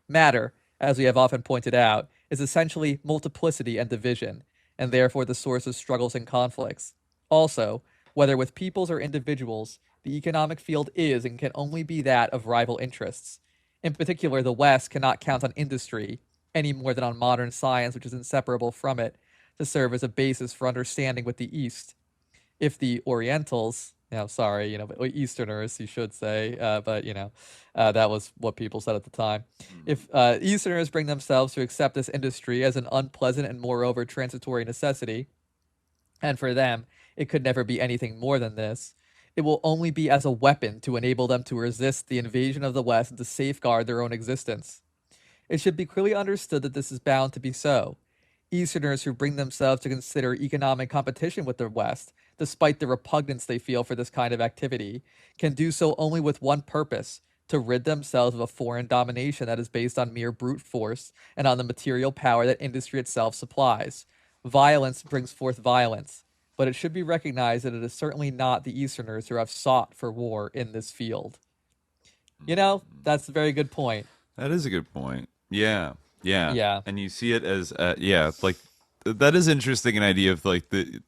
Matter, as we have often pointed out, is essentially multiplicity and division, and therefore the source of struggles and conflicts. Also, whether with peoples or individuals, the economic field is and can only be that of rival interests. In particular, the West cannot count on industry, any more than on modern science, which is inseparable from it, to serve as a basis for understanding with the East. If the Orientals, but Easterners, you should say, but that was what people said at the time. If Easterners bring themselves to accept this industry as an unpleasant and moreover transitory necessity, and for them it could never be anything more than this, it will only be as a weapon to enable them to resist the invasion of the West and to safeguard their own existence. It should be clearly understood that this is bound to be so. Easterners who bring themselves to consider economic competition with the West, despite the repugnance they feel for this kind of activity, can do so only with one purpose: to rid themselves of a foreign domination that is based on mere brute force and on the material power that industry itself supplies. Violence brings forth violence, but it should be recognized that it is certainly not the Easterners who have sought for war in this field. That's a very good point. That is a good point. Yeah. Yeah. And you see it as, like, that is interesting, an idea of, like, the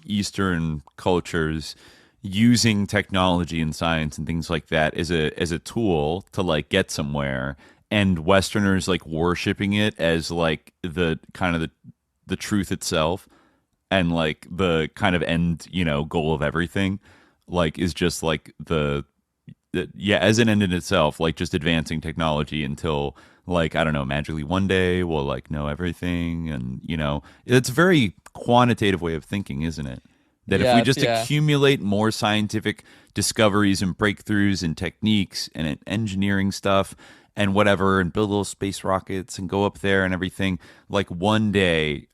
Eastern cultures using technology and science and things like that as a tool to, like, get somewhere, and Westerners, like, worshiping it as, like, the kind of the truth itself, and, like, the kind of end, goal of everything, like, is just, like, as an end in itself, like, just advancing technology until, like, I don't know, magically one day we'll, like, know everything. And, it's a very quantitative way of thinking, isn't it? That if we just accumulate more scientific discoveries and breakthroughs and techniques and engineering stuff and whatever, and build little space rockets and go up there and everything, like, one day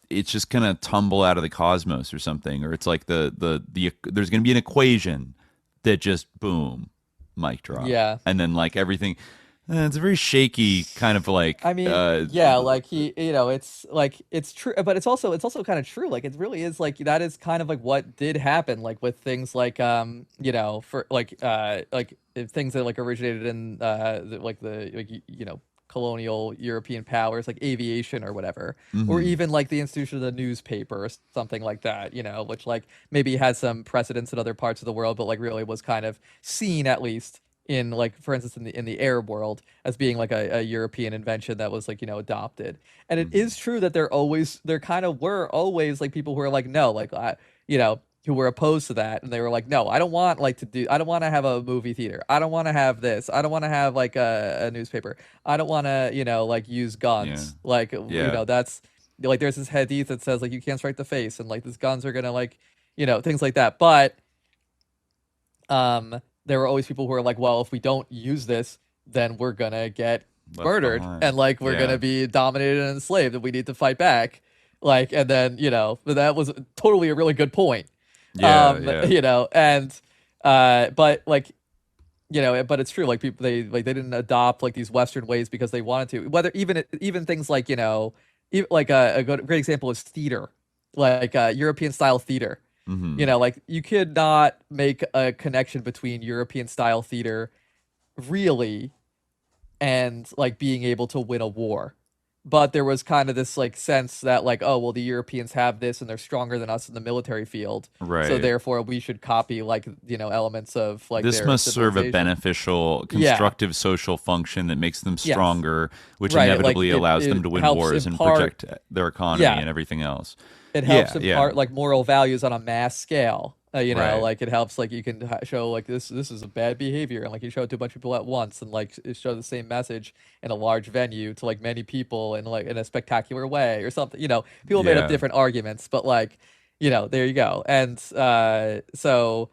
it's just gonna tumble out of the cosmos or something, or it's like the there's gonna be an equation that just boom, mic drop. Yeah. And then, like, everything, it's a very shaky kind of, like, I mean, like, it's like, it's true, but it's also kind of true. Like, it really is, like, that is kind of like what did happen, like, with things like, for like things that, like, originated in colonial European powers, like aviation or whatever, or even, like, the institution of the newspaper or something like that, which, like, maybe had some precedence in other parts of the world, but, like, really was kind of seen, at least in, like, for instance, in the Arab world, as being, like, a European invention that was, like, adopted. And it is true that there kind of were always, like, people who were like, no, like, who were opposed to that, and they were like, no, I don't want, like, I don't want to have a movie theater, I don't want to have this, I don't want to have, like, a newspaper, I don't want to, like, use guns, that's, like, there's this hadith that says, like, you can't strike the face, and, like, these guns are gonna, like, things like that. But there were always people who were like, well, if we don't use this, then we're gonna get murdered behind. And, like, we're gonna be dominated and enslaved, and we need to fight back, like. And then, that was totally a really good point. And but, like, but it's true, like, people, they didn't adopt, like, these Western ways because they wanted to. Whether even things like, even, like, a great example is theater, like, European style theater. Like, you could not make a connection between European style theater really and, like, being able to win a war. But there was kind of this, like, sense that, like, oh, well, the Europeans have this and they're stronger than us in the military field, right? So therefore we should copy, like, elements of, like, this must serve a beneficial, constructive social function that makes them stronger, which inevitably allows them to win wars and protect their economy and everything else. It helps impart, like, moral values on a mass scale. Like, it helps, like, you can show, like, this is a bad behavior, and, like, you show it to a bunch of people at once, and, like, show the same message in a large venue to, like, many people in, like, in a spectacular way or something. People made up different arguments, but, like, there you go. And so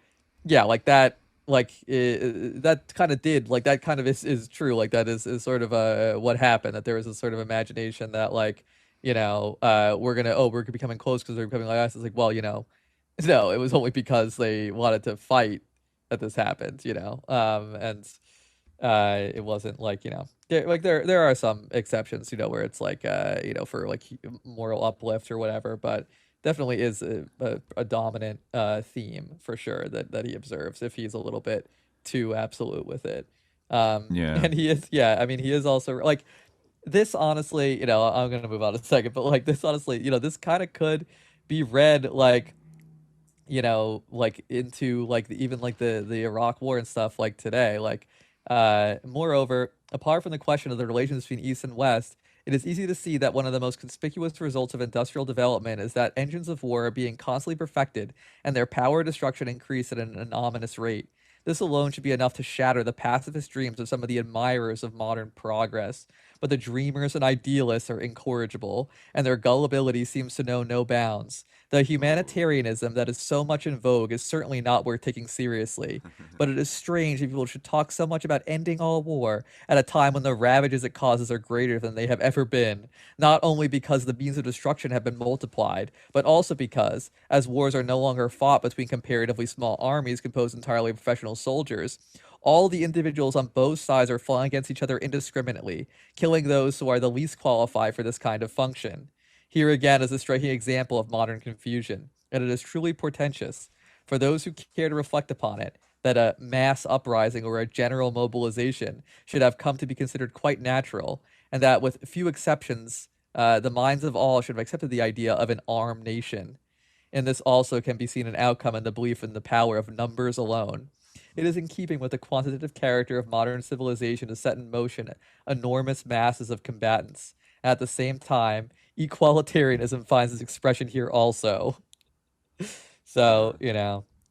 like that, like, that kind of did, like, that kind of is true. Like, that is sort of what happened, that there was a sort of imagination that, like, we're becoming close because they're becoming like us. It's like, well, no, it was only because they wanted to fight that this happened, and it wasn't like, there are some exceptions, where it's like for like moral uplift or whatever, but definitely is a dominant theme for sure that he observes if he's a little bit too absolute with it. Yeah. And he is, yeah, I mean, he is also like this, honestly, I'm gonna move on in a second, but like this, honestly, this kind of could be read like, like into like even like the Iraq War and stuff like today. Like, moreover, apart from the question of the relations between East and West, it is easy to see that one of the most conspicuous results of industrial development is that engines of war are being constantly perfected and their power destruction increase at an ominous rate. This alone should be enough to shatter the pacifist dreams of some of the admirers of modern progress. But the dreamers and idealists are incorrigible, and their gullibility seems to know no bounds. The humanitarianism that is so much in vogue is certainly not worth taking seriously, but it is strange that people should talk so much about ending all war at a time when the ravages it causes are greater than they have ever been, not only because the means of destruction have been multiplied, but also because, as wars are no longer fought between comparatively small armies composed entirely of professional soldiers, all the individuals on both sides are flying against each other indiscriminately, killing those who are the least qualified for this kind of function. Here again is a striking example of modern confusion, and it is truly portentous, for those who care to reflect upon it, that a mass uprising or a general mobilization should have come to be considered quite natural, and that with few exceptions, the minds of all should have accepted the idea of an armed nation. In this also can be seen an outcome in the belief in the power of numbers alone. It is in keeping with the quantitative character of modern civilization to set in motion enormous masses of combatants. At the same time, equalitarianism finds its expression here also. So,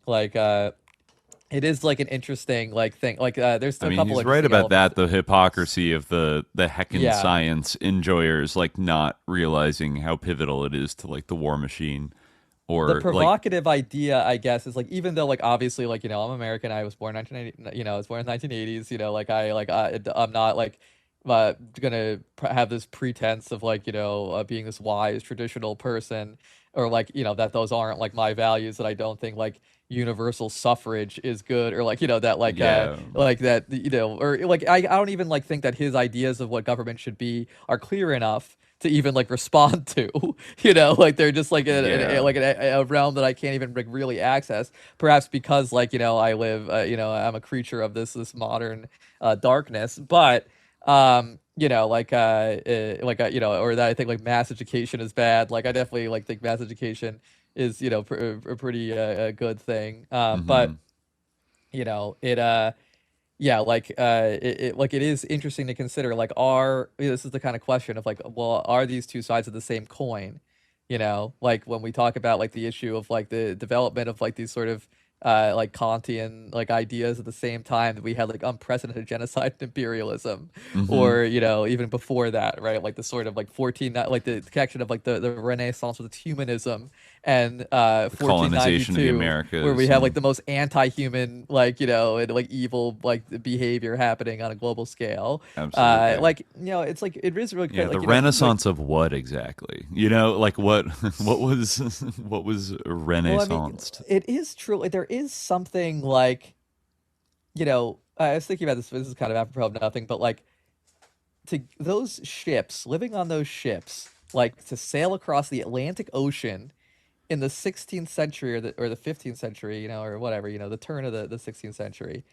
like, it is like an interesting like thing. Like, there's a couple. He's like, right about that. elements. The hypocrisy of the heckin' science enjoyers, like not realizing how pivotal it is to like the war machine. Or the provocative idea, I guess, is like, even though like obviously like I'm American, I was born in 1980, I was born in 1980s. I'm not like gonna have this pretense of like being this wise traditional person, or like that those aren't like my values, that I don't think like universal suffrage is good, or like that like like that or like I don't even like think that his ideas of what government should be are clear enough to even like respond to, like they're just like a realm that I can't even like really access. Perhaps because like I live, I'm a creature of this modern darkness. But or that I think like mass education is bad. Like I definitely like think mass education is a pretty good thing. But it it is interesting to consider, like, this is the kind of question of like, well, are these two sides of the same coin? Like when we talk about like the issue of like the development of like these sort of like Kantian like ideas at the same time that we had like unprecedented genocide and imperialism, or even before that, right? Like the sort of like like the connection of like the Renaissance with humanism and 1492, colonization of the Americas, where we have like the most anti-human like and like evil like behavior happening on a global scale. Absolutely. Like it's like it is really the like, Renaissance of what exactly? Like what was Renaissance? It is true. Like, there is something like, I was thinking about this. This is kind of apropos of nothing, but like, to those ships, living on those ships, like to sail across the Atlantic Ocean in the 16th century or the 15th century, or whatever, the turn of the 16th century,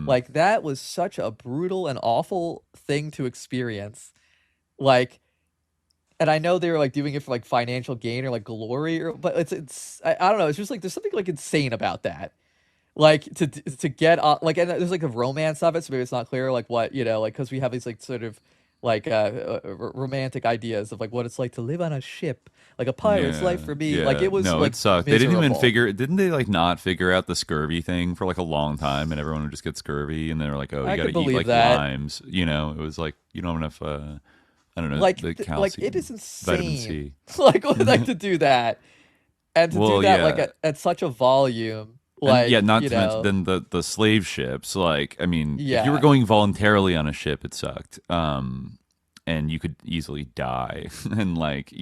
like that was such a brutal and awful thing to experience. Like, and I know they were like doing it for like financial gain or like glory, but I don't know. It's just like there's something like insane about that. Like to get like, and there's like a romance of it, so maybe it's not clear like what like, because we have these like sort of like romantic ideas of like what it's like to live on a ship, like a pirate's life for me. Like it was like, it sucked. miserable. They didn't they like not figure out the scurvy thing for like a long time, and everyone would just get scurvy, and they're like, oh, you got to eat like limes. It was like you don't have enough. I don't know, like the calcium, like it is insane. Vitamin C. Like to do that, and to do that like at such a volume. Like, and, not to mention then the slave ships. Like, I mean, if you were going voluntarily on a ship, it sucked. And you could easily die. And like,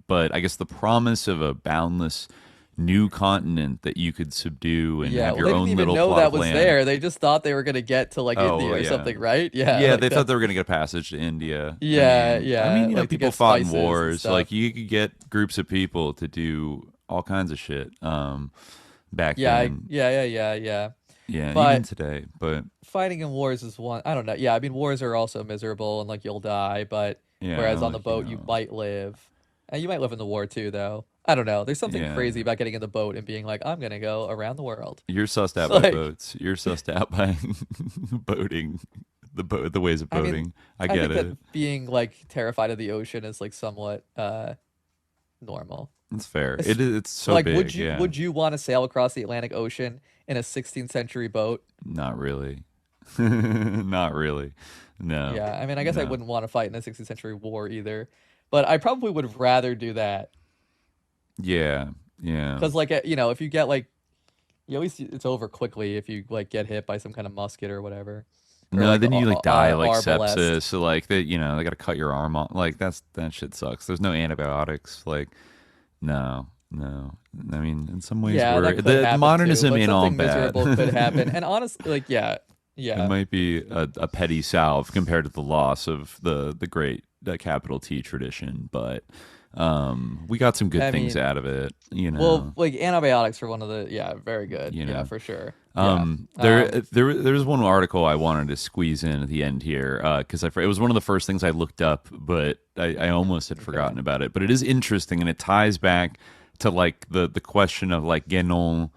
but I guess the promise of a boundless new continent that you could subdue and have your they own didn't even little know plot that of was land. there. They just thought they were gonna get to like India or yeah. something, right? Yeah, Yeah, like they that- thought they were going to get a passage to India. Yeah, I mean, like to people get fought in spices and wars. stuff. Like, you could get groups of people to do all kinds of shit back then. Yeah. Yeah, But- even today. But Fighting in wars is one. I don't know. Yeah, I mean, wars are also miserable and like you'll die. But Yeah, whereas on the like, boat you might live, and you might live in the war too, though. I don't know. There's something Yeah. crazy about getting in the boat and being like, I'm gonna go around the world. you're sussed out Like- by boats. You're sussed out by boating, the ways of I mean, boating. I I get think it. that being like terrified of the ocean is like somewhat normal. It's fair. It's so like, big. would you want to sail across the Atlantic Ocean in a 16th century boat? Not really. Not really. No. Yeah, I mean, I guess I No. wouldn't want to fight in a 16th century war either, but I probably would rather do that Yeah. Yeah. because, like, if you get like, at least it's over quickly if you like get hit by some kind of musket or whatever. Or, No, like, then you like die like arbalest. sepsis. So like they got to cut your arm off. Like that shit sucks. There's no antibiotics. Like no. I mean, in some ways, Yeah, that could the happen modernism too, but ain't all something bad. miserable could happen, and honestly, like, yeah. It might be a petty salve compared to the loss of the great capital T tradition, but we got some good things out of it. Well, like antibiotics are one of the very good. Yeah, for sure. There's one article I wanted to squeeze in at the end here because it was one of the first things I looked up, but I almost had forgotten about it. But it is interesting, and it ties back to like the question of like Guénon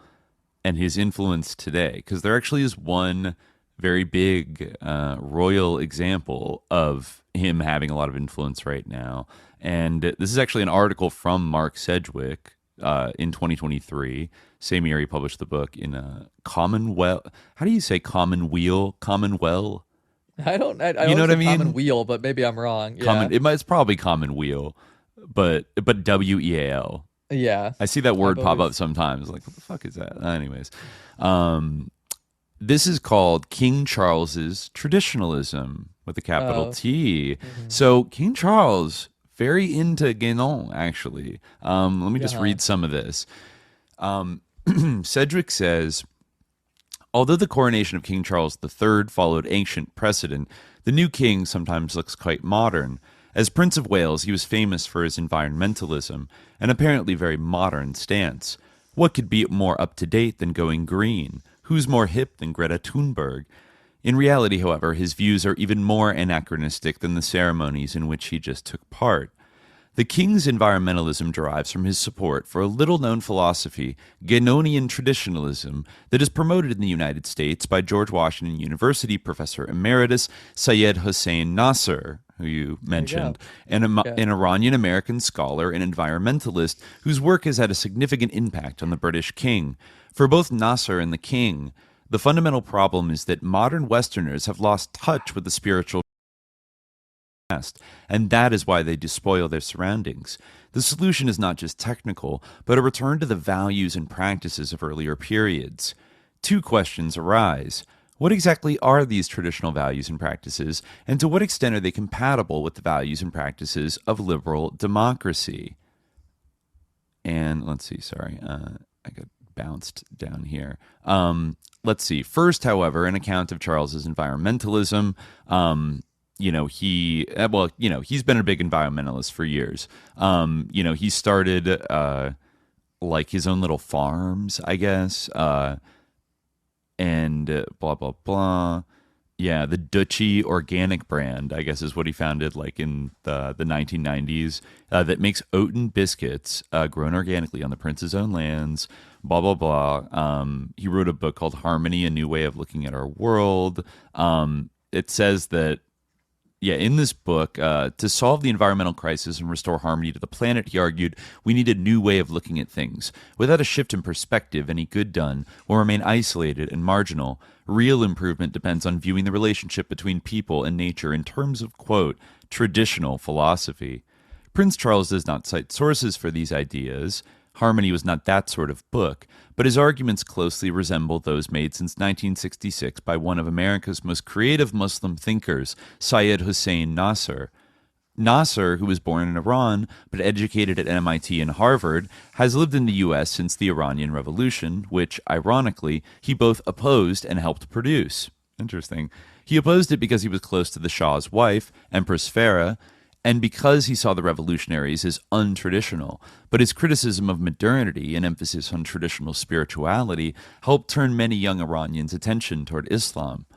and his influence today, because there actually is one very big royal example of him having a lot of influence right now. And this is actually an article from Mark Sedgwick in 2023. Same year he published the book in Commonwealth. How do you say Commonweal? Commonweal? I don't. I You know what I mean? Commonweal, but maybe I'm wrong. Yeah. It's probably Commonweal, but WEAL. Yeah. I see that word I've pop always- up sometimes. Like, what the fuck is that? Anyways, this is called King Charles's Traditionalism with a capital T. So King Charles, very into Guénon, actually. Let me just read some of this. Sedgwick says, although the coronation of King Charles III followed ancient precedent, the new king sometimes looks quite modern. As Prince of Wales, he was famous for his environmentalism, an apparently very modern stance. What could be more up-to-date than going green? Who's more hip than Greta Thunberg? In reality, however, his views are even more anachronistic than the ceremonies in which he just took part. The king's environmentalism derives from his support for a little-known philosophy, Guenonian traditionalism, that is promoted in the United States by George Washington University professor emeritus Syed Hossein Nasr, who you mentioned, an Iranian-American scholar and environmentalist whose work has had a significant impact on the British king. For both Nasr and the king, the fundamental problem is that modern Westerners have lost touch with the spiritual past, and that is why they despoil their surroundings. The solution is not just technical, but a return to the values and practices of earlier periods. Two questions arise. What exactly are these traditional values and practices, and to what extent are they compatible with the values and practices of liberal democracy? And let's see, sorry, I got bounced down here. Let's see. First, however, an account of Charles's environmentalism. He's been a big environmentalist for years. He started like his own little farms, I guess, and blah blah blah. Yeah, the Duchy organic brand, I guess, is what he founded like in the 1990s, that makes oaten biscuits grown organically on the prince's own lands, blah, blah, blah. He wrote a book called Harmony, A New Way of Looking at Our World. It says that, in this book, to solve the environmental crisis and restore harmony to the planet, he argued, we need a new way of looking at things. Without a shift in perspective, any good done will remain isolated and marginal. Real improvement depends on viewing the relationship between people and nature in terms of, quote, traditional philosophy. Prince Charles does not cite sources for these ideas. Harmony was not that sort of book, but his arguments closely resemble those made since 1966 by one of America's most creative Muslim thinkers, Syed Hossein Nasr. Nasser, who was born in Iran but educated at MIT and Harvard, has lived in the U.S. since the Iranian Revolution, which, ironically, he both opposed and helped produce. Interesting. He opposed it because he was close to the Shah's wife, Empress Farah, and because he saw the revolutionaries as untraditional. But his criticism of modernity and emphasis on traditional spirituality helped turn many young Iranians' attention toward Islam.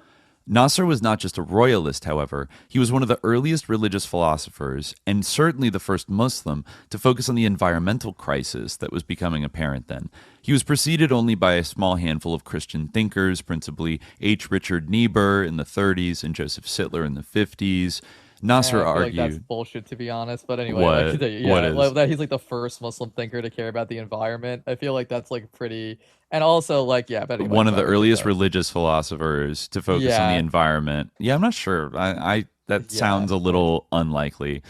Nasser was not just a royalist, however. He was one of the earliest religious philosophers, and certainly the first Muslim, to focus on the environmental crisis that was becoming apparent then. He was preceded only by a small handful of Christian thinkers, principally H. Richard Niebuhr in the 30s and Joseph Sittler in the 50s. Nasser argued, like that's bullshit, to be honest. But anyway, what? Like, What is? like, that he's like the first Muslim thinker to care about the environment. I feel like that's like pretty, and also like But anyway, one of the earliest religious philosophers to focus on the environment. Yeah, I'm not sure. That sounds a little unlikely.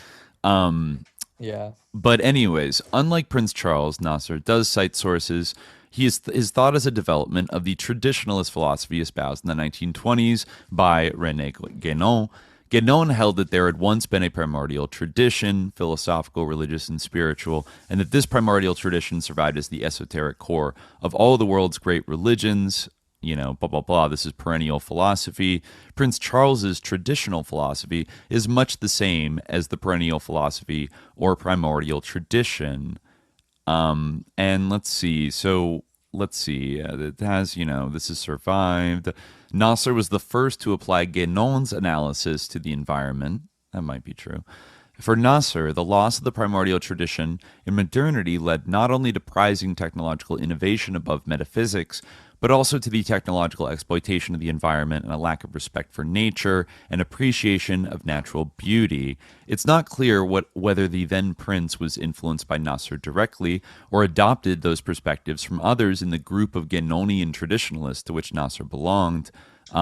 But anyways, unlike Prince Charles, Nasser does cite sources. His thought is a development of the traditionalist philosophy espoused in the 1920s by René Guénon. Guénon held that there had once been a primordial tradition, philosophical, religious, and spiritual, and that this primordial tradition survived as the esoteric core of all the world's great religions. Blah, blah, blah. This is perennial philosophy. Prince Charles's traditional philosophy is much the same as the perennial philosophy or primordial tradition. And let's see. It has, this has survived. Nasser was the first to apply Guénon's analysis to the environment. That might be true. For Nasser, the loss of the primordial tradition in modernity led not only to prizing technological innovation above metaphysics, but also to the technological exploitation of the environment and a lack of respect for nature and appreciation of natural beauty. It's not clear whether the then prince was influenced by Nasser directly or adopted those perspectives from others in the group of Guenonian traditionalists to which Nasser belonged. A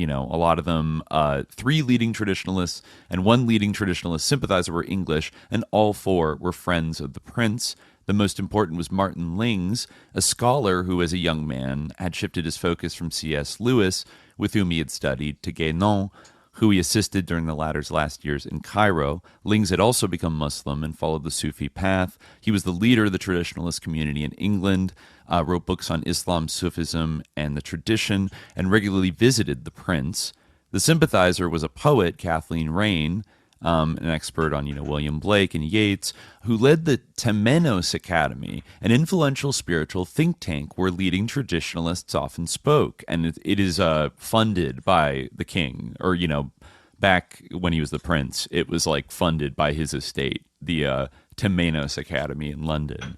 lot of them, 3 leading traditionalists and 1 leading traditionalist sympathizer were English, and all 4 were friends of the prince. The most important was Martin Lings, a scholar who, as a young man, had shifted his focus from C.S. Lewis, with whom he had studied, to Guénon, who he assisted during the latter's last years in Cairo. Lings had also become Muslim and followed the Sufi path. He was the leader of the traditionalist community in England, wrote books on Islam, Sufism, and the tradition, and regularly visited the prince. The sympathizer was a poet, Kathleen Raine, an expert on, William Blake and Yeats, who led the Temenos Academy, an influential spiritual think tank where leading traditionalists often spoke. And it is funded by the king, or, back when he was the prince, it was like funded by his estate, the Temenos Academy in London.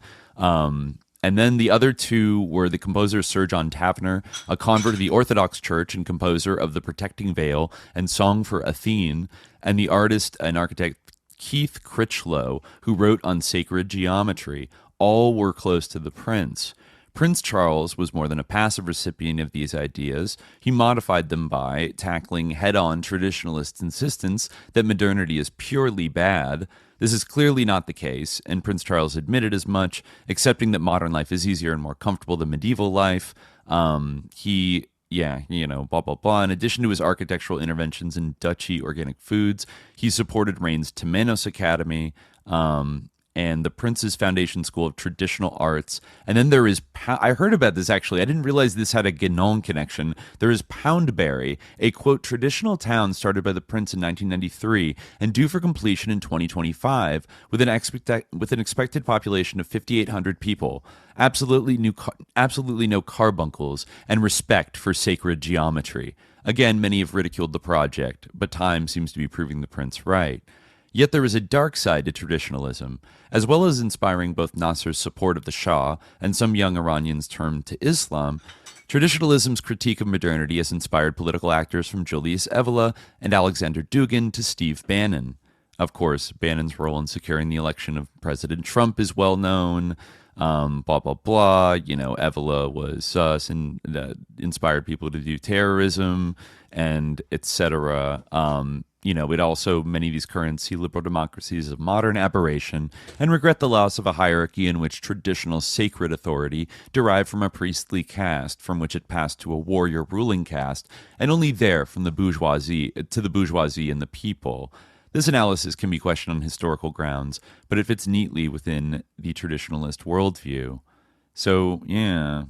And then the other 2 were the composer Sir John Tavener, a convert of the Orthodox Church and composer of The Protecting Veil and Song for Athene, and the artist and architect Keith Critchlow, who wrote on sacred geometry. All were close to the prince. Prince Charles was more than a passive recipient of these ideas. He modified them by tackling head-on traditionalist insistence that modernity is purely bad. This is clearly not the case, and Prince Charles admitted as much, accepting that modern life is easier and more comfortable than medieval life. Blah, blah, blah. In addition to his architectural interventions in duchy organic foods, he supported Raine's Temenos Academy, and the Prince's Foundation School of Traditional Arts. And then there is, I heard about this actually, I didn't realize this had a Guénon connection. There is Poundbury, a, quote, traditional town started by the Prince in 1993 and due for completion in 2025 with an expected population of 5,800 people. Absolutely no carbuncles and respect for sacred geometry. Again, many have ridiculed the project, but time seems to be proving the Prince right. Yet there is a dark side to traditionalism. As well as inspiring both Nasser's support of the Shah and some young Iranians' turn to Islam, traditionalism's critique of modernity has inspired political actors from Julius Evola and Alexander Dugin to Steve Bannon. Of course, Bannon's role in securing the election of President Trump is well known. Blah, blah, blah. Evola was sus and inspired people to do terrorism and etc. It also, many of these currents see liberal democracies as a modern aberration and regret the loss of a hierarchy in which traditional sacred authority derived from a priestly caste, from which it passed to a warrior ruling caste, and only there from the bourgeoisie to the bourgeoisie and the people. This analysis can be questioned on historical grounds, but it fits neatly within the traditionalist worldview. So, yeah,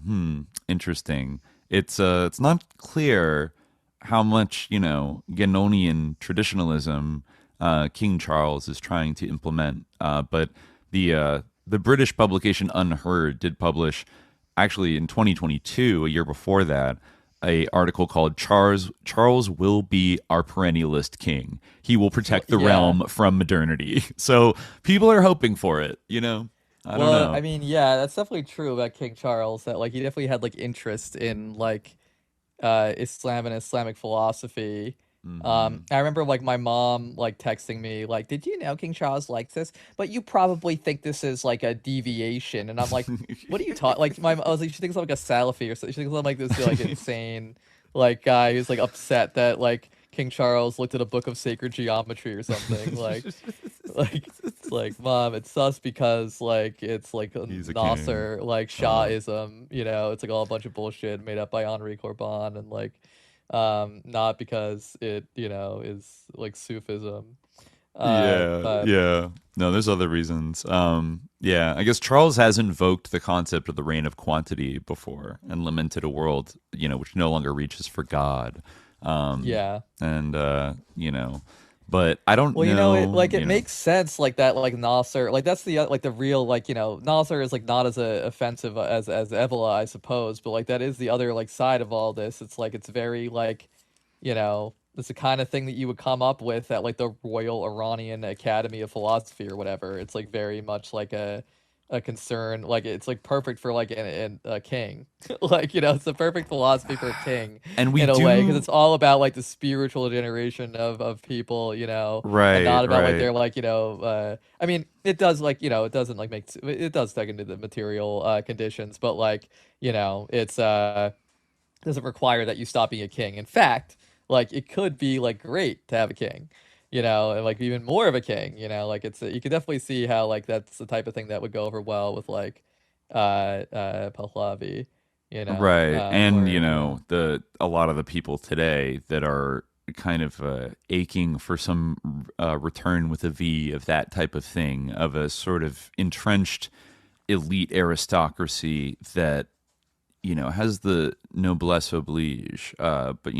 interesting. It's not clear how much, Guenonian traditionalism King Charles is trying to implement. But the British publication Unheard did publish, actually in 2022, a year before that, a article called Charles will be our perennialist king. He will protect the realm from modernity. So people are hoping for it, I don't know. I mean, yeah, that's definitely true about King Charles, that like he definitely had like interest in like Islam and Islamic philosophy. I remember like my mom like texting me like, "Did you know King Charles likes this? But you probably think this is like a deviation." And I'm like, "What are you talking?" Like I was like, she thinks I'm like a Salafi or something. She thinks I'm like this like insane like guy who's like upset that like King Charles looked at a book of sacred geometry or something. It's like, Mom, it's sus because like it's like a Nasser like Shahism, it's like all a bunch of bullshit made up by Henri Corbin, and like not because it is like Sufism. Yeah. No, there's other reasons. I guess Charles has invoked the concept of the reign of quantity before and lamented a world, which no longer reaches for God. But I don't know. It makes sense like that, like Nasser, like that's the like the real like Nasser is like not as offensive as Evola, I suppose, but like that is the other like side of all this. It's like it's very like it's the kind of thing that you would come up with at like the Royal Iranian Academy of Philosophy or whatever. It's like very much like a concern, like it's like perfect for like a king. Like it's the perfect philosophy for a king, and we in a do... way, because it's all about like the spiritual generation of people, right, and not about right. like they're like I mean it does like it doesn't like it does dig into the material conditions, but like it's doesn't require that you stop being a king. In fact, like it could be like great to have a king, and like even more of a king, like it's you can definitely see how like that's the type of thing that would go over well with like Pahlavi, right. And a lot of the people today that are kind of aching for some return with a V of that type of thing, of a sort of entrenched elite aristocracy that has the noblesse oblige, but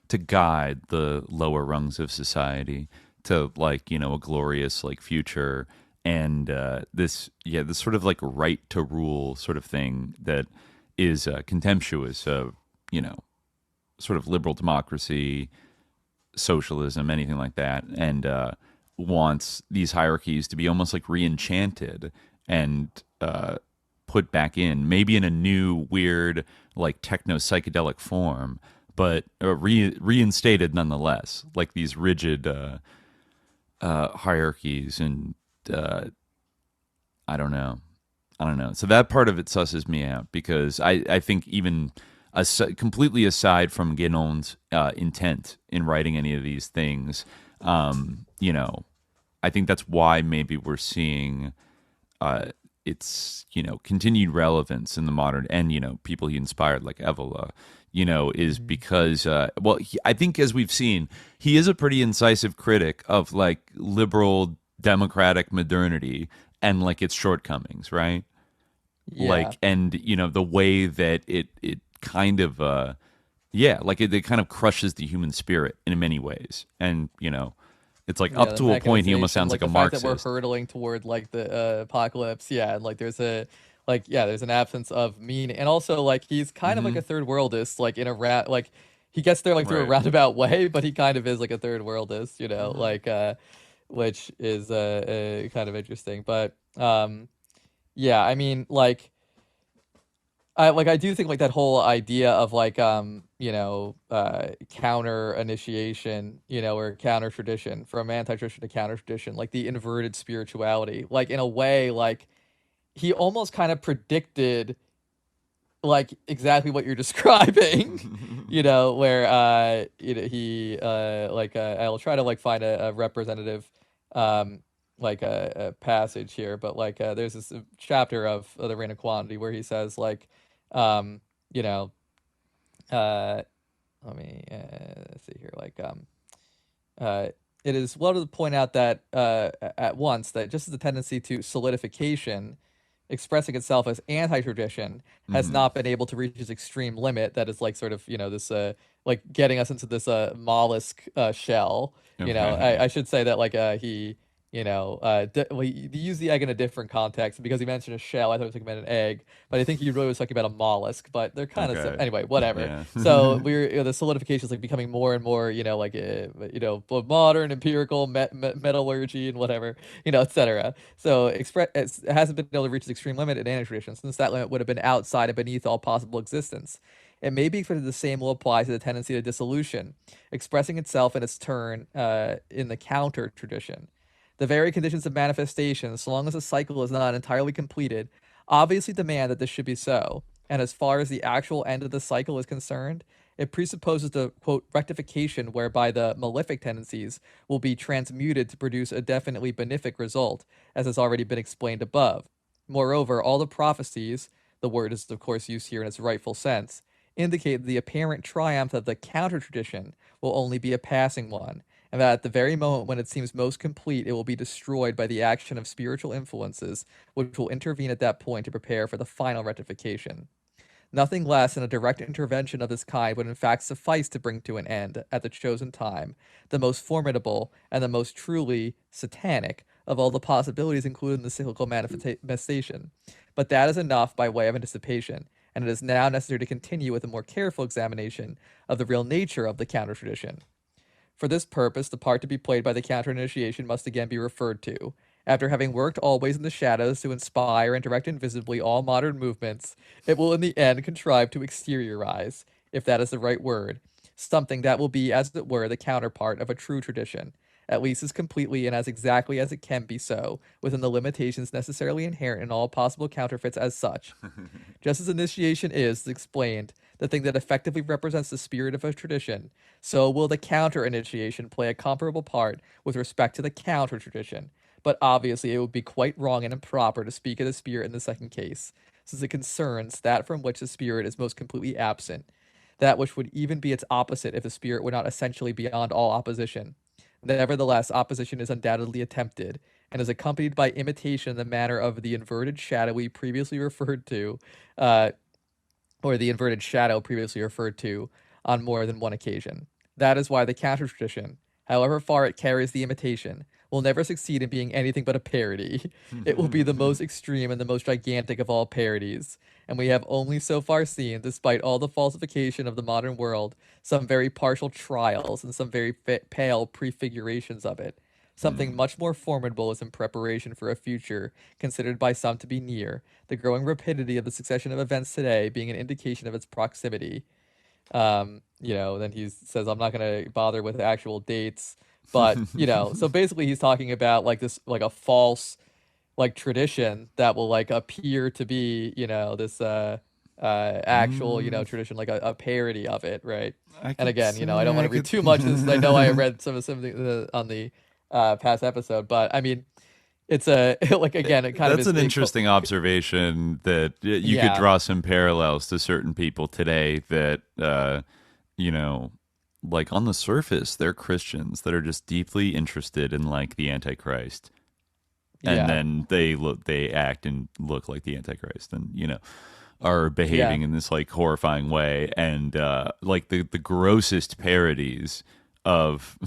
to guide the lower rungs of society to like a glorious like future, and this sort of like right to rule sort of thing that is contemptuous of sort of liberal democracy, socialism, anything like that, and wants these hierarchies to be almost like re-enchanted and put back in, maybe in a new weird like techno psychedelic form, but reinstated nonetheless, like these rigid hierarchies. And I don't know. So that part of it susses me out, because I think even completely aside from Guénon's intent in writing any of these things, I think that's why maybe we're seeing its continued relevance in the modern, and people he inspired like Evola, is because I think, as we've seen, he is a pretty incisive critic of like liberal democratic modernity and like its shortcomings, right? Like, and the way that it kind of like it kind of crushes the human spirit in many ways, and it's like up to a point he almost sounds like a Marxist. That we're hurtling toward like the apocalypse, and like there's an absence of meaning, and also like he's kind of like a third worldist, like in a like he gets there like through a roundabout way, but he kind of is like a third worldist, like which is kind of interesting. But I mean I do think like that whole idea of like counter initiation, or counter tradition, from anti-tradition to counter tradition, like the inverted spirituality, like in a way like he almost kind of predicted like exactly what you're describing, where he like I'll try to like find a representative like a passage here, but like there's this chapter of the Reign of Quantity where he says like let me see here, like it is well to point out that at once that just as the tendency to solidification expressing itself as anti-tradition has not been able to reach its extreme limit, that is like sort of this like getting us into this mollusk shell. I should say that like he well, he used the egg in a different context because he mentioned a shell. I thought he was talking about an egg, but I think he really was talking about a mollusk. But they're kind of anyway, whatever. Yeah. So we're the solidification is like becoming more and more, like modern empirical metallurgy and whatever, etc. So it hasn't been able to reach its extreme limit in any tradition, since that limit would have been outside and beneath all possible existence. It may be expected the same will apply to the tendency to dissolution, expressing itself in its turn in the counter tradition. The very conditions of manifestation, so long as the cycle is not entirely completed, obviously demand that this should be so. And as far as the actual end of the cycle is concerned, it presupposes the, quote, rectification whereby the malefic tendencies will be transmuted to produce a definitely benefic result, as has already been explained above. Moreover, all the prophecies, the word is of course used here in its rightful sense, indicate the apparent triumph of the counter-tradition will only be a passing one, and that at the very moment when it seems most complete, it will be destroyed by the action of spiritual influences, which will intervene at that point to prepare for the final rectification. Nothing less than a direct intervention of this kind would in fact suffice to bring to an end, at the chosen time, the most formidable and the most truly satanic of all the possibilities included in the cyclical manifestation. But that is enough by way of anticipation, and it is now necessary to continue with a more careful examination of the real nature of the counter-tradition. For this purpose, the part to be played by the counter-initiation must again be referred to. After having worked always in the shadows to inspire and direct invisibly all modern movements, it will in the end contrive to exteriorize, if that is the right word, something that will be, as it were, the counterpart of a true tradition, at least as completely and as exactly as it can be so, within the limitations necessarily inherent in all possible counterfeits as such. Just as initiation is, explained, the thing that effectively represents the spirit of a tradition, so will the counter-initiation play a comparable part with respect to the counter-tradition. But obviously it would be quite wrong and improper to speak of the spirit in the second case, since it concerns that from which the spirit is most completely absent, that which would even be its opposite if the spirit were not essentially beyond all opposition. Nevertheless, opposition is undoubtedly attempted, and is accompanied by imitation in the manner of the inverted shadow we previously referred to, or the inverted shadow previously referred to, on more than one occasion. That is why the counter-tradition, however far it carries the imitation, will never succeed in being anything but a parody. It will be the most extreme and the most gigantic of all parodies, and we have only so far seen, despite all the falsification of the modern world, some very partial trials and some very pale prefigurations of it. Something much more formidable is in preparation for a future considered by some to be near, the growing rapidity of the succession of events today being an indication of its proximity. Then he says, I'm not going to bother with actual dates, but, so basically he's talking about like this, like a false, like tradition that will like appear to be, this actual, tradition, like a parody of it, right? And again, I don't want to read too much of this. I know I read some of on the past episode, but I mean, it's like again, it kind of that's an interesting observation that you could draw some parallels to certain people today that like on the surface they're Christians that are just deeply interested in like the Antichrist, and then they act and look like the Antichrist, and are behaving in this like horrifying way, and like the grossest parodies of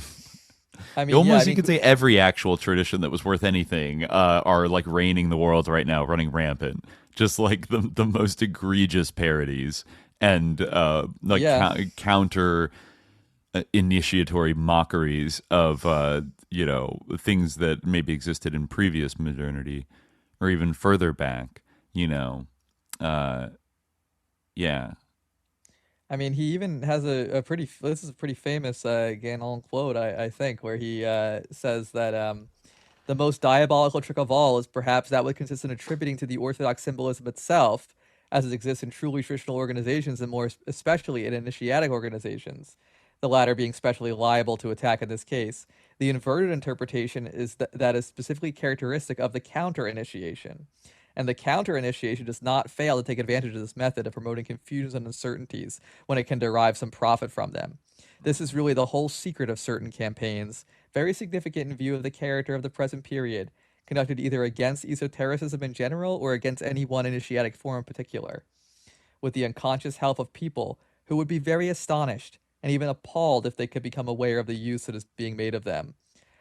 you could say every actual tradition that was worth anything are like reigning the world right now, running rampant, just like the most egregious parodies and counter initiatory mockeries of things that maybe existed in previous modernity or even further back. I mean, he even has this is a pretty famous Guénon quote, I think, where he says that the most diabolical trick of all is perhaps that which consists in attributing to the Orthodox symbolism itself, as it exists in truly traditional organizations and more especially in initiatic organizations, the latter being specially liable to attack in this case. The inverted interpretation is that is specifically characteristic of the counter-initiation. And the counter-initiation does not fail to take advantage of this method of promoting confusions and uncertainties when it can derive some profit from them. This is really the whole secret of certain campaigns, very significant in view of the character of the present period, conducted either against esotericism in general or against any one initiatic form in particular, with the unconscious help of people who would be very astonished and even appalled if they could become aware of the use that is being made of them.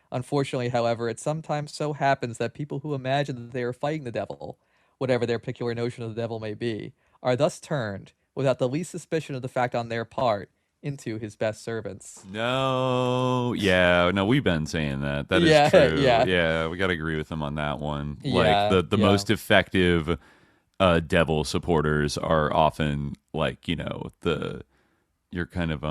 Unfortunately, however, it sometimes so happens that people who imagine that they are fighting the devil, whatever their particular notion of the devil may be, are thus turned, without the least suspicion of the fact on their part, into his best servants. No, yeah, no, we've been saying that. That is Yeah, true. yeah. Yeah, we got to agree with him on that one. Yeah, Like the yeah. most effective devil supporters are often like, you're kind of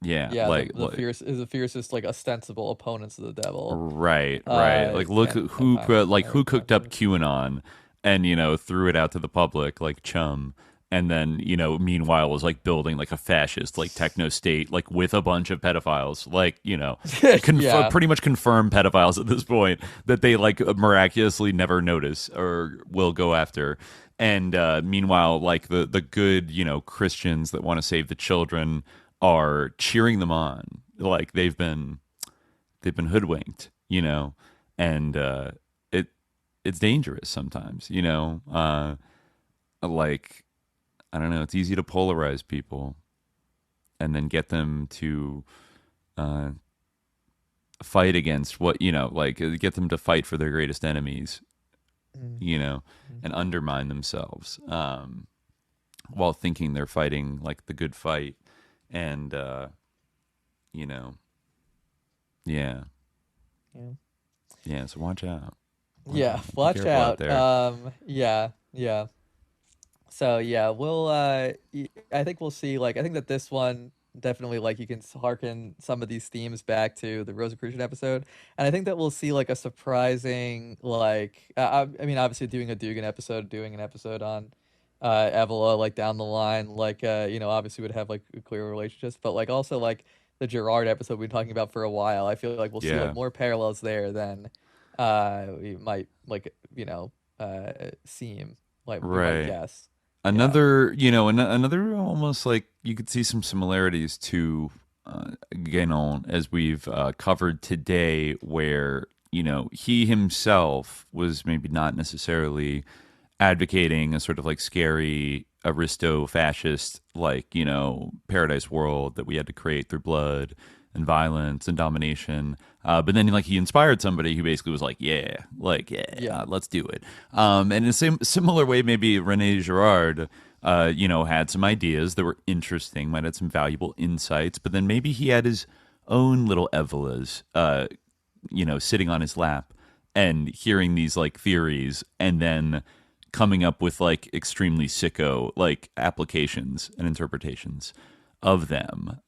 Yeah, like the fiercest like ostensible opponents of the devil. right. Like look and who sometimes who cooked up are QAnon and threw it out to the public like Chum. And then, meanwhile was like building like a fascist, like techno state, like with a bunch of pedophiles, like, Yeah. pretty much confirmed pedophiles at this point that they like miraculously never notice or will go after. And meanwhile, like the good, Christians that want to save the children are cheering them on. Like they've been hoodwinked, and it's dangerous sometimes, like, I don't know. It's easy to polarize people and then get them to fight against get them to fight for their greatest enemies, and undermine themselves while thinking they're fighting like the good fight. And, yeah. Yeah. Yeah, so watch out. Yeah, Be watch careful out. there. Yeah. So yeah, I think we'll see. Like, I think that this one definitely, like, you can harken some of these themes back to the Rosicrucian episode, and I think that we'll see like a surprising, like, I mean, obviously doing an episode on Evola, like, down the line, like, obviously would have like clear relationships, but like also like the Gerard episode we've been talking about for a while. I feel like we'll see Yeah. like more parallels there than we might like seem like we might Right. guess. Another, another almost like you could see some similarities to Guénon as we've covered today, where, he himself was maybe not necessarily advocating a sort of like scary aristo-fascist, like, paradise world that we had to create through blood and violence and domination. But then like he inspired somebody who basically was like, yeah, let's do it. And in a similar way, maybe René Girard, had some ideas that were interesting, might have some valuable insights, but then maybe he had his own little Evolas, sitting on his lap and hearing these like theories and then coming up with like extremely sicko like applications and interpretations of them.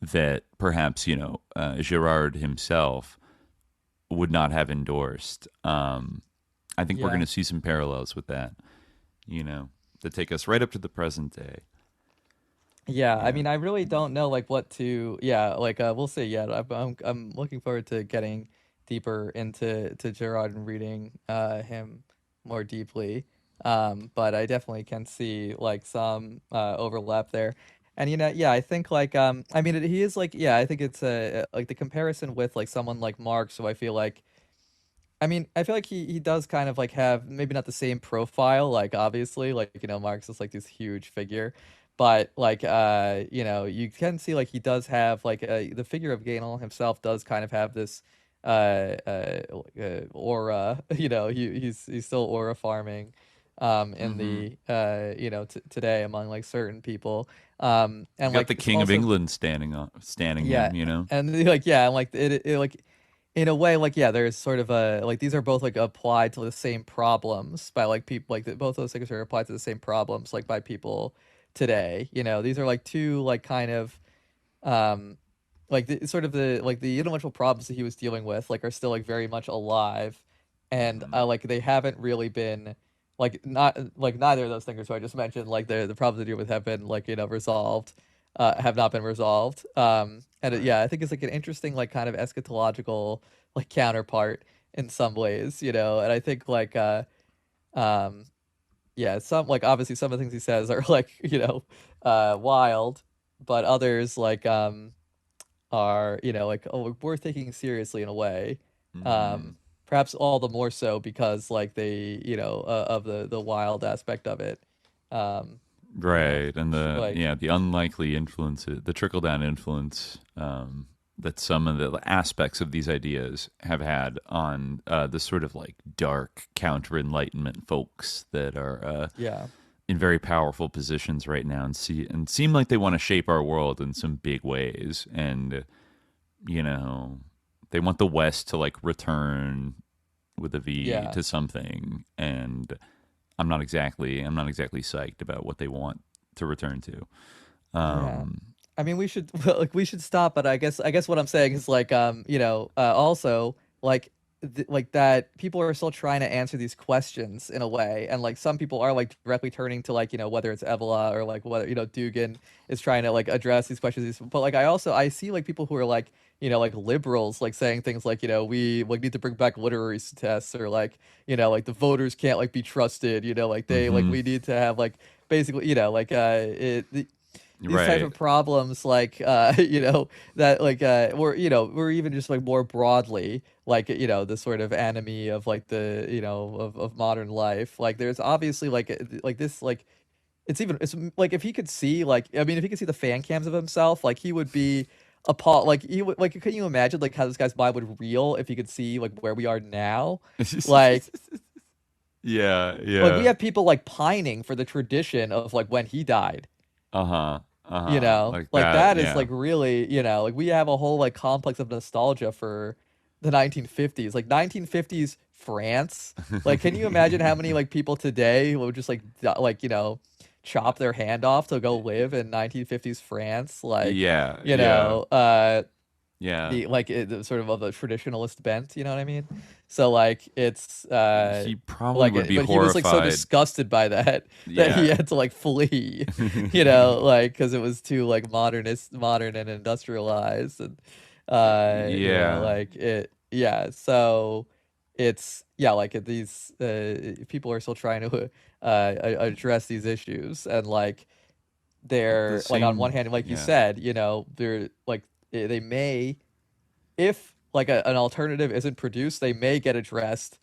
That perhaps, Girard himself would not have endorsed. I think we're going to see some parallels with that, that take us right up to the present day. Yeah, I mean, I really don't know like what to. Yeah, like we'll see. Yeah, I'm looking forward to getting deeper into Gerard and reading him more deeply. But I definitely can see like some overlap there. And I think like I mean he is like I think it's like the comparison with like someone like Marx, who I feel like he does kind of like have maybe not the same profile, like obviously like Marx is like this huge figure, but like you can see like he does have like the figure of Guénon himself does kind of have this aura. He's still aura farming in the today among like certain people, and you got like the King of England standing him, and like and like it like in a way like there's sort of a like these are both like applied to the same problems by like people, like both those things are applied to the same problems like by people today. These are like two like kind of like the sort of the like the intellectual problems that he was dealing with like are still like very much alive, and like they haven't really been like not like neither of those things who I just mentioned, like the problems to deal with have been like resolved, have not been resolved. And I think it's like an interesting like kind of eschatological like counterpart in some ways, and I think like some like obviously some of the things he says are like wild, but others like are, like, oh, worth taking seriously in a way. Mhm. Perhaps all the more so because like they, of the wild aspect of it. Um, Right, and like the unlikely influence, the trickle down influence that some of the aspects of these ideas have had on the sort of like dark counter Enlightenment folks that are yeah, in very powerful positions right now, and seem like they want to shape our world in some big ways, and you know they want the West to like return with a V yeah, to something, and I'm not exactly psyched about what they want to return to. yeah. Um, I mean, we should like we should stop, but I guess what I'm saying is like also like like that people are still trying to answer these questions in a way, and like some people are like directly turning to like whether it's Evola or like whether Dugin is trying to like address these questions. But like I see like people who are like like liberals like saying things like we like need to bring back literacy tests, or like like the voters can't like be trusted, like they like mhm. we need to have like basically like these type Right. of problems like that like or even just like more broadly like the sort of enemy of like the of modern life. Like there's obviously like this like it's like if he could see like I mean if he could see the fan cams of himself, like he would be appalled. Like he would like can you imagine like how this guy's mind would reel if he could see like where we are now? Like Yeah, like we yeah. have people like pining for the tradition of like when he died. Uh-huh. Like Like that, that is yeah. like really, like we have a whole like complex of nostalgia for the 1950s, like 1950s France. Like, can you imagine how many like people today would just like like chop their hand off to go live in 1950s France? Like, Yeah, yeah. Yeah. the like the sort of a traditionalist bent, you know what I mean? So like it's He probably would be but he was like so horrified. disgusted by that that he Yeah. had to like flee, like because it was too like modern and industrialized, and Yeah. like it, yeah. So it's yeah, like these people are still trying to address these issues, and like The they're like on one same, hand, like you yeah. said, they're like they may, if like an alternative isn't produced, they may get addressed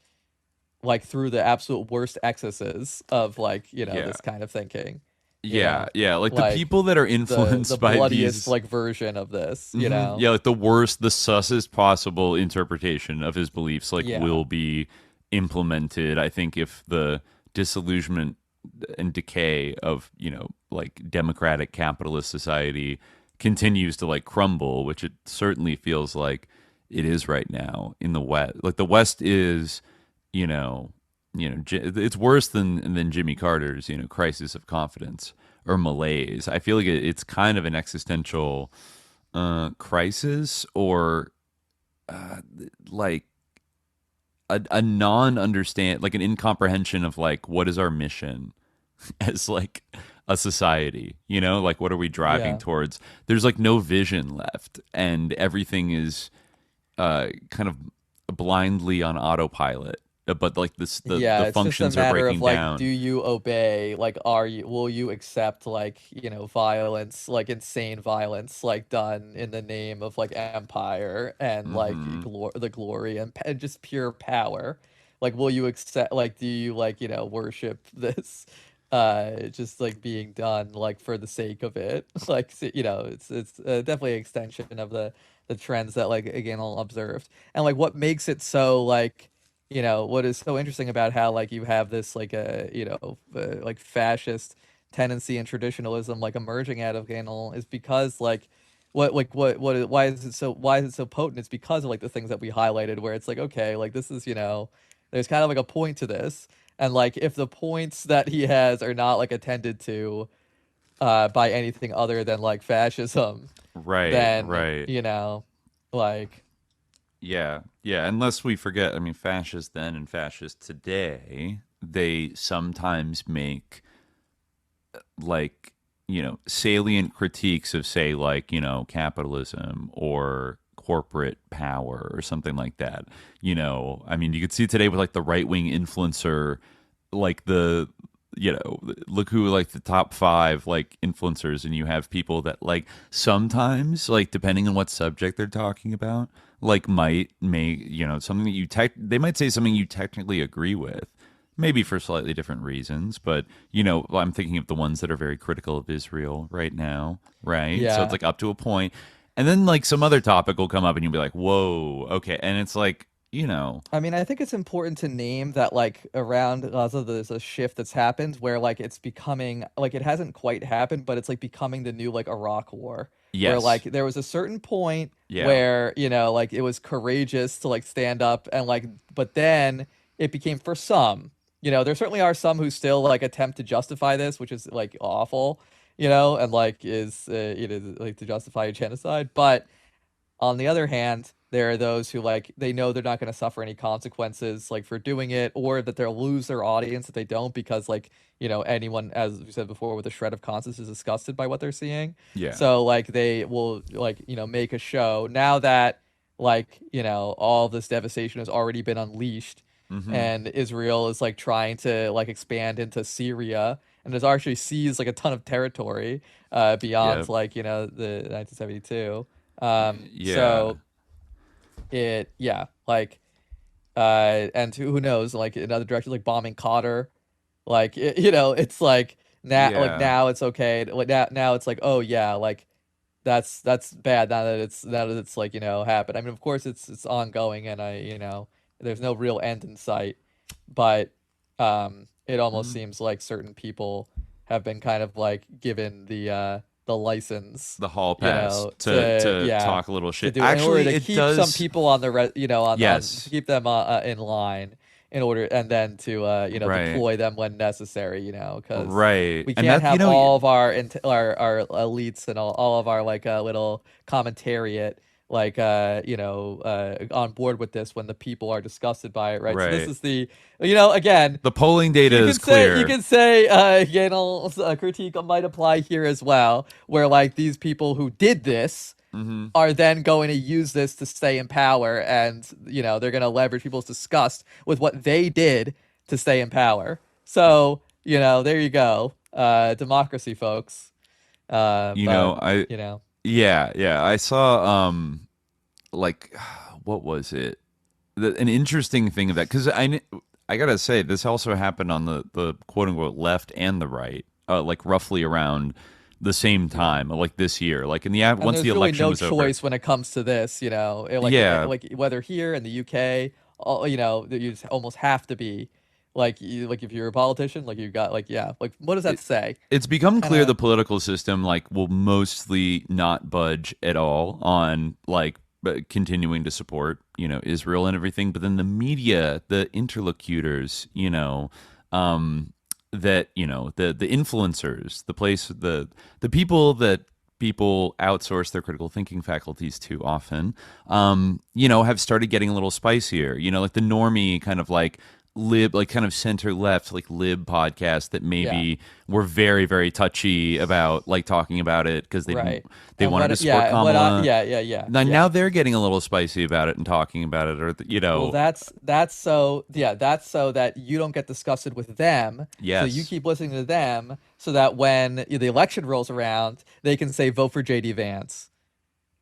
like through the absolute worst excesses of like Yeah. this kind of thinking, Yeah, yeah. Like the like people that are the influenced by bloodiest these like version of this, yeah, like the worst, the sussest possible interpretation of his beliefs, like yeah, will be implemented. I think if the disillusionment and decay of like democratic capitalist society continues to like crumble, which it certainly feels like it is right now in the West. Like the West is, you know, it's worse than Jimmy Carter's crisis of confidence or malaise. I feel like it's kind of an existential crisis, or like a non-understand, like an incomprehension of like what is our mission as like a society, like what are we driving yeah, towards. There's like no vision left, and everything is kind of blindly on autopilot. But like the yeah. It's just a functions are matter of breaking like, do down. you obey? Like, will you accept like violence, like insane violence, like done in the name of like empire and like Hmm. the glory and just pure power? Like, will you accept? Like, do you like worship this? Just like being done like for the sake of it. Like, it's definitely an extension of the trends that like again all observed, and like what makes it so like what is so interesting about how like you have this like a like fascist tendency and traditionalism like emerging out of Guénon is because like why is it so potent? It's because of like the things that we highlighted, where it's like, okay, like this is there's kind of like a point to this, and like if the points that he has are not like attended to by anything other than like fascism, Right, then right. like Yeah, yeah. Unless we forget, I mean, fascists then and fascists today, they sometimes make like, salient critiques of, say, like, capitalism or corporate power or something like that. I mean, you could see today with like the right wing influencer, like look who like the top 5 like influencers, and you have people that like sometimes like depending on what subject they're talking about, like might make something that they might say something you technically agree with, maybe for slightly different reasons, but I'm thinking of the ones that are very critical of Israel right now, right? Yeah. So it's like up to a point, and then like some other topic will come up and you'll be like, whoa, okay, and it's like. I mean, I think it's important to name that, like, around Gaza, there's a shift that's happened where, like, it's becoming, like, it hasn't quite happened, but it's, like, becoming the new, like, Iraq War. Yes. Where, like, there was a certain point where, like, it was courageous to, like, stand up and, like, but then it became for some, there certainly are some who still, like, attempt to justify this, which is, like, awful, and, like, is, like, to justify a genocide. But on the other hand, there are those who, like, they know they're not going to suffer any consequences, like, for doing it, or that they'll lose their audience if they don't, because, like, anyone, as we said before, with a shred of conscience is disgusted by what they're seeing. Yeah. So, like, they will, like, make a show now that, like, all this devastation has already been unleashed, and Israel is, like, trying to, like, expand into Syria, and has actually seized, like, a ton of territory beyond, like, the 1972. So and who knows, like, in other directions, like bombing Qatar, like it's like now it's okay, like now it's like, oh yeah, like that's bad now that it's like happened. I mean, of course it's ongoing, and there's no real end in sight, but it almost seems like certain people have been kind of like given the license, the hall pass to talk a little shit. Actually, to keep some people on the to keep them in line in order, and then to deploy them when necessary. Because we can't have all of our elites and all of our like little commentariat like on board with this when the people are disgusted by it, right? So this is the again, the polling data is clear. You can say Guénon's critique might apply here as well, where like these people who did this are then going to use this to stay in power, and they're going to leverage people's disgust with what they did to stay in power. So there you go, democracy, folks. Yeah, I saw like what was it? An interesting thing of that, because I gotta say this also happened on the quote unquote left and the right, like roughly around the same time, like this year, like in the once the election was over. There's really no choice when it comes to this, like whether here in the UK, you just almost have to be. Like if you're a politician, like you got like what does that say? It's become clear the political system like will mostly not budge at all on like continuing to support Israel and everything, but then the media, the interlocutors, that the influencers, the people that people outsource their critical thinking faculties to often, have started getting a little spicier. Like the normie kind of like lib, like kind of center left, like lib podcast that maybe were very, very touchy about like talking about it because they wanted to support Kamala. Now they're getting a little spicy about it and talking about it, or Well, that's so that you don't get disgusted with them. Yes. So you keep listening to them, so that when the election rolls around, they can say vote for JD Vance.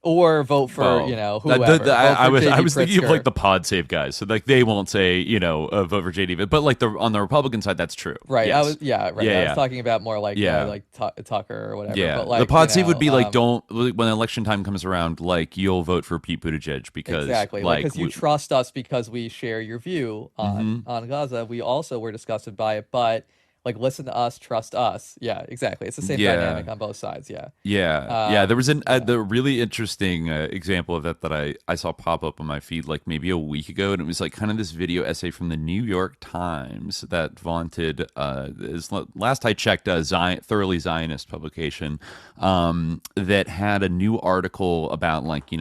Or vote for whoever. I was thinking of like the pod save guys, so like they won't say vote for JD, but like on the Republican side, that's true. Right. Yes. I was talking about more like like Tucker or whatever. Yeah. But like, the pod save would be like don't when election time comes around, like you'll vote for Pete Buttigieg because exactly because you trust us because we share your view on Gaza. We also were disgusted by it, but. Like, listen to us, trust us. Yeah, exactly. It's the same dynamic on both sides. Yeah. There was the really interesting example of that I saw pop up on my feed like maybe a week ago, and it was like kind of this video essay from the New York Times that vaunted, last I checked, a thoroughly Zionist publication that had a new article about like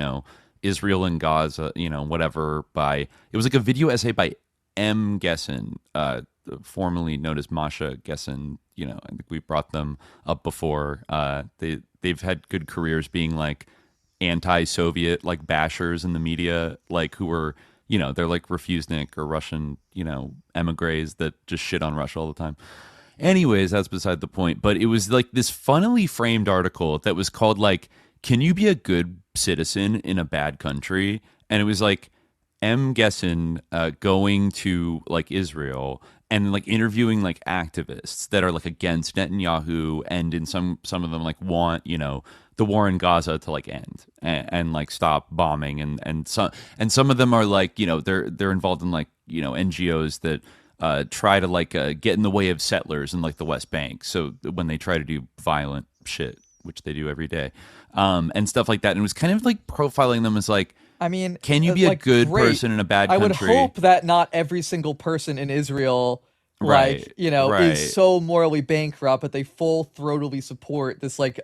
Israel and Gaza, whatever. It was like a video essay by M. Gessen, formerly known as Masha Gessen. I think we brought them up before. They've had good careers being like anti-Soviet like bashers in the media, like who were they're like refusnik or Russian emigres that just shit on Russia all the time. Anyways, that's beside the point. But it was like this funnily framed article that was called like, "Can you be a good citizen in a bad country?" And it was like M. Gesson going to like Israel and like interviewing like activists that are like against Netanyahu, and in some of them like want, you know, the war in Gaza to like end and like stop bombing, and some of them are like, you know, they're involved in like, you know, NGOs that try to like get in the way of settlers in like the West Bank. So when they try to do violent shit, which they do every day, and stuff like that. And it was kind of like profiling them as like, I mean, can you be like, a good great. person in a bad I country? would hope that not every single person in Israel, Right, like, you know, right. is so morally bankrupt that they full-throatedly support this like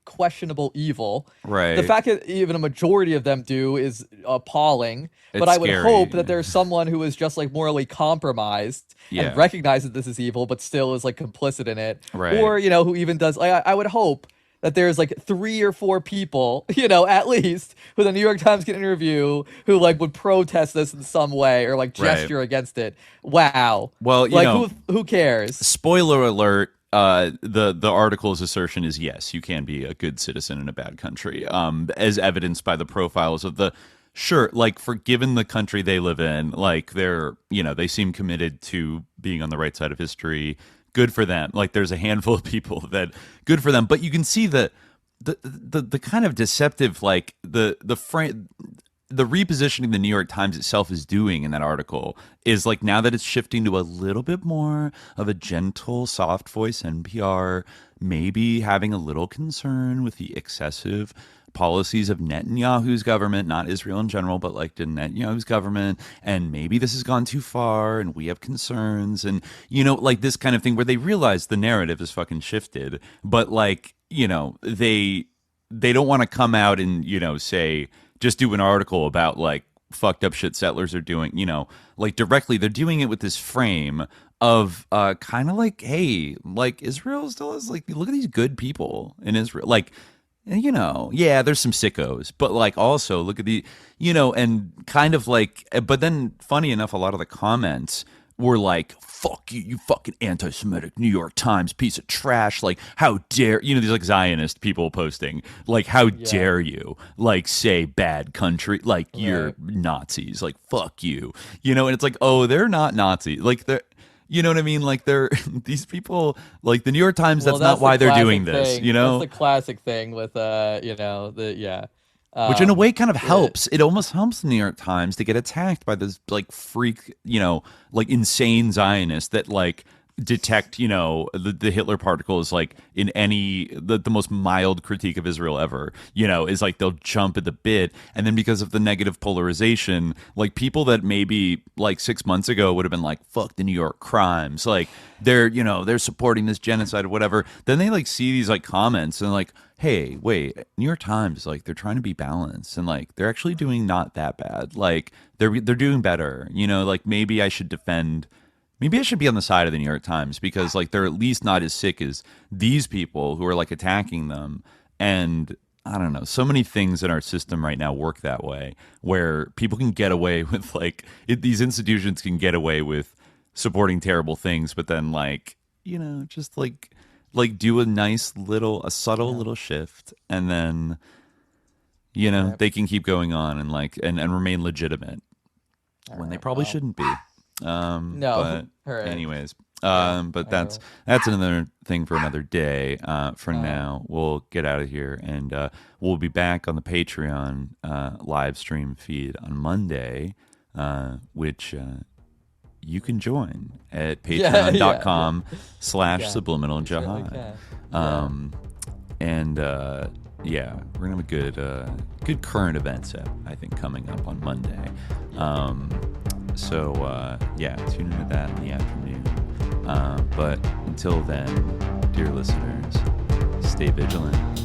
questionable evil. Right. The fact that even a majority of them do is appalling. But It's I would scary. hope that there's someone who is just like morally compromised Yeah. and recognizes this is evil, but still is like complicit in it. Right. Or, you know, who even does. I would hope that there's like 3 or 4 people, you know, at least, who the New York Times can interview who like would protest this in some way or like gesture against it. Wow. Well, you like, know, who cares? spoiler alert. The article's assertion is yes, you can be a good citizen in a bad country, as evidenced by the profiles of the. Sure, like for given the country they live in, like they're, you know, they seem committed to being on the right side of history. Good for them. Like there's a handful of people that good for them, but you can see the kind of deceptive, like the repositioning the New York Times itself is doing in that article is like, now that it's shifting to a little bit more of a gentle, soft voice NPR, maybe having a little concern with the excessive policies of Netanyahu's government, not Israel in general, but like Netanyahu's government, and maybe this has gone too far and we have concerns, and, you know, like this kind of thing where they realize the narrative is fucking shifted, but like, you know, they don't want to come out and, you know, say, just do an article about like fucked up shit settlers are doing, you know, like directly. They're doing it with this frame of kind of like, hey, like Israel still is like, look at these good people in Israel, like, you know, yeah, there's some sickos, but like also look at the, you know, and kind of like, but then funny enough, a lot of the comments were like, fuck you, you fucking anti-Semitic New York Times piece of trash. Like, how dare, you know, these like Zionist people posting, like, how dare you, like, say bad country, like you're Nazis, like, fuck you, you know, and it's like, oh, they're not Nazis. Like, they're, you know what I mean? Like they're these people, like the New York Times. That's not why they're doing this. Thing. You know, that's the classic thing with you know, which in a way kind of helps. It almost helps the New York Times to get attacked by this like freak, you know, like insane Zionists that like detect, you know, the Hitler particles like in any the most mild critique of Israel ever, you know, is like they'll jump at the bit. And then because of the negative polarization, like people that maybe like 6 months ago would have been like, fuck the New York crimes, like they're, you know, they're supporting this genocide or whatever, then they like see these like comments and like, hey, wait, New York Times, like they're trying to be balanced and like they're actually doing not that bad, like they're doing better, you know, like maybe I should be on the side of the New York Times because like they're at least not as sick as these people who are like attacking them. And I don't know, so many things in our system right now work that way, where people can get away with like these institutions can get away with supporting terrible things, but then like, you know, just like do a subtle little shift, and then, you know, they can keep going on and like and remain legitimate when they probably shouldn't be. No. But anyways, but that's another thing for another day. For now, we'll get out of here, and we'll be back on the Patreon live stream feed on Monday, which you can join at patreon.com/subliminal jihad. And yeah, we're gonna have a good current events app, I think, coming up on Monday. So yeah, tune into that in the afternoon. But until then, dear listeners, stay vigilant.